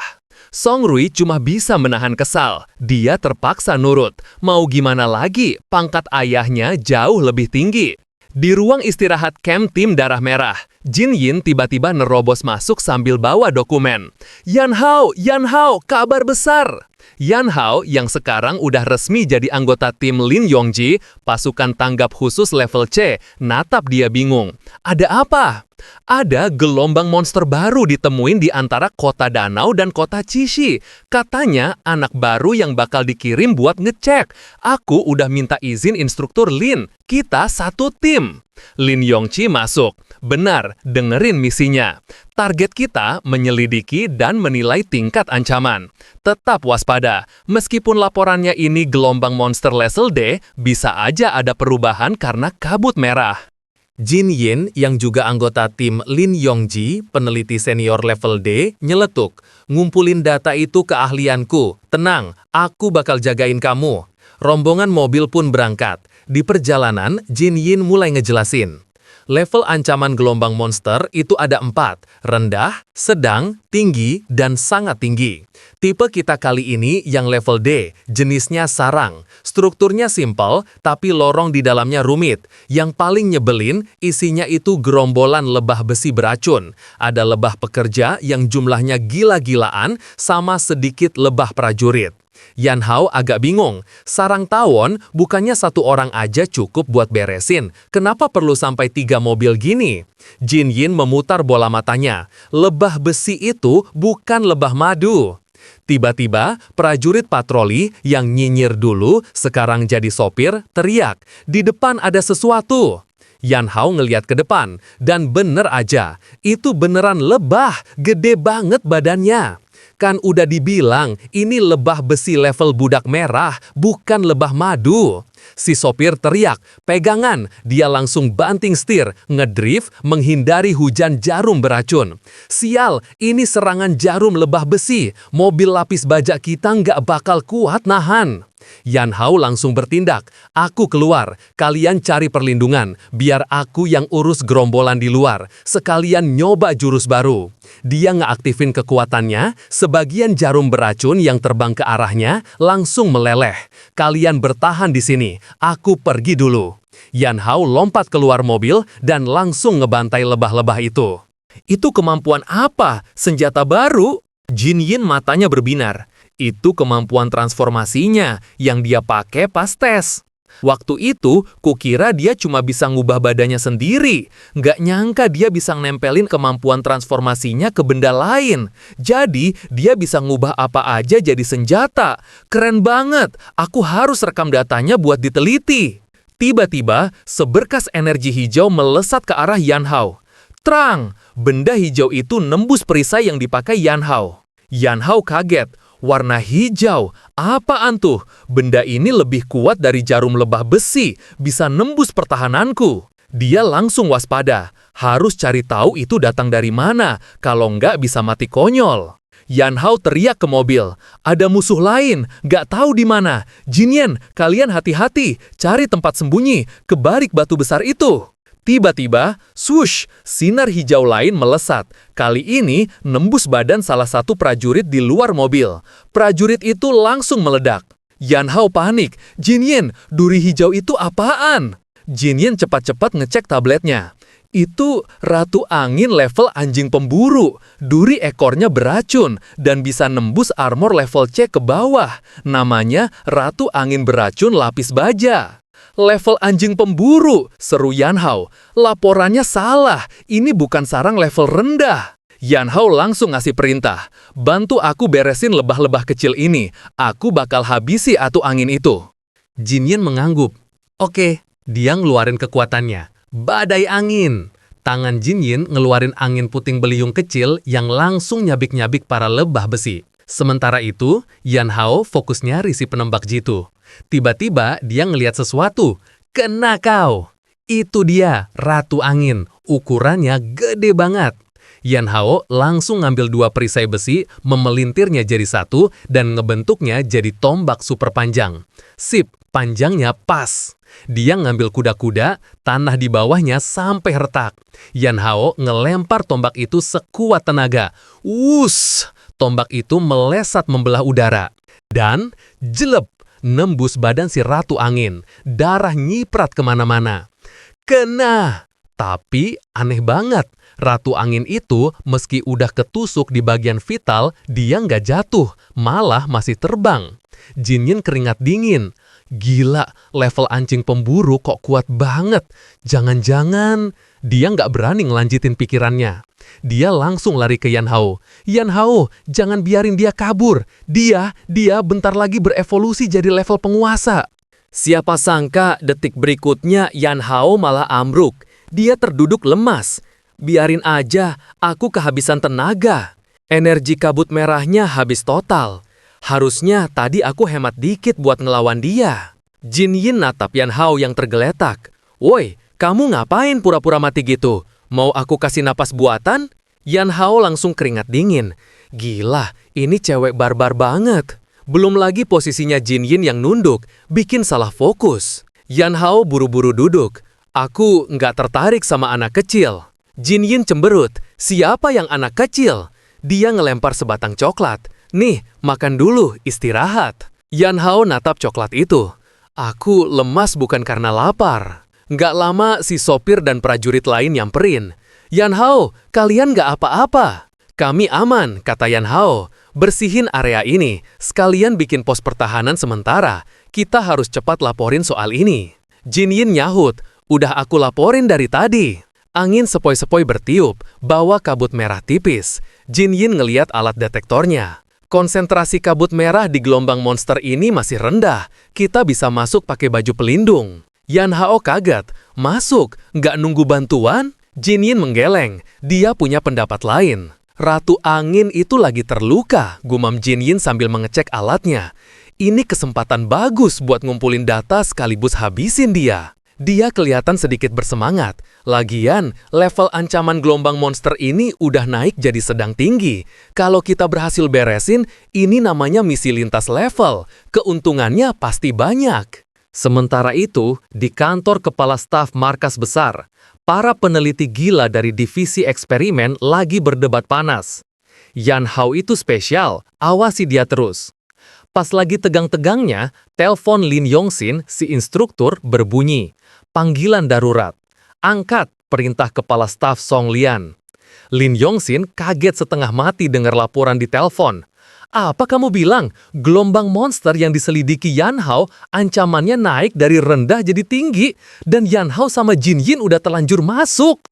Song Rui cuma bisa menahan kesal. Dia terpaksa nurut. Mau gimana lagi? Pangkat ayahnya jauh lebih tinggi. Di ruang istirahat camp tim Darah Merah, Jin Yin tiba-tiba nerobos masuk sambil bawa dokumen. Yan Hao, kabar besar! Yan Hao yang sekarang udah resmi jadi anggota tim Lin Yongji, pasukan tanggap khusus level C, natap dia bingung. Ada apa? Ada gelombang monster baru ditemuin di antara kota Danau dan kota Cishi. Katanya anak baru yang bakal dikirim buat ngecek. Aku udah minta izin instruktur Lin. Kita satu tim. Lin Yongji masuk. Benar, dengerin misinya. Target kita menyelidiki dan menilai tingkat ancaman. Tetap waspada. Meskipun laporannya ini gelombang monster level D, bisa aja ada perubahan karena kabut merah. Jin Yin yang juga anggota tim Lin Yongji, peneliti senior level D, nyeletuk. Ngumpulin data itu keahlianku. Tenang, aku bakal jagain kamu. Rombongan mobil pun berangkat. Di perjalanan, Jin Yin mulai ngejelasin. Level ancaman gelombang monster itu ada 4, rendah, sedang, tinggi, dan sangat tinggi. Tipe kita kali ini yang level D, jenisnya sarang. Strukturnya simpel, tapi lorong di dalamnya rumit. Yang paling nyebelin, isinya itu gerombolan lebah besi beracun. Ada lebah pekerja yang jumlahnya gila-gilaan, sama sedikit lebah prajurit. Yan Hao agak bingung, sarang tawon bukannya 1 orang aja cukup buat beresin, kenapa perlu sampai 3 mobil gini? Jin Yin memutar bola matanya, lebah besi itu bukan lebah madu. Tiba-tiba, prajurit patroli yang nyinyir dulu, sekarang jadi sopir, teriak, di depan ada sesuatu. Yan Hao ngeliat ke depan, dan bener aja, itu beneran lebah, gede banget badannya. Kan udah dibilang, ini lebah besi level budak merah, bukan lebah madu. Si sopir teriak, pegangan, dia langsung banting setir, ngedrift, menghindari hujan jarum beracun. Sial, ini serangan jarum lebah besi, mobil lapis baja kita nggak bakal kuat nahan. Yan Hao langsung bertindak, aku keluar, kalian cari perlindungan, biar aku yang urus gerombolan di luar, sekalian nyoba jurus baru. Dia ngeaktifin kekuatannya, sebagian jarum beracun yang terbang ke arahnya langsung meleleh. Kalian bertahan di sini, aku pergi dulu. Yan Hao lompat keluar mobil dan langsung ngebantai lebah-lebah itu. Itu kemampuan apa? Senjata baru? Jin Yin matanya berbinar. Itu kemampuan transformasinya yang dia pakai pas tes. Waktu itu, kukira dia cuma bisa ngubah badannya sendiri. Nggak nyangka dia bisa nempelin kemampuan transformasinya ke benda lain. Jadi, dia bisa ngubah apa aja jadi senjata. Keren banget, aku harus rekam datanya buat diteliti. Tiba-tiba, seberkas energi hijau melesat ke arah Yan Hao. Terang, benda hijau itu nembus perisai yang dipakai Yan Hao. Yan Hao kaget. Warna hijau, apaan tuh? Benda ini lebih kuat dari jarum lebah besi, bisa nembus pertahananku. Dia langsung waspada, harus cari tahu itu datang dari mana, kalau nggak bisa mati konyol. Yan Hao teriak ke mobil, ada musuh lain, nggak tahu di mana. Jin Yin, kalian hati-hati, cari tempat sembunyi, ke balik batu besar itu. Tiba-tiba, swoosh, sinar hijau lain melesat. Kali ini, nembus badan salah satu prajurit di luar mobil. Prajurit itu langsung meledak. Yan Hao panik. Jin Yin, duri hijau itu apaan? Jin Yin cepat-cepat ngecek tabletnya. Itu ratu angin level anjing pemburu. Duri ekornya beracun dan bisa nembus armor level C ke bawah. Namanya ratu angin beracun lapis baja. Level anjing pemburu, seru Yan Hao. Laporannya salah, ini bukan sarang level rendah. Yan Hao langsung ngasih perintah, bantu aku beresin lebah-lebah kecil ini, aku bakal habisi atu angin itu. Jin Yin mengangguk. Oke, dia ngeluarin kekuatannya. Badai angin. Tangan Jin Yin ngeluarin angin puting beliung kecil yang langsung nyabik-nyabik para lebah besi. Sementara itu, Yan Hao fokusnya risi penembak jitu. Tiba-tiba dia ngelihat sesuatu. Kena kau. Itu dia, ratu angin. Ukurannya gede banget. Yan Hao langsung ngambil 2 perisai besi, memelintirnya jadi satu, dan ngebentuknya jadi tombak super panjang. Sip, panjangnya pas. Dia ngambil kuda-kuda, tanah di bawahnya sampai retak. Yan Hao ngelempar tombak itu sekuat tenaga. Wuss! Tombak itu melesat membelah udara. Dan, jelep, nembus badan si ratu angin. Darah nyiprat kemana-mana. Kena! Tapi aneh banget, Ratu angin itu meski udah ketusuk di bagian vital, dia nggak jatuh, malah masih terbang. Jin Yin keringat dingin. Gila, level anjing pemburu kok kuat banget. Jangan-jangan dia nggak berani ngelanjutin pikirannya. Dia langsung lari ke Yan Hao. Yan Hao, jangan biarin dia kabur. Dia bentar lagi berevolusi jadi level penguasa. Siapa sangka detik berikutnya Yan Hao malah ambruk. Dia terduduk lemas. Biarin aja, aku kehabisan tenaga. Energi kabut merahnya habis total. Harusnya tadi aku hemat dikit buat ngelawan dia. Jin Yin natap Yan Hao yang tergeletak. Woi, kamu ngapain pura-pura mati gitu? Mau aku kasih napas buatan? Yan Hao langsung keringat dingin. Gila, ini cewek barbar banget. Belum lagi posisinya Jin Yin yang nunduk, bikin salah fokus. Yan Hao buru-buru duduk. Aku nggak tertarik sama anak kecil. Jin Yin cemberut. Siapa yang anak kecil? Dia ngelempar sebatang coklat. Nih, makan dulu, istirahat. Yan Hao natap coklat itu. Aku lemas bukan karena lapar. Nggak lama si sopir dan prajurit lain nyamperin. Yan Hao, kalian nggak apa-apa. Kami aman, kata Yan Hao. Bersihin area ini, sekalian bikin pos pertahanan sementara. Kita harus cepat laporin soal ini. Jin Yin nyahut, udah aku laporin dari tadi. Angin sepoi-sepoi bertiup, bawa kabut merah tipis. Jin Yin ngeliat alat detektornya. Konsentrasi kabut merah di gelombang monster ini masih rendah. Kita bisa masuk pakai baju pelindung. Yan Hao kaget. Masuk? Nggak nunggu bantuan? Jin Yin menggeleng. Dia punya pendapat lain. Ratu angin itu lagi terluka, gumam Jin Yin sambil mengecek alatnya. Ini kesempatan bagus buat ngumpulin data sekaligus habisin dia. Dia kelihatan sedikit bersemangat. Lagian, level ancaman gelombang monster ini udah naik jadi sedang tinggi. Kalau kita berhasil beresin, ini namanya misi lintas level. Keuntungannya pasti banyak. Sementara itu, di kantor kepala staf markas besar, para peneliti gila dari divisi eksperimen lagi berdebat panas. Yan Hao itu spesial, awasi dia terus. Pas lagi tegang-tegangnya, telepon Lin Yongxin, si instruktur, berbunyi. Panggilan darurat. Angkat, perintah kepala staf Song Lian. Lin Yongxin kaget setengah mati dengar laporan di telepon. Apa kamu bilang? Gelombang monster yang diselidiki Yan Hao ancamannya naik dari rendah jadi tinggi. Dan Yan Hao sama Jin Yin udah terlanjur masuk.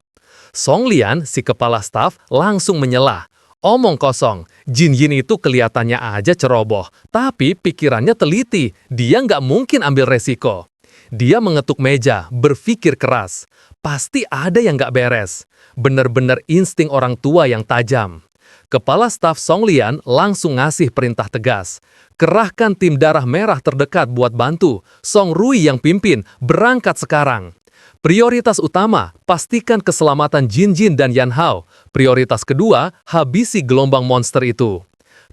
Song Lian, si kepala staf, langsung menyelah. Omong kosong, Jin Yin itu kelihatannya aja ceroboh. Tapi pikirannya teliti, dia nggak mungkin ambil resiko. Dia mengetuk meja, berpikir keras. Pasti ada yang nggak beres. Bener-bener insting orang tua yang tajam. Kepala staf Song Lian langsung ngasih perintah tegas. Kerahkan tim darah merah terdekat buat bantu. Song Rui yang pimpin, berangkat sekarang. Prioritas utama, pastikan keselamatan Jin Jin dan Yan Hao. Prioritas kedua, habisi gelombang monster itu.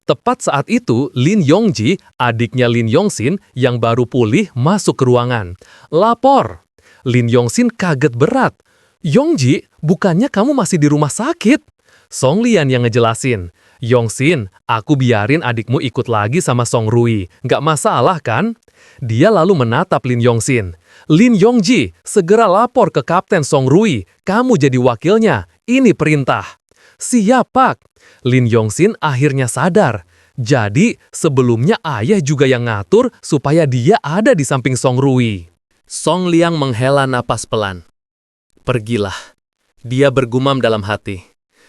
Tepat saat itu, Lin Yongji, adiknya Lin Yongxin, yang baru pulih masuk ke ruangan. Lapor. Lin Yongxin kaget berat. Yongji, bukannya kamu masih di rumah sakit? Song Lian yang ngejelasin. Yongxin, aku biarin adikmu ikut lagi sama Song Rui. Nggak masalah kan? Dia lalu menatap Lin Yongxin. Lin Yongji, segera lapor ke Kapten Song Rui. Kamu jadi wakilnya. Ini perintah. Siap, Pak. Lin Yongxin akhirnya sadar. Jadi, sebelumnya ayah juga yang ngatur supaya dia ada di samping Song Rui. Song Liang menghela napas pelan. Pergilah. Dia bergumam dalam hati.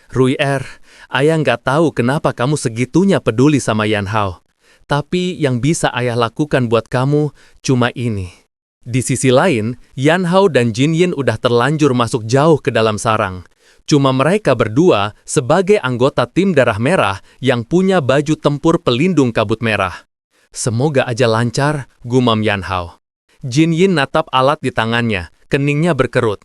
Rui ayah nggak tahu kenapa kamu segitunya peduli sama Yan Hao. Tapi yang bisa ayah lakukan buat kamu cuma ini. Di sisi lain, Yan Hao dan Jin Yin udah terlanjur masuk jauh ke dalam sarang. Cuma mereka berdua sebagai anggota tim darah merah yang punya baju tempur pelindung kabut merah. Semoga aja lancar, gumam Yan Hao. Jin Yin natap alat di tangannya, keningnya berkerut.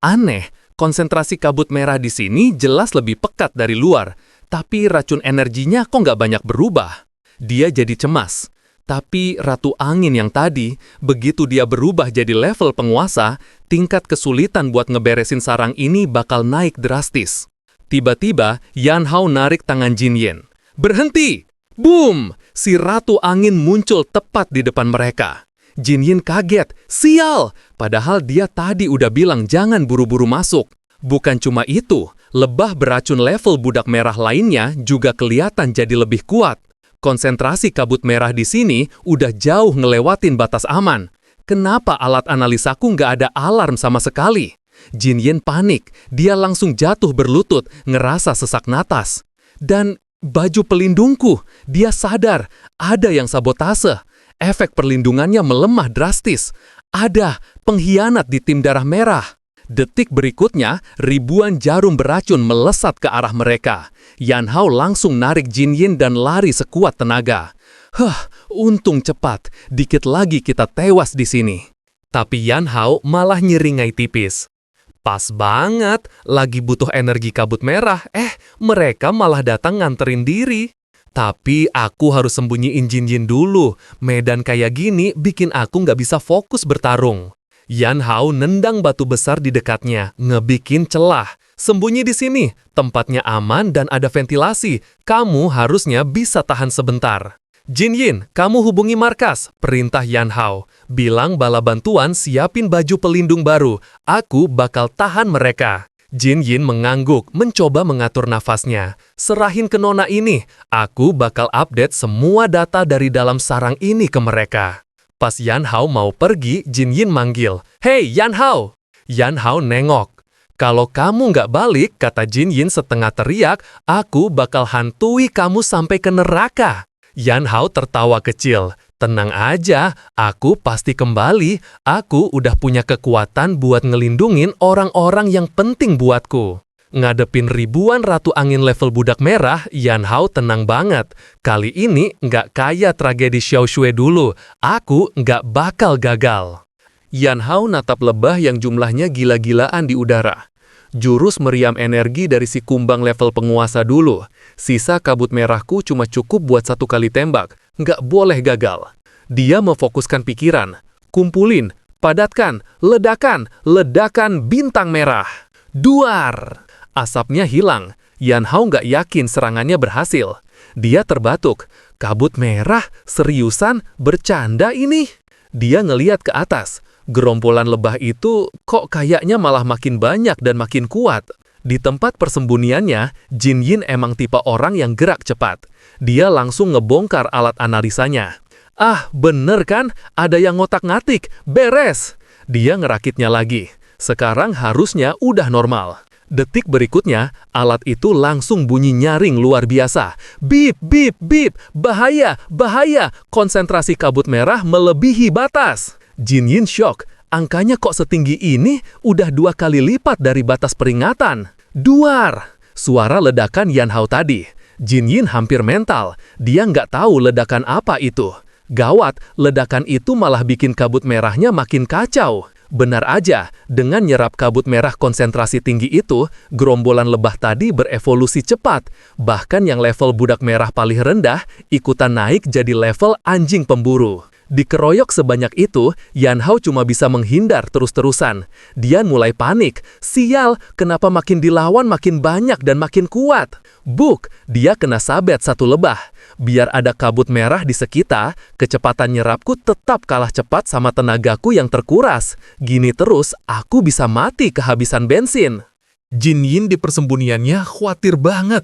Aneh, konsentrasi kabut merah di sini jelas lebih pekat dari luar, tapi racun energinya kok nggak banyak berubah. Dia jadi cemas. Tapi Ratu Angin yang tadi, begitu dia berubah jadi level penguasa, tingkat kesulitan buat ngeberesin sarang ini bakal naik drastis. Tiba-tiba, Yan Hao narik tangan Jin Yin. Berhenti! Boom! Si Ratu Angin muncul tepat di depan mereka. Jin Yin kaget. Sial! Padahal dia tadi udah bilang jangan buru-buru masuk. Bukan cuma itu, Lebah beracun level budak merah lainnya juga kelihatan jadi lebih kuat. Konsentrasi kabut merah di sini udah jauh ngelewatin batas aman. Kenapa alat analisaku nggak ada alarm sama sekali? Jin Yin panik, dia langsung jatuh berlutut, ngerasa sesak napas. Dan baju pelindungku, dia sadar ada yang sabotase. Efek perlindungannya melemah drastis. Ada pengkhianat di tim darah merah. Detik berikutnya, ribuan jarum beracun melesat ke arah mereka. Yan Hao langsung narik Jin Yin dan lari sekuat tenaga. Untung cepat, dikit lagi kita tewas di sini. Tapi Yan Hao malah nyeringai tipis. Pas banget, lagi butuh energi kabut merah, mereka malah datang nganterin diri. Tapi aku harus sembunyiin Jin Yin dulu, medan kayak gini bikin aku nggak bisa fokus bertarung. Yan Hao nendang batu besar di dekatnya, ngebikin celah. Sembunyi di sini, tempatnya aman dan ada ventilasi. Kamu harusnya bisa tahan sebentar. Jin Yin, kamu hubungi markas, perintah Yan Hao. Bilang bala bantuan siapin baju pelindung baru. Aku bakal tahan mereka. Jin Yin mengangguk, mencoba mengatur nafasnya. Serahin ke nona ini, aku bakal update semua data dari dalam sarang ini ke mereka. Pas Yan Hao mau pergi, Jin Yin manggil, "Hei, Yan Hao!" Yan Hao nengok. "Kalau kamu nggak balik," kata Jin Yin setengah teriak, "aku bakal hantui kamu sampai ke neraka." Yan Hao tertawa kecil. "Tenang aja, aku pasti kembali. Aku udah punya kekuatan buat ngelindungin orang-orang yang penting buatku." Ngadepin ribuan ratu angin level budak merah, Yan Hao tenang banget. Kali ini nggak kayak tragedi Xiao Shui dulu. Aku nggak bakal gagal. Yan Hao natap lebah yang jumlahnya gila-gilaan di udara. Jurus meriam energi dari si kumbang level penguasa dulu. Sisa kabut merahku cuma cukup buat 1 kali tembak. Nggak boleh gagal. Dia memfokuskan pikiran. Kumpulin, padatkan, ledakan bintang merah. Duar! Asapnya hilang. Yan Hao nggak yakin serangannya berhasil. Dia terbatuk. Kabut merah? Seriusan? Bercanda ini? Dia ngeliat ke atas. Gerombolan lebah itu kok kayaknya malah makin banyak dan makin kuat. Di tempat persembunyiannya, Jin Yin emang tipe orang yang gerak cepat. Dia langsung ngebongkar alat analisanya. Bener kan? Ada yang ngotak-ngatik. Beres! Dia ngerakitnya lagi. Sekarang harusnya udah normal. Detik berikutnya, alat itu langsung bunyi nyaring luar biasa. Bip, bip, bip, bahaya, bahaya, konsentrasi kabut merah melebihi batas. Jin Yin shock, angkanya kok setinggi ini, udah 2 kali lipat dari batas peringatan. Duar! Suara ledakan Yan Hao tadi. Jin Yin hampir mental, dia nggak tahu ledakan apa itu. Gawat, ledakan itu malah bikin kabut merahnya makin kacau. Benar aja, dengan nyerap kabut merah konsentrasi tinggi itu, gerombolan lebah tadi berevolusi cepat. Bahkan yang level budak merah paling rendah, ikutan naik jadi level anjing pemburu. Dikeroyok sebanyak itu, Yan Hao cuma bisa menghindar terus-terusan. Dia mulai panik. Sial, kenapa makin dilawan makin banyak dan makin kuat? Buk, dia kena sabet 1 lebah. Biar ada kabut merah di sekitar, kecepatan nyerapku tetap kalah cepat sama tenagaku yang terkuras. Gini terus, aku bisa mati kehabisan bensin. Jin Yin di persembunyiannya khawatir banget.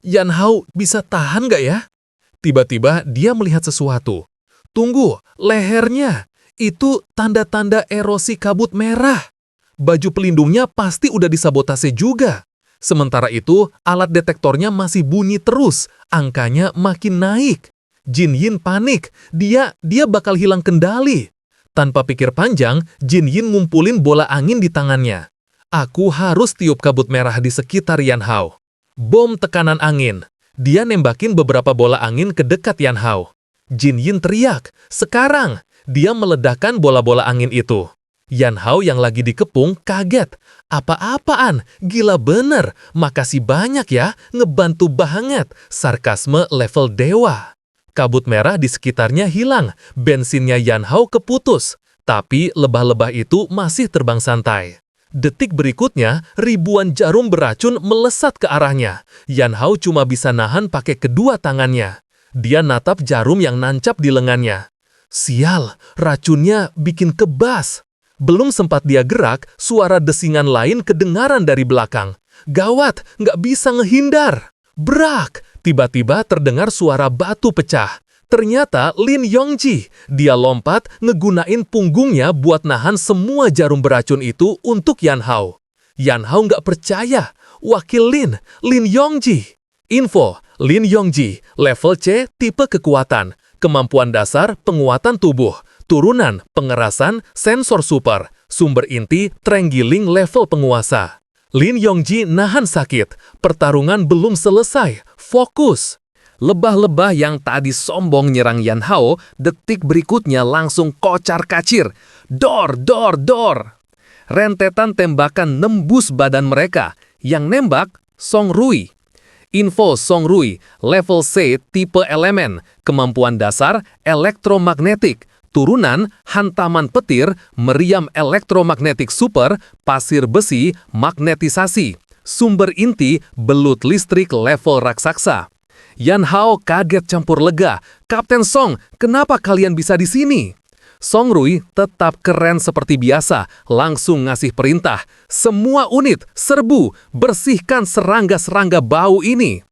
Yan Hao bisa tahan nggak ya? Tiba-tiba dia melihat sesuatu. Tunggu, lehernya. Itu tanda-tanda erosi kabut merah. Baju pelindungnya pasti udah disabotase juga. Sementara itu, alat detektornya masih bunyi terus. Angkanya makin naik. Jin Yin panik. Dia bakal hilang kendali. Tanpa pikir panjang, Jin Yin ngumpulin bola angin di tangannya. Aku harus tiup kabut merah di sekitar Yan Hao. Bom tekanan angin. Dia nembakin beberapa bola angin ke dekat Yan Hao. Jin Yin teriak, "Sekarang!" Dia meledakkan bola-bola angin itu. Yan Hao yang lagi dikepung kaget. "Apa-apaan? Gila bener. Makasih banyak ya, ngebantu banget." Sarkasme level dewa. Kabut merah di sekitarnya hilang. Bensinnya Yan Hao keputus. Tapi lebah-lebah itu masih terbang santai. Detik berikutnya, ribuan jarum beracun melesat ke arahnya. Yan Hao cuma bisa nahan pakai kedua tangannya. Dia natap jarum yang nancap di lengannya. Sial, racunnya bikin kebas. Belum sempat dia gerak, suara desingan lain kedengaran dari belakang. Gawat, nggak bisa ngehindar. Brak! Tiba-tiba terdengar suara batu pecah. Ternyata Lin Yongji. Dia lompat, ngegunain punggungnya buat nahan semua jarum beracun itu untuk Yan Hao. Yan Hao nggak percaya. Wakil Lin Yongji. Info, Lin Yongji, level C, tipe kekuatan. Kemampuan dasar, penguatan tubuh. Turunan, pengerasan, sensor super. Sumber inti, Trenggiling level penguasa. Lin Yongji nahan sakit. Pertarungan belum selesai. Fokus. Lebah-lebah yang tadi sombong nyerang Yan Hao, detik berikutnya langsung kocar-kacir. Dor! Rentetan tembakan nembus badan mereka. Yang nembak, Song Rui. Info Song Rui, level C, tipe elemen. Kemampuan dasar, elektromagnetik. Turunan, hantaman petir, meriam elektromagnetik super, pasir besi, magnetisasi. Sumber inti, belut listrik level raksasa. Yan Hao kaget campur lega. Kapten Song, kenapa kalian bisa di sini? Song Rui tetap keren seperti biasa, langsung ngasih perintah. Semua unit, serbu, bersihkan serangga-serangga bau ini.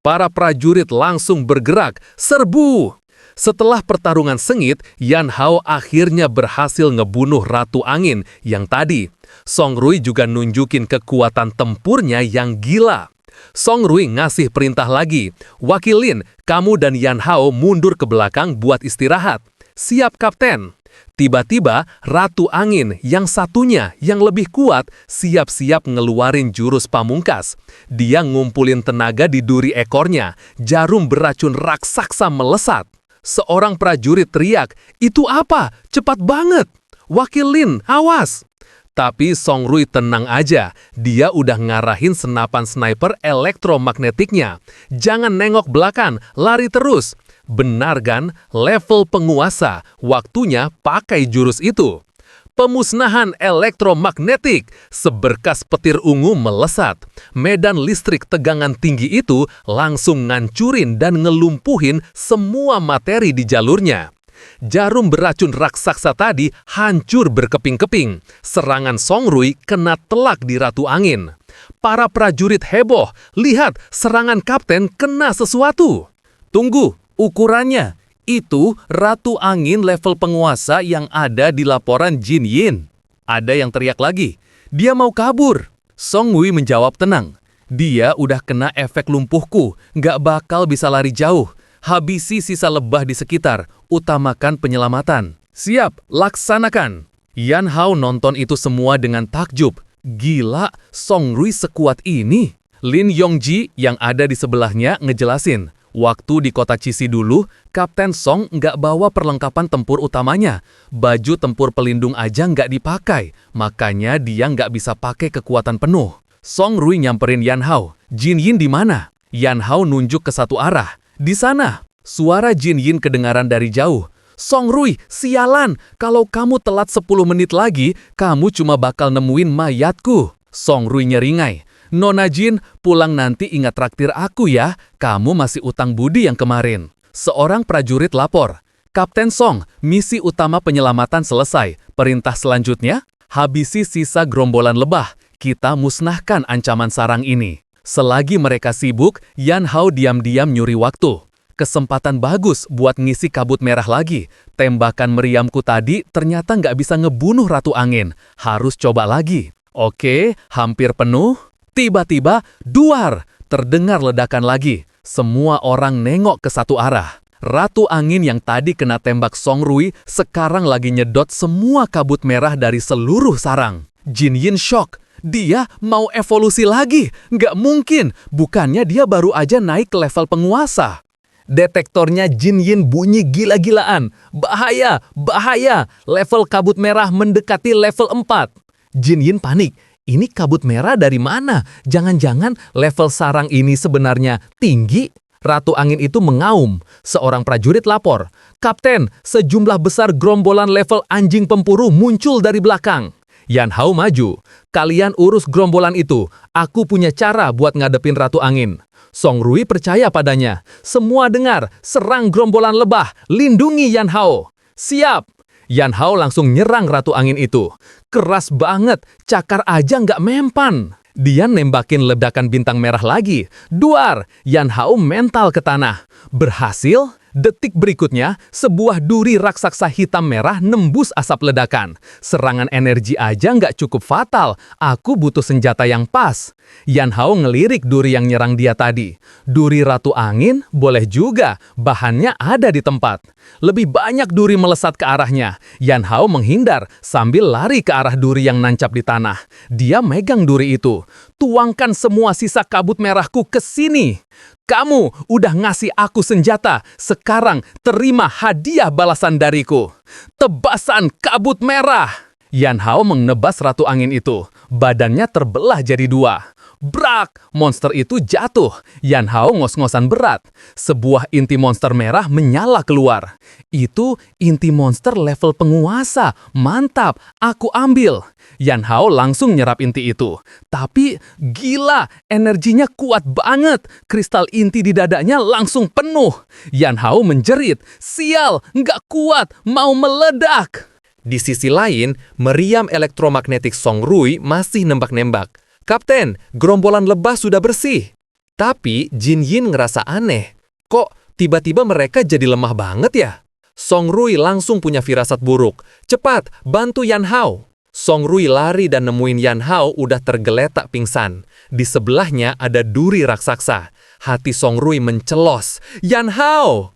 Para prajurit langsung bergerak, serbu. Setelah pertarungan sengit, Yan Hao akhirnya berhasil ngebunuh Ratu Angin yang tadi. Song Rui juga nunjukin kekuatan tempurnya yang gila. Song Rui ngasih perintah lagi. Wakil Lin, kamu dan Yan Hao mundur ke belakang buat istirahat. Siap, Kapten. Tiba-tiba, Ratu Angin yang satunya yang lebih kuat siap-siap ngeluarin jurus pamungkas. Dia ngumpulin tenaga di duri ekornya. Jarum beracun raksasa melesat. Seorang prajurit teriak, "Itu apa? Cepat banget! Wakil Lin, awas!" Tapi Song Rui tenang aja, dia udah ngarahin senapan sniper elektromagnetiknya. Jangan nengok belakang, lari terus. Benar kan? Level penguasa, waktunya pakai jurus itu. Pemusnahan elektromagnetik, seberkas petir ungu melesat. Medan listrik tegangan tinggi itu langsung ngancurin dan ngelumpuhin semua materi di jalurnya. Jarum beracun raksasa tadi hancur berkeping-keping. Serangan Song Rui kena telak di Ratu Angin. Para prajurit heboh, lihat serangan kapten kena sesuatu. Tunggu, ukurannya. Itu Ratu Angin level penguasa yang ada di laporan Jin Yin. Ada yang teriak lagi, dia mau kabur. Song Rui menjawab tenang. Dia udah kena efek lumpuhku, nggak bakal bisa lari jauh. Habisi sisa lebah di sekitar, utamakan penyelamatan. Siap, laksanakan. Yan Hao nonton itu semua dengan takjub. Gila, Song Rui sekuat ini. Lin Yongji yang ada di sebelahnya ngejelasin. Waktu di kota Cisi dulu, Kapten Song nggak bawa perlengkapan tempur utamanya. Baju tempur pelindung aja nggak dipakai, makanya dia nggak bisa pakai kekuatan penuh. Song Rui nyamperin Yan Hao. Jin Yin di mana? Yan Hao nunjuk ke satu arah. Di sana. Suara Jin Yin kedengaran dari jauh. Song Rui, sialan. Kalau kamu telat 10 menit lagi, kamu cuma bakal nemuin mayatku. Song Rui nyeringai. Nona Jin, pulang nanti ingat traktir aku ya. Kamu masih utang budi yang kemarin. Seorang prajurit lapor. Kapten Song, misi utama penyelamatan selesai. Perintah selanjutnya, habisi sisa gerombolan lebah. Kita musnahkan ancaman sarang ini. Selagi mereka sibuk, Yan Hao diam-diam nyuri waktu. Kesempatan bagus buat ngisi kabut merah lagi. Tembakan meriamku tadi ternyata nggak bisa ngebunuh Ratu Angin. Harus coba lagi. Oke, hampir penuh. Tiba-tiba, duar! Terdengar ledakan lagi. Semua orang nengok ke satu arah. Ratu Angin yang tadi kena tembak Song Rui sekarang lagi nyedot semua kabut merah dari seluruh sarang. Jin Yin shock. Dia mau evolusi lagi. Nggak mungkin. Bukannya dia baru aja naik ke level penguasa. Detektornya Jin Yin bunyi gila-gilaan. Bahaya, bahaya. Level kabut merah mendekati level 4. Jin Yin panik. Ini kabut merah dari mana? Jangan-jangan level sarang ini sebenarnya tinggi? Ratu Angin itu mengaum. Seorang prajurit lapor. Kapten, sejumlah besar gerombolan level anjing pempuru muncul dari belakang. Yan Hao maju. Kalian urus gerombolan itu. Aku punya cara buat ngadepin Ratu Angin. Song Rui percaya padanya. Semua dengar, serang gerombolan lebah. Lindungi Yan Hao. Siap. Yan Hao langsung nyerang Ratu Angin itu. Keras banget, cakar aja nggak mempan. Dia nembakin ledakan bintang merah lagi. Duar, Yan Hao mental ke tanah. Berhasil? Detik berikutnya, sebuah duri raksasa hitam merah nembus asap ledakan. Serangan energi aja nggak cukup fatal. Aku butuh senjata yang pas. Yan Hao ngelirik duri yang nyerang dia tadi. Duri Ratu Angin? Boleh juga. Bahannya ada di tempat. Lebih banyak duri melesat ke arahnya. Yan Hao menghindar sambil lari ke arah duri yang nancap di tanah. Dia megang duri itu. Tuangkan semua sisa kabut merahku ke sini. Kamu udah ngasih aku senjata, sekarang terima hadiah balasan dariku. Tebasan kabut merah. Yan Hao menebas Ratu Angin itu. Badannya terbelah jadi dua. Brak! Monster itu jatuh. Yan Hao ngos-ngosan berat. Sebuah inti monster merah menyala keluar. Itu inti monster level penguasa. Mantap, aku ambil. Yan Hao langsung nyerap inti itu. Tapi gila, energinya kuat banget. Kristal inti di dadanya langsung penuh. Yan Hao menjerit. Sial, nggak kuat, mau meledak. Di sisi lain, meriam elektromagnetik Song Rui masih nembak-nembak. Kapten, gerombolan lebah sudah bersih. Tapi Jin Yin ngerasa aneh. Kok tiba-tiba mereka jadi lemah banget ya? Song Rui langsung punya firasat buruk. Cepat, bantu Yan Hao. Song Rui lari dan nemuin Yan Hao udah tergeletak pingsan. Di sebelahnya ada duri raksasa. Hati Song Rui mencelos. Yan Hao!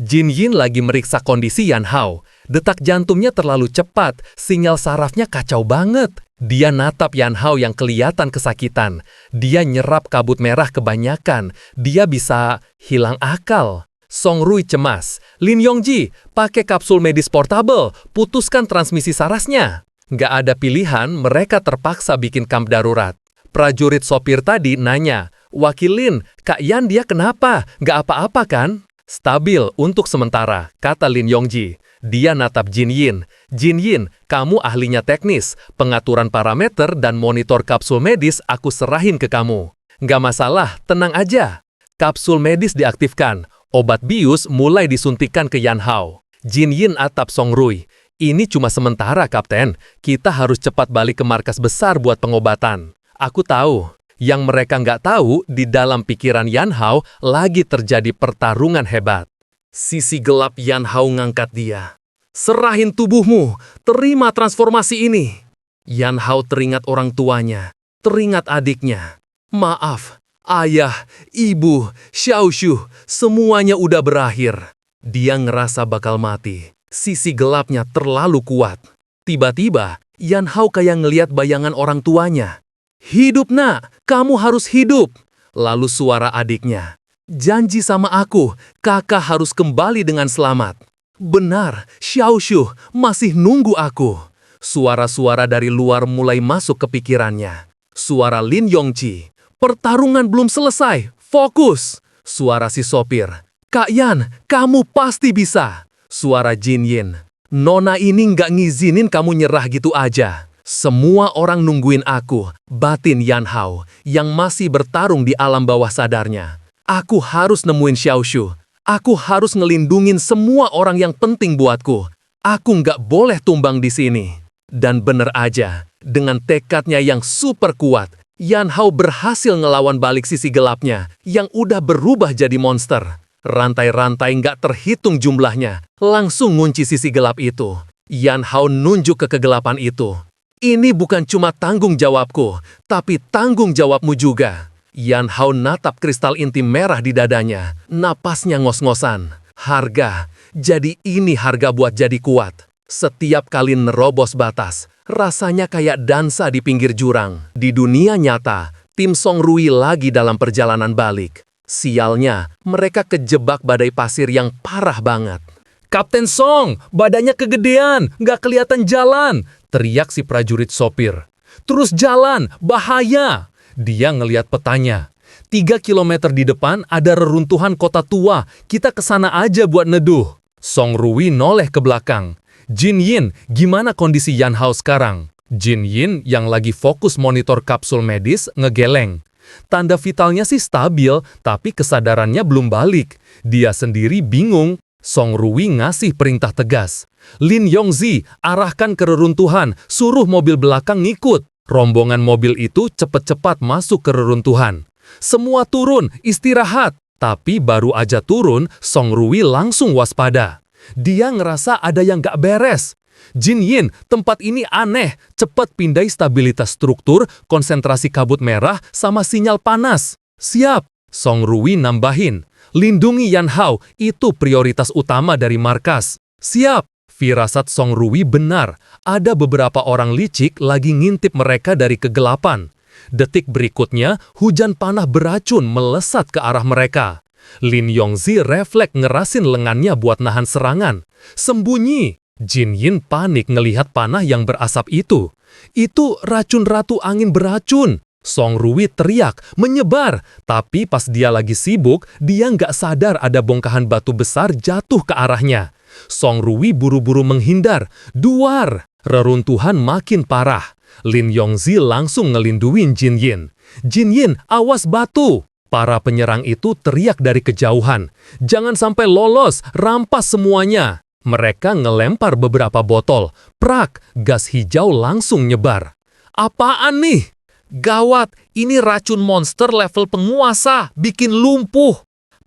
Jin Yin lagi meriksa kondisi Yan Hao. Detak jantungnya terlalu cepat, sinyal sarafnya kacau banget. Dia natap Yan Hao yang kelihatan kesakitan. Dia nyerap kabut merah kebanyakan. Dia bisa hilang akal. Song Rui cemas. Lin Yongji, pakai kapsul medis portable, putuskan transmisi sarasnya. Nggak ada pilihan, mereka terpaksa bikin kamp darurat. Prajurit sopir tadi nanya, Wakil Lin, Kak Yan dia kenapa? Nggak apa-apa kan? Stabil untuk sementara, kata Lin Yongji. Dia natap Jin Yin. Jin Yin, kamu ahlinya teknis. Pengaturan parameter dan monitor kapsul medis aku serahin ke kamu. Nggak masalah, tenang aja. Kapsul medis diaktifkan. Obat bius mulai disuntikan ke Yan Hao. Jin Yin atap Song Rui. Ini cuma sementara, Kapten. Kita harus cepat balik ke markas besar buat pengobatan. Aku tahu. Yang mereka nggak tahu, di dalam pikiran Yan Hao lagi terjadi pertarungan hebat. Sisi gelap Yan Hao ngangkat dia. Serahin tubuhmu, terima transformasi ini. Yan Hao teringat orang tuanya, teringat adiknya. Maaf, ayah, ibu, Xiaoshu, semuanya udah berakhir. Dia ngerasa bakal mati. Sisi gelapnya terlalu kuat. Tiba-tiba, Yan Hao kayak ngeliat bayangan orang tuanya. Hidup nak, kamu harus hidup. Lalu suara adiknya. Janji sama aku, kakak harus kembali dengan selamat. Benar, Xiaoshu masih nunggu aku. Suara-suara dari luar mulai masuk ke pikirannya. Suara Lin Yongji. Pertarungan belum selesai, fokus. Suara si sopir. Kak Yan, kamu pasti bisa. Suara Jin Yin. Nona ini nggak ngizinin kamu nyerah gitu aja. Semua orang nungguin aku, batin Yan Hao, yang masih bertarung di alam bawah sadarnya. Aku harus nemuin Xiaoshu. Aku harus ngelindungin semua orang yang penting buatku. Aku nggak boleh tumbang di sini. Dan bener aja, dengan tekadnya yang super kuat, Yan Hao berhasil ngelawan balik sisi gelapnya yang udah berubah jadi monster. Rantai-rantai nggak terhitung jumlahnya, langsung ngunci sisi gelap itu. Yan Hao nunjuk ke kegelapan itu. Ini bukan cuma tanggung jawabku, tapi tanggung jawabmu juga. Yan Hao natap kristal inti merah di dadanya. Napasnya ngos-ngosan. Harga. Jadi ini harga buat jadi kuat. Setiap kali nerobos batas, rasanya kayak dansa di pinggir jurang. Di dunia nyata, tim Song Rui lagi dalam perjalanan balik. Sialnya, mereka kejebak badai pasir yang parah banget. Kapten Song, badannya kegedean, nggak kelihatan jalan. Teriak si prajurit sopir. Terus jalan, bahaya. Dia ngeliat petanya. 3 kilometer di depan ada reruntuhan kota tua. Kita kesana aja buat neduh. Song Rui noleh ke belakang. Jin Yin, gimana kondisi Yan Hao sekarang? Jin Yin yang lagi fokus monitor kapsul medis ngegeleng. Tanda vitalnya sih stabil, tapi kesadarannya belum balik. Dia sendiri bingung. Song Rui ngasih perintah tegas. Lin Yongzi, arahkan ke reruntuhan, suruh mobil belakang ngikut. Rombongan mobil itu cepat-cepat masuk ke reruntuhan. Semua turun, istirahat. Tapi baru aja turun, Song Rui langsung waspada. Dia ngerasa ada yang gak beres. Jin Yin, tempat ini aneh. Cepat pindai stabilitas struktur, konsentrasi kabut merah, sama sinyal panas. Siap, Song Rui nambahin. Lindungi Yan Hao, itu prioritas utama dari markas. Siap. Firasat Song Rui benar. Ada beberapa orang licik lagi ngintip mereka dari kegelapan. Detik berikutnya, hujan panah beracun melesat ke arah mereka. Lin Yongzi refleks ngerasin lengannya buat nahan serangan. Sembunyi! Jin Yin panik ngelihat panah yang berasap itu. Itu racun ratu angin beracun. Song Rui teriak, menyebar. Tapi pas dia lagi sibuk, dia nggak sadar ada bongkahan batu besar jatuh ke arahnya. Song Rui buru-buru menghindar. Duar! Reruntuhan makin parah. Lin Yongzi langsung ngelinduin Jin Yin. Jin Yin, awas batu! Para penyerang itu teriak dari kejauhan. Jangan sampai lolos, rampas semuanya. Mereka ngelempar beberapa botol. Prak, gas hijau langsung nyebar. Apaan nih? Gawat, ini racun monster level penguasa, bikin lumpuh.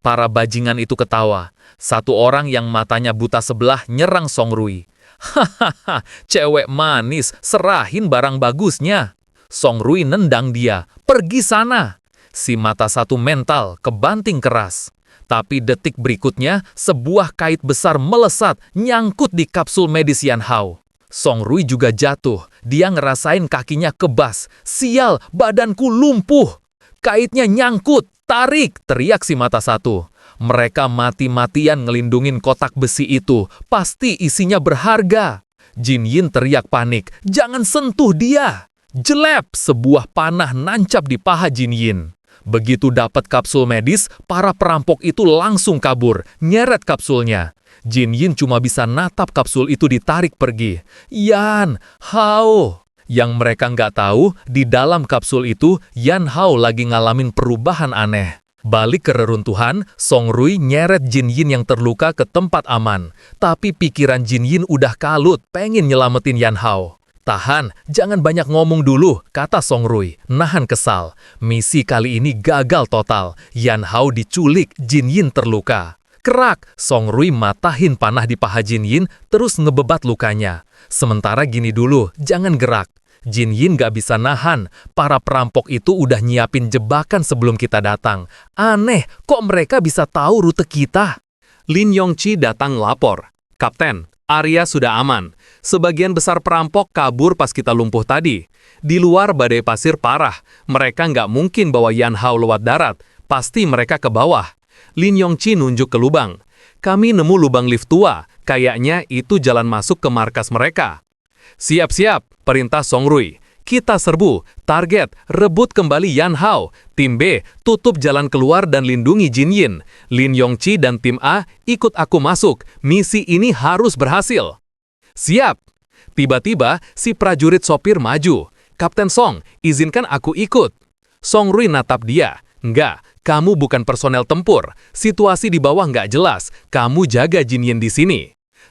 Para bajingan itu ketawa. Satu orang yang matanya buta sebelah nyerang Song Rui. Hahaha, cewek manis, serahin barang bagusnya. Song Rui nendang dia, pergi sana. Si mata satu mental, kebanting keras. Tapi detik berikutnya, sebuah kait besar melesat, nyangkut di kapsul medis Yan Hao. Song Rui juga jatuh, dia ngerasain kakinya kebas. Sial, badanku lumpuh. Kaitnya nyangkut, tarik, teriak si mata satu. Mereka mati-matian ngelindungin kotak besi itu, pasti isinya berharga. Jin Yin teriak panik, jangan sentuh dia. Jelep, sebuah panah nancap di paha Jin Yin. Begitu dapat kapsul medis, para perampok itu langsung kabur, nyeret kapsulnya. Jin Yin cuma bisa natap kapsul itu ditarik pergi. Yan Hao. Yang mereka nggak tahu, di dalam kapsul itu, Yan Hao lagi ngalamin perubahan aneh. Balik ke reruntuhan, Song Rui nyeret Jin Yin yang terluka ke tempat aman. Tapi pikiran Jin Yin udah kalut, pengen nyelamatin Yan Hao. Tahan, jangan banyak ngomong dulu, kata Song Rui, nahan kesal. Misi kali ini gagal total. Yan Hao diculik, Jin Yin terluka. Kerak, Song Rui matahin panah di paha Jin Yin, terus ngebebat lukanya. Sementara gini dulu, jangan gerak. Jin Yin gak bisa nahan, para perampok itu udah nyiapin jebakan sebelum kita datang. Aneh, kok mereka bisa tahu rute kita? Lin Yongqi datang lapor. Kapten, area sudah aman. Sebagian besar perampok kabur pas kita lumpuh tadi. Di luar badai pasir parah. Mereka nggak mungkin bawa Yan Hao lewat darat. Pasti mereka ke bawah. Lin Yongqi nunjuk ke lubang. Kami nemu lubang lift tua. Kayaknya itu jalan masuk ke markas mereka. Siap-siap, perintah Song Rui. Kita serbu, target, rebut kembali Yan Hao. Tim B, tutup jalan keluar dan lindungi Jin Yin. Lin Yongqi dan tim A, ikut aku masuk. Misi ini harus berhasil. Siap. Tiba-tiba, si prajurit sopir maju. Kapten Song, izinkan aku ikut. Song Rui natap dia. Enggak, kamu bukan personel tempur. Situasi di bawah nggak jelas. Kamu jaga Jin Yin di sini.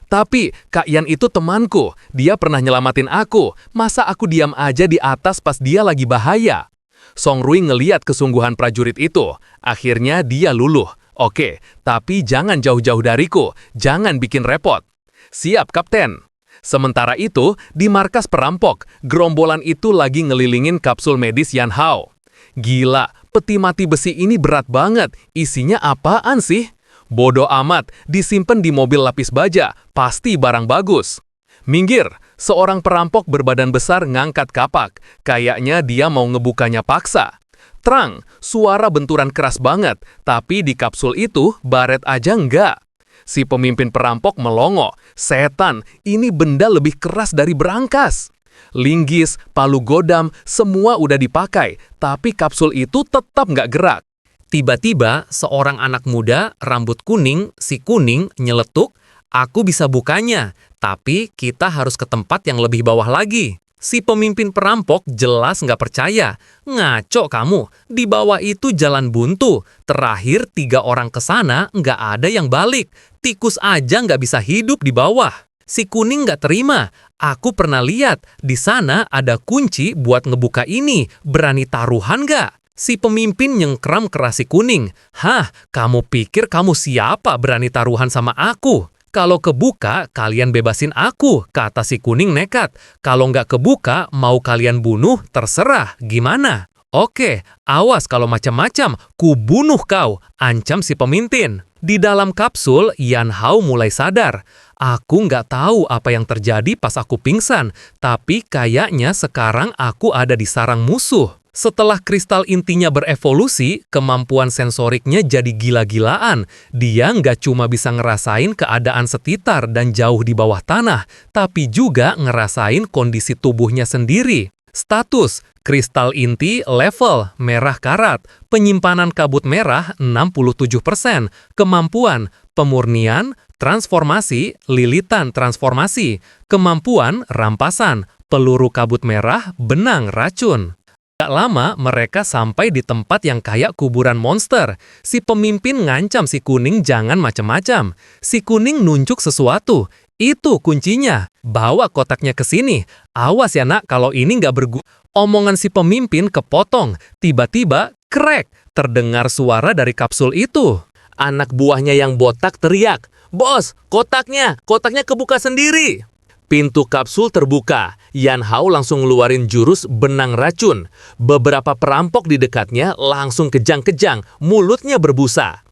Tapi, Kak Yan itu temanku. Dia pernah nyelamatin aku. Masa aku diam aja di atas pas dia lagi bahaya? Song Rui ngeliat kesungguhan prajurit itu. Akhirnya dia luluh. Oke, tapi jangan jauh-jauh dariku. Jangan bikin repot. Siap, Kapten. Sementara itu, di markas perampok, gerombolan itu lagi ngelilingin kapsul medis Yan Hao. Gila, peti mati besi ini berat banget. Isinya apaan sih? Bodoh amat, disimpan di mobil lapis baja, pasti barang bagus. Minggir, seorang perampok berbadan besar ngangkat kapak. Kayaknya dia mau ngebukanya paksa. Terang, suara benturan keras banget, tapi di kapsul itu baret aja enggak. Si pemimpin perampok melongo. Setan, ini benda lebih keras dari berangkas. Linggis, palu godam, semua udah dipakai, tapi kapsul itu tetap nggak gerak. Tiba-tiba, seorang anak muda, rambut kuning, si kuning, nyeletuk, aku bisa bukanya, tapi kita harus ke tempat yang lebih bawah lagi. Si pemimpin perampok jelas nggak percaya. Ngaco kamu, di bawah itu jalan buntu. Terakhir 3 orang ke sana nggak ada yang balik. Tikus aja nggak bisa hidup di bawah. Si kuning nggak terima. Aku pernah lihat, di sana ada kunci buat ngebuka ini. Berani taruhan nggak? Si pemimpin nyengkram keras si kuning. Hah, kamu pikir kamu siapa berani taruhan sama aku? Kalau kebuka, kalian bebasin aku, kata si kuning nekat. Kalau nggak kebuka, mau kalian bunuh, terserah. Gimana? Oke, awas kalau macam-macam, ku bunuh kau, ancam si pemimpin. Di dalam kapsul, Yan Hao mulai sadar. Aku nggak tahu apa yang terjadi pas aku pingsan, tapi kayaknya sekarang aku ada di sarang musuh. Setelah kristal intinya berevolusi, kemampuan sensoriknya jadi gila-gilaan. Dia nggak cuma bisa ngerasain keadaan sekitar dan jauh di bawah tanah, tapi juga ngerasain kondisi tubuhnya sendiri. Status, kristal inti level, merah karat, penyimpanan kabut merah 67%, kemampuan, pemurnian, transformasi, lilitan transformasi, kemampuan, rampasan, peluru kabut merah, benang racun. Gak lama mereka sampai di tempat yang kayak kuburan monster. Si pemimpin ngancam si kuning jangan macem-macem. Si kuning nunjuk sesuatu. Itu kuncinya. Bawa kotaknya ke sini. Awas ya nak kalau ini nggak berguna. Omongan si pemimpin kepotong. Tiba-tiba, krek, terdengar suara dari kapsul itu. Anak buahnya yang botak teriak, "Bos, kotaknya kebuka sendiri." Pintu kapsul terbuka. Yan Hao langsung ngeluarin jurus benang racun. Beberapa perampok di dekatnya langsung kejang-kejang, mulutnya berbusa.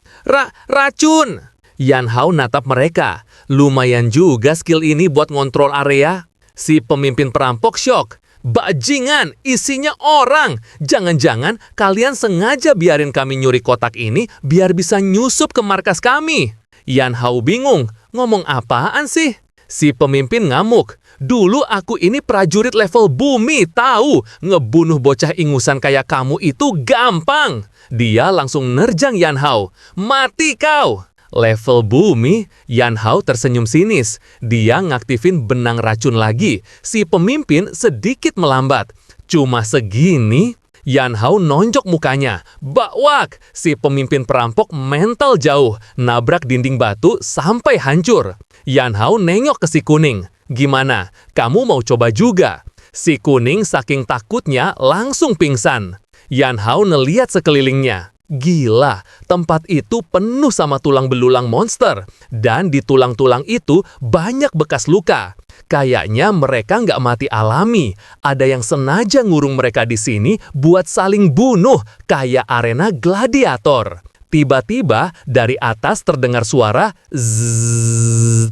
Racun! Yan Hao natap mereka. Lumayan juga skill ini buat ngontrol area. Si pemimpin perampok syok. Bajingan, isinya orang. Jangan-jangan kalian sengaja biarin kami nyuri kotak ini biar bisa nyusup ke markas kami. Yan Hao bingung, ngomong apaan sih? Si pemimpin ngamuk. Dulu aku ini prajurit level bumi, tahu? Ngebunuh bocah ingusan kayak kamu itu gampang. Dia langsung nerjang Yan Hao. Mati kau! Level bumi, Yan Hao tersenyum sinis. Dia ngaktifin benang racun lagi. Si pemimpin sedikit melambat. Cuma segini, Yan Hao nonjok mukanya. Bakwak! Si pemimpin perampok mental jauh, nabrak dinding batu sampai hancur. Yan Hao nengok ke si kuning. Gimana? Kamu mau coba juga? Si kuning saking takutnya langsung pingsan. Yan Hao ngeliat sekelilingnya. Gila, tempat itu penuh sama tulang belulang monster. Dan di tulang-tulang itu banyak bekas luka. Kayaknya mereka nggak mati alami. Ada yang sengaja ngurung mereka di sini buat saling bunuh, kayak arena gladiator. Tiba-tiba dari atas terdengar suara zzzz.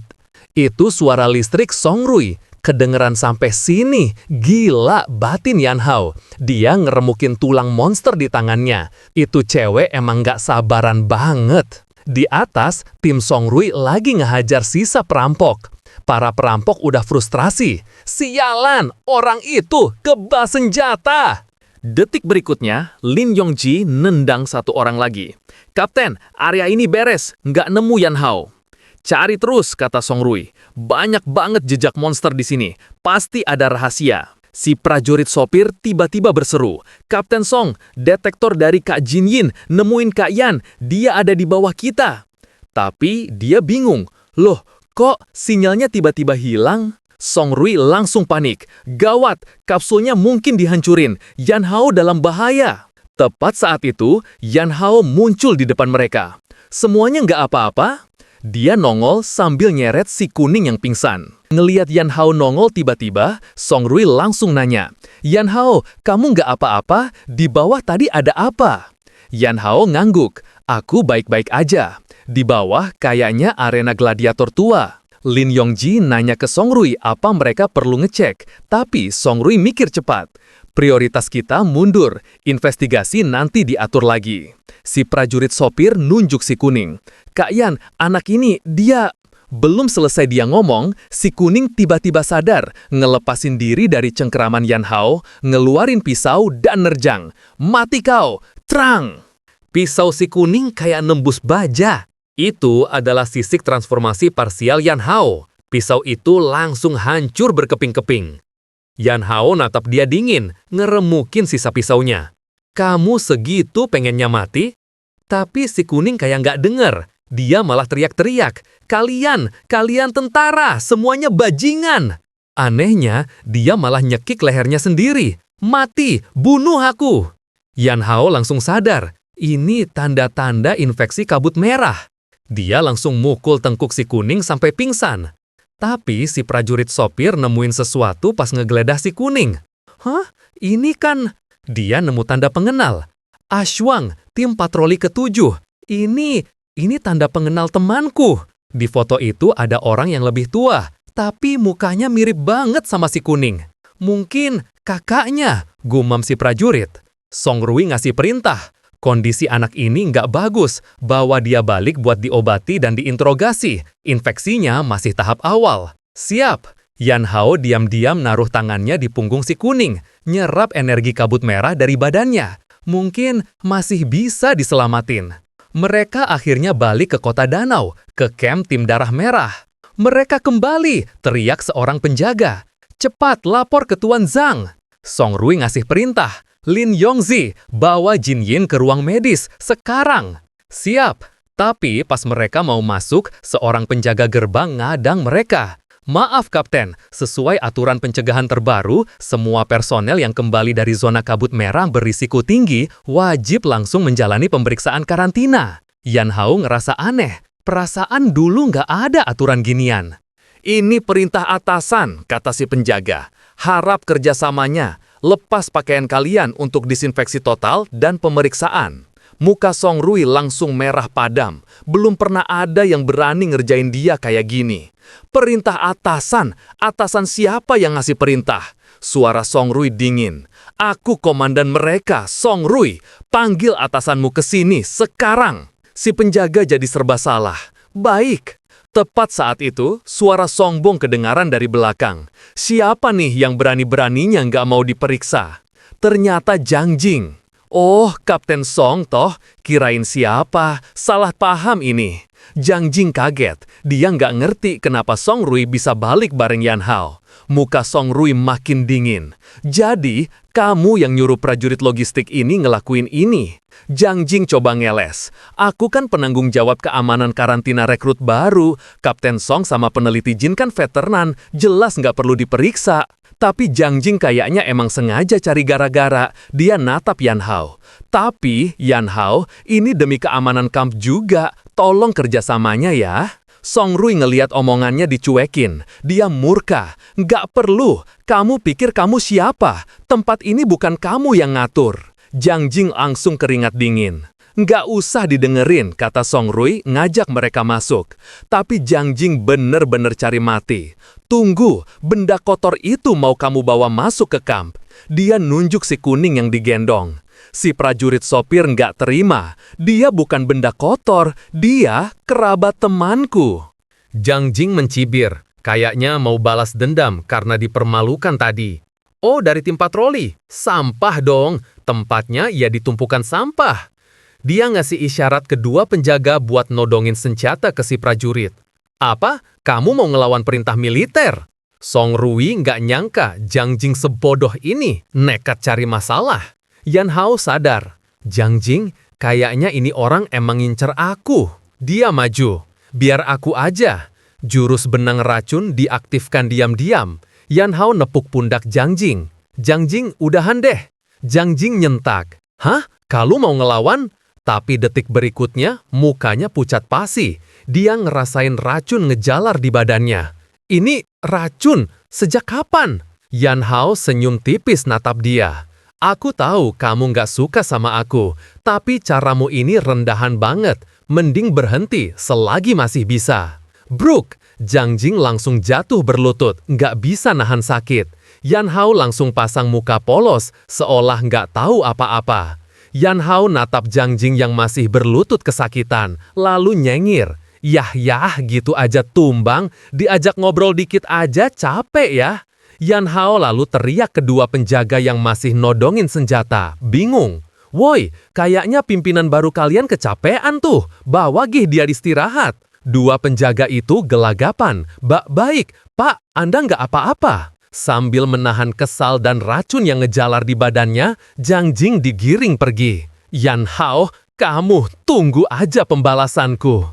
Itu suara listrik Song Rui. Kedengeran sampai sini. Gila batin Yan Hao. Dia ngeremukin tulang monster di tangannya. Itu cewek emang nggak sabaran banget. Di atas, tim Song Rui lagi ngehajar sisa perampok. Para perampok udah frustrasi. Sialan, orang itu kebal senjata. Detik berikutnya, Lin Yongji nendang satu orang lagi. Kapten, area ini beres, nggak nemu Yan Hao. Cari terus, kata Song Rui. Banyak banget jejak monster di sini. Pasti ada rahasia. Si prajurit sopir tiba-tiba berseru. Kapten Song, detektor dari Kak Jin Yin nemuin Kak Yan. Dia ada di bawah kita. Tapi dia bingung. Loh, kok sinyalnya tiba-tiba hilang? Song Rui langsung panik. Gawat, kapsulnya mungkin dihancurin. Yan Hao dalam bahaya. Tepat saat itu, Yan Hao muncul di depan mereka. Semuanya nggak apa-apa? Dia nongol sambil nyeret si kuning yang pingsan. Ngeliat Yan Hao nongol tiba-tiba, Song Rui langsung nanya, Yan Hao, kamu nggak apa-apa? Di bawah tadi ada apa? Yan Hao ngangguk, aku baik-baik aja. Di bawah kayaknya arena gladiator tua. Lin Yongji nanya ke Song Rui apa mereka perlu ngecek, tapi Song Rui mikir cepat. Prioritas kita mundur, investigasi nanti diatur lagi. Si prajurit sopir nunjuk si kuning. Kak Yan, anak ini, dia... Belum selesai dia ngomong, si kuning tiba-tiba sadar, ngelepasin diri dari cengkeraman Yan Hao, ngeluarin pisau dan nerjang. Mati kau! Trang! Pisau si kuning kayak nembus baja. Itu adalah sisik transformasi parsial Yan Hao. Pisau itu langsung hancur berkeping-keping. Yan Hao natap dia dingin, ngeremukin sisa pisaunya. Kamu segitu pengennya mati? Tapi si kuning kayak nggak denger. Dia malah teriak-teriak, kalian tentara, semuanya bajingan. Anehnya, dia malah nyekik lehernya sendiri. Mati, bunuh aku. Yan Hao langsung sadar, ini tanda-tanda infeksi kabut merah. Dia langsung mukul tengkuk si kuning sampai pingsan. Tapi si prajurit sopir nemuin sesuatu pas ngegeledah si kuning. Hah? Ini kan... Dia nemu tanda pengenal. Ashwang, tim patroli ke-7. Ini tanda pengenal temanku. Di foto itu ada orang yang lebih tua, tapi mukanya mirip banget sama si kuning. Mungkin kakaknya, gumam si prajurit. Song Rui ngasih perintah. Kondisi anak ini nggak bagus, bawa dia balik buat diobati dan diinterogasi. Infeksinya masih tahap awal. Siap. Yan Hao diam-diam naruh tangannya di punggung si kuning, nyerap energi kabut merah dari badannya. Mungkin masih bisa diselamatin. Mereka akhirnya balik ke kota danau, ke camp tim darah merah. Mereka kembali, teriak seorang penjaga. Cepat lapor ke Tuan Zhang. Song Rui ngasih perintah. Lin Yongzi, bawa Jin Yin ke ruang medis, sekarang. Siap. Tapi pas mereka mau masuk, seorang penjaga gerbang ngadang mereka. Maaf Kapten, sesuai aturan pencegahan terbaru, semua personel yang kembali dari zona kabut merah berisiko tinggi wajib langsung menjalani pemeriksaan karantina. Yan Hao ngerasa aneh, perasaan dulu nggak ada aturan ginian. Ini perintah atasan, kata si penjaga. Harap kerjasamanya. Lepas pakaian kalian untuk disinfeksi total dan pemeriksaan. Muka Song Rui langsung merah padam. Belum pernah ada yang berani ngerjain dia kayak gini. Perintah atasan? Atasan siapa yang ngasih perintah? Suara Song Rui dingin. Aku komandan mereka, Song Rui. Panggil atasanmu ke sini sekarang. Si penjaga jadi serba salah. Baik. Tepat saat itu, suara Songbong kedengaran dari belakang. Siapa nih yang berani-beraninya nggak mau diperiksa? Ternyata Zhang Jing. Oh, Kapten Song toh, kirain siapa? Salah paham ini. Zhang Jing kaget. Dia nggak ngerti kenapa Song Rui bisa balik bareng Yan Hao. Muka Song Rui makin dingin. Jadi, kamu yang nyuruh prajurit logistik ini ngelakuin ini. Zhang Jing coba ngeles. Aku kan penanggung jawab keamanan karantina rekrut baru. Kapten Song sama peneliti Jin kan veteran, jelas nggak perlu diperiksa. Tapi Zhang Jing kayaknya emang sengaja cari gara-gara. Dia natap Yan Hao. Tapi, Yan Hao, ini demi keamanan kamp juga. Tolong kerjasamanya ya. Song Rui ngeliat omongannya dicuekin. Dia murka. Nggak perlu. Kamu pikir kamu siapa? Tempat ini bukan kamu yang ngatur. Zhang Jing langsung keringat dingin. Nggak usah didengerin, kata Song Rui ngajak mereka masuk. Tapi Zhang Jing bener-bener cari mati. Tunggu, benda kotor itu mau kamu bawa masuk ke kamp. Dia nunjuk si kuning yang digendong. Si prajurit sopir nggak terima. Dia bukan benda kotor, dia kerabat temanku. Zhang Jing mencibir. Kayaknya mau balas dendam karena dipermalukan tadi. Oh, dari tim patroli. Sampah dong. Tempatnya ya ditumpukan sampah. Dia ngasih isyarat kedua penjaga buat nodongin senjata ke si prajurit. Apa? Kamu mau ngelawan perintah militer? Song Rui nggak nyangka Zhang Jing sebodoh ini, nekat cari masalah. Yan Hao sadar. Zhang Jing, kayaknya ini orang emang ngincer aku. Dia maju. Biar aku aja. Jurus benang racun diaktifkan diam-diam. Yan Hao nepuk pundak Zhang Jing. Zhang Jing, udahan deh. Zhang Jing nyentak. Hah? Kalau mau ngelawan? Tapi detik berikutnya, mukanya pucat pasi. Dia ngerasain racun ngejalar di badannya. Ini racun? Sejak kapan? Yan Hao senyum tipis natap dia. Aku tahu kamu nggak suka sama aku, tapi caramu ini rendahan banget. Mending berhenti selagi masih bisa. Bruk! Zhang Jing langsung jatuh berlutut, nggak bisa nahan sakit. Yan Hao langsung pasang muka polos, seolah nggak tahu apa-apa. Yan Hao natap Zhang Jing yang masih berlutut kesakitan, lalu nyengir. Yah gitu aja tumbang, diajak ngobrol dikit aja capek ya. Yan Hao lalu teriak kedua penjaga yang masih nodongin senjata, bingung. Woi, kayaknya pimpinan baru kalian kecapean tuh, bawa gih dia istirahat. Dua penjaga itu gelagapan. Baik, Pak, Anda nggak apa-apa. Sambil menahan kesal dan racun yang ngejalar di badannya, Zhang Jing digiring pergi. Yan Hao, kamu tunggu aja pembalasanku.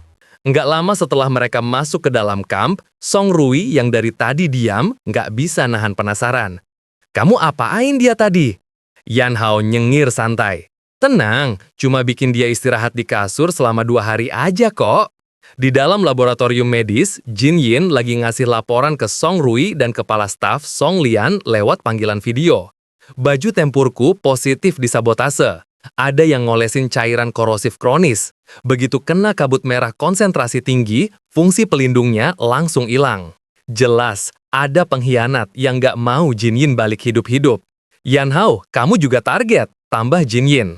Nggak lama setelah mereka masuk ke dalam kamp, Song Rui yang dari tadi diam nggak bisa nahan penasaran. Kamu apain dia tadi? Yan Hao nyengir santai. Tenang, cuma bikin dia istirahat di kasur selama 2 hari aja kok. Di dalam laboratorium medis, Jin Yin lagi ngasih laporan ke Song Rui dan kepala staf Song Lian lewat panggilan video. Baju tempurku positif disabotase. Ada yang ngolesin cairan korosif kronis. Begitu kena kabut merah konsentrasi tinggi, fungsi pelindungnya langsung hilang. Jelas, ada pengkhianat yang nggak mau Jin Yin balik hidup-hidup. Yan Hao, kamu juga target, tambah Jin Yin.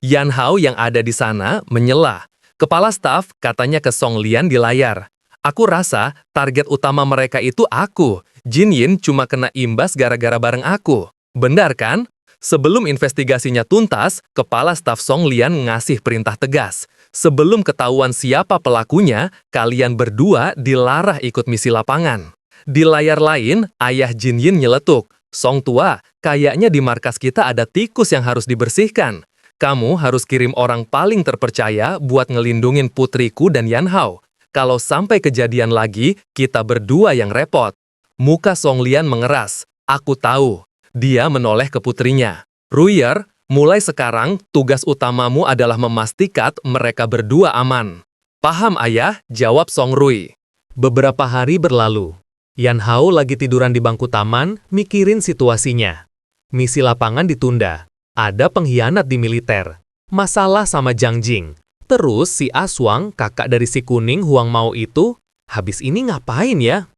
Yan Hao yang ada di sana menyela. Kepala staf katanya ke Song Lian di layar. Aku rasa target utama mereka itu aku. Jin Yin cuma kena imbas gara-gara bareng aku. Benar kan? Sebelum investigasinya tuntas, kepala staf Song Lian ngasih perintah tegas. Sebelum ketahuan siapa pelakunya, kalian berdua dilarang ikut misi lapangan. Di layar lain, ayah Jin Yin nyeletuk. Song tua, kayaknya di markas kita ada tikus yang harus dibersihkan. Kamu harus kirim orang paling terpercaya buat ngelindungin putriku dan Yan Hao. Kalau sampai kejadian lagi, kita berdua yang repot. Muka Song Lian mengeras. Aku tahu. Dia menoleh ke putrinya. Ruier, mulai sekarang tugas utamamu adalah memastikan mereka berdua aman. Paham ayah, jawab Song Rui. Beberapa hari berlalu. Yan Hao lagi tiduran di bangku taman, mikirin situasinya. Misi lapangan ditunda. Ada pengkhianat di militer. Masalah sama Zhang Jing. Terus si Aswang, kakak dari si Kuning Huang Mao itu, habis ini ngapain ya?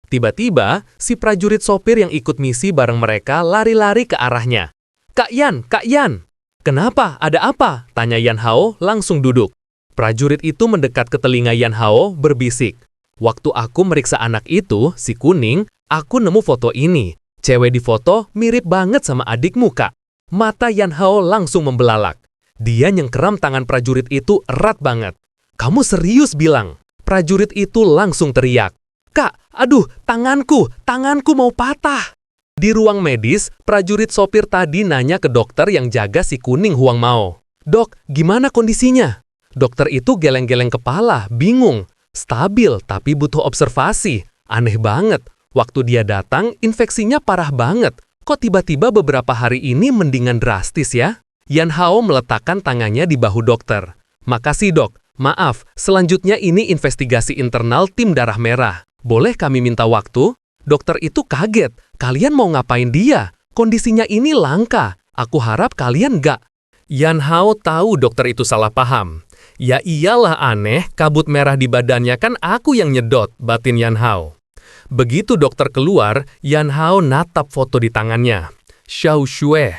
Tiba-tiba, si prajurit sopir yang ikut misi bareng mereka lari-lari ke arahnya. Kak Yan! Kak Yan! Kenapa? Ada apa? Tanya Yan Hao langsung duduk. Prajurit itu mendekat ke telinga Yan Hao berbisik. Waktu aku meriksa anak itu, si Kuning, aku nemu foto ini. Cewek di foto mirip banget sama adikmu, Kak. Mata Yan Hao langsung membelalak. Dia nyengkeram tangan prajurit itu erat banget. Kamu serius bilang? Prajurit itu langsung teriak. Kak, aduh, tanganku mau patah. Di ruang medis, prajurit sopir tadi nanya ke dokter yang jaga si Kuning Huang Mao. Dok, gimana kondisinya? Dokter itu geleng-geleng kepala, bingung. Stabil, tapi butuh observasi. Aneh banget. Waktu dia datang, infeksinya parah banget. Kok tiba-tiba beberapa hari ini mendingan drastis ya? Yan Hao meletakkan tangannya di bahu dokter. Makasih dok, maaf, selanjutnya ini investigasi internal tim darah merah. Boleh kami minta waktu? Dokter itu kaget. Kalian mau ngapain dia? Kondisinya ini langka. Aku harap kalian nggak. Yan Hao tahu dokter itu salah paham. Ya iyalah aneh, kabut merah di badannya kan aku yang nyedot, batin Yan Hao. Begitu dokter keluar, Yan Hao natap foto di tangannya. Xiao Xue.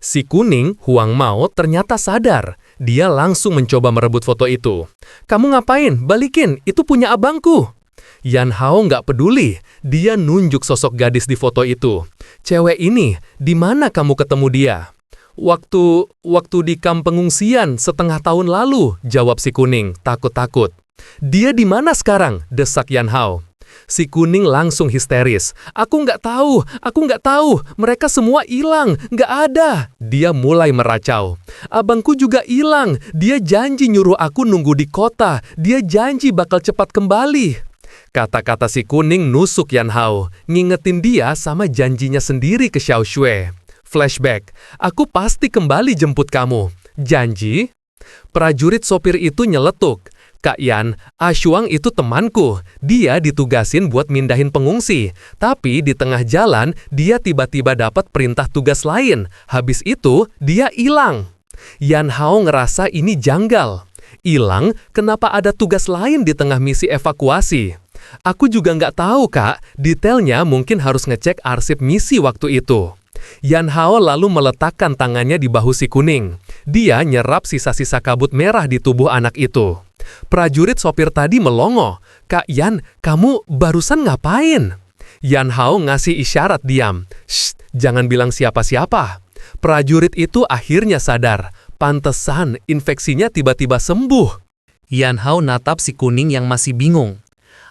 Si Kuning Huang Mao ternyata sadar. Dia langsung mencoba merebut foto itu. Kamu ngapain? Balikin, itu punya abangku. Yan Hao nggak peduli. Dia nunjuk sosok gadis di foto itu. Cewek ini, di mana kamu ketemu dia? Waktu di kamp pengungsian setengah tahun lalu, jawab si Kuning, takut-takut. Dia di mana sekarang? Desak Yan Hao. Si Kuning langsung histeris. Aku nggak tahu. Mereka semua hilang, nggak ada. Dia mulai meracau. Abangku juga hilang. Dia janji nyuruh aku nunggu di kota. Dia janji bakal cepat kembali. Kata-kata si Kuning nusuk Yan Hao, ngingetin dia sama janjinya sendiri ke Xiao Xue. Flashback, aku pasti kembali jemput kamu. Janji? Prajurit sopir itu nyeletuk. Kak Yan, Ashuang itu temanku. Dia ditugasin buat mindahin pengungsi. Tapi di tengah jalan, dia tiba-tiba dapat perintah tugas lain. Habis itu, dia hilang. Yan Hao ngerasa ini janggal. Hilang, kenapa ada tugas lain di tengah misi evakuasi? Aku juga nggak tahu, Kak. Detailnya mungkin harus ngecek arsip misi waktu itu. Yan Hao lalu meletakkan tangannya di bahu si Kuning. Dia nyerap sisa-sisa kabut merah di tubuh anak itu. Prajurit sopir tadi melongo. Kak Yan, kamu barusan ngapain? Yan Hao ngasih isyarat diam. Shh, jangan bilang siapa-siapa. Prajurit itu akhirnya sadar. Pantesan infeksinya tiba-tiba sembuh. Yan Hao natap si Kuning yang masih bingung.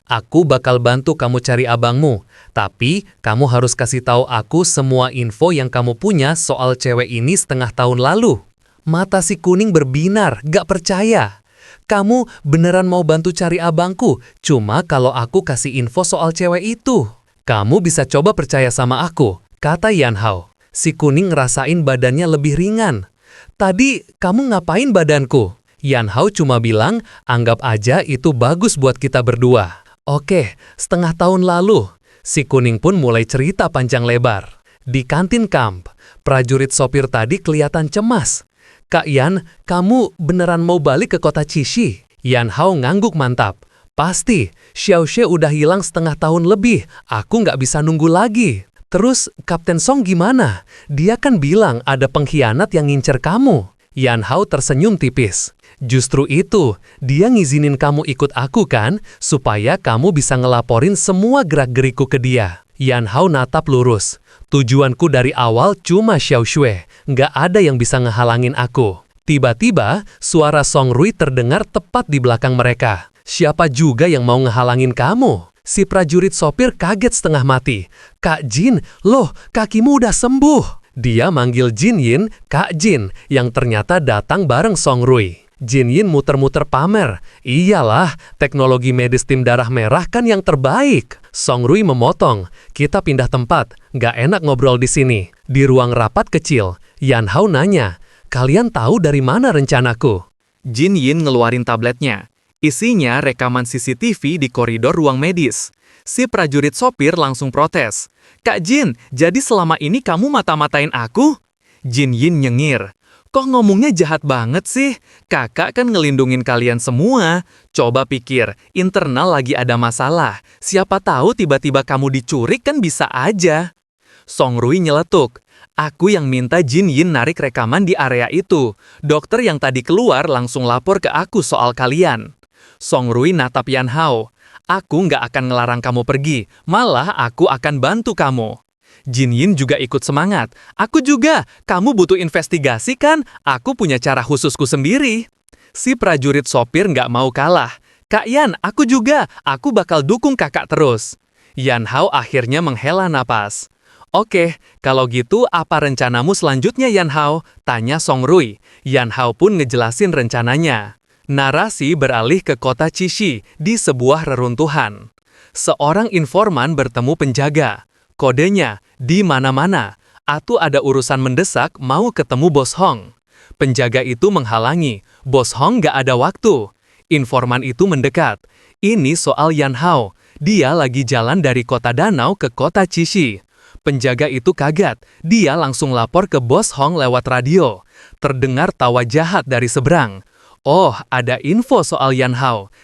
Aku bakal bantu kamu cari abangmu, tapi kamu harus kasih tahu aku semua info yang kamu punya soal cewek ini setengah tahun lalu. Mata si Kuning berbinar, gak percaya. kamu beneran mau bantu cari abangku, cuma kalau aku kasih info soal cewek itu. Kamu bisa coba percaya sama aku, kata Yan Hao. Si kuning ngerasain badannya lebih ringan. Tadi kamu ngapain badanku? Yan Hao cuma bilang, anggap aja itu bagus buat kita berdua. Oke, setengah tahun lalu, si kuning pun mulai cerita panjang lebar. Di kantin kamp, prajurit sopir tadi kelihatan cemas. Kak Yan, kamu beneran mau balik ke kota Cishi? Yan Hao ngangguk mantap. Pasti, Xiao Xie udah hilang setengah tahun lebih. Aku nggak bisa nunggu lagi. Terus, Kapten Song gimana? Dia kan bilang ada pengkhianat yang ngincer kamu. Yan Hao tersenyum tipis. Justru itu, dia ngizinin kamu ikut aku kan? Supaya kamu bisa ngelaporin semua gerak-geriku ke dia. Yan Hao natap lurus. Tujuanku dari awal cuma Xiao Xue. Nggak ada yang bisa ngehalangin aku. Tiba-tiba, suara Song Rui terdengar tepat di belakang mereka. Siapa juga yang mau ngehalangin kamu? Si prajurit sopir kaget setengah mati. Kak Jin, loh, kakimu udah sembuh. Dia manggil Jin Yin, Kak Jin, yang ternyata datang bareng Song Rui. Jin Yin muter-muter pamer. Iyalah, teknologi medis tim darah merah kan yang terbaik. Song Rui memotong. Kita pindah tempat, nggak enak ngobrol di sini. Di ruang rapat kecil, Yan Hao nanya, kalian tahu dari mana rencanaku? Jin Yin ngeluarin tabletnya. Isinya rekaman CCTV di koridor ruang medis. Si prajurit sopir langsung protes. Kak Jin, jadi selama ini kamu mata-matain aku? Jin Yin nyengir. Kok ngomongnya jahat banget sih? Kakak kan ngelindungin kalian semua. Coba pikir, internal lagi ada masalah. Siapa tahu tiba-tiba kamu dicurik kan bisa aja. Song Rui nyeletuk. Aku yang minta Jin Yin narik rekaman di area itu. Dokter yang tadi keluar langsung lapor ke aku soal kalian. Song Rui natap Yan Hao. Aku nggak akan ngelarang kamu pergi, malah aku akan bantu kamu. Jin Yin juga ikut semangat. Aku juga, kamu butuh investigasi kan? Aku punya cara khususku sendiri. Si prajurit sopir nggak mau kalah. Kak Yan, aku juga, aku bakal dukung kakak terus. Yan Hao akhirnya menghela napas. Oke, kalau gitu apa rencanamu selanjutnya Yan Hao? Tanya Song Rui. Yan Hao pun ngejelasin rencananya. Narasi beralih ke kota Cishi di sebuah reruntuhan. Seorang informan bertemu penjaga. Kodenya, di mana-mana. Atu ada urusan mendesak mau ketemu Bos Hong. Penjaga itu menghalangi. Bos Hong gak ada waktu. Informan itu mendekat. Ini soal Yan Hao. Dia lagi jalan dari kota danau ke kota Cishi. Penjaga itu kaget. Dia langsung lapor ke Bos Hong lewat radio. Terdengar tawa jahat dari seberang. Oh, ada info soal Yan Hao.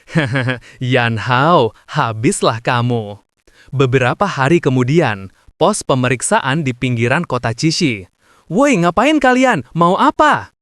Yan Hao, habislah kamu. Beberapa hari kemudian, pos pemeriksaan di pinggiran kota Cishi. Woi, ngapain kalian? Mau apa?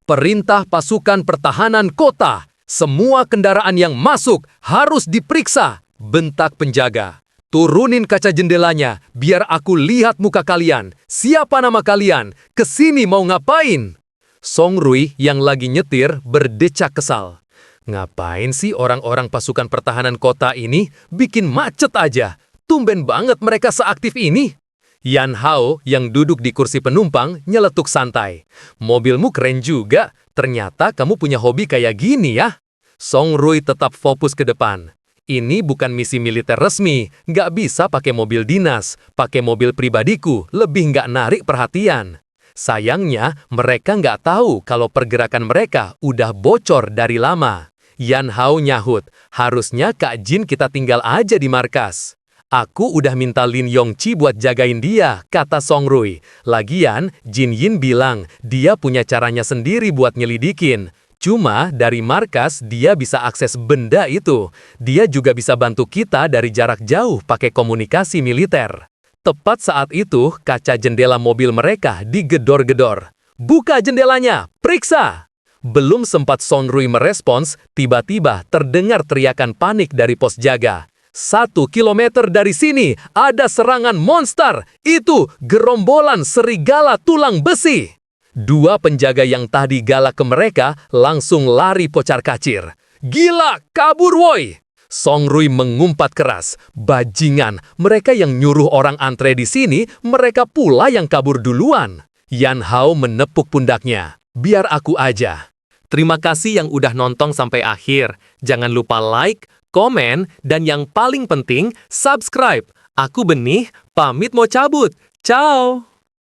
Perintah pasukan pertahanan kota. Semua kendaraan yang masuk harus diperiksa. Bentak penjaga. Turunin kaca jendelanya, biar aku lihat muka kalian. Siapa nama kalian? Kesini mau ngapain? Song Rui yang lagi nyetir berdecak kesal. Ngapain sih orang-orang pasukan pertahanan kota ini bikin macet aja? Tumben banget mereka seaktif ini. Yan Hao yang duduk di kursi penumpang nyeletuk santai. Mobilmu keren juga, ternyata kamu punya hobi kayak gini ya. Song Rui tetap fokus ke depan. Ini bukan misi militer resmi, nggak bisa pakai mobil dinas, pakai mobil pribadiku, lebih nggak narik perhatian. Sayangnya, mereka nggak tahu kalau pergerakan mereka udah bocor dari lama. Yan Hao nyahut, harusnya Kak Jin kita tinggal aja di markas. Aku udah minta Lin Yongqi buat jagain dia, kata Song Rui. Lagian, Jin Yin bilang dia punya caranya sendiri buat nyelidikin. Cuma dari markas dia bisa akses benda itu. Dia juga bisa bantu kita dari jarak jauh pakai komunikasi militer. Tepat saat itu, kaca jendela mobil mereka digedor-gedor. Buka jendelanya, periksa! Belum sempat Song Rui merespons, tiba-tiba terdengar teriakan panik dari pos jaga. 1 kilometer dari sini, ada serangan monster! Itu gerombolan serigala tulang besi! 2 penjaga yang tadi galak ke mereka langsung lari kocar-kacir. Gila, kabur woi! Song Rui mengumpat keras. Bajingan, mereka yang nyuruh orang antre di sini, mereka pula yang kabur duluan. Yan Hao menepuk pundaknya. Biar aku aja. Terima kasih yang udah nonton sampai akhir. Jangan lupa like, komen, dan yang paling penting, subscribe. Aku Benih, pamit mau cabut. Ciao!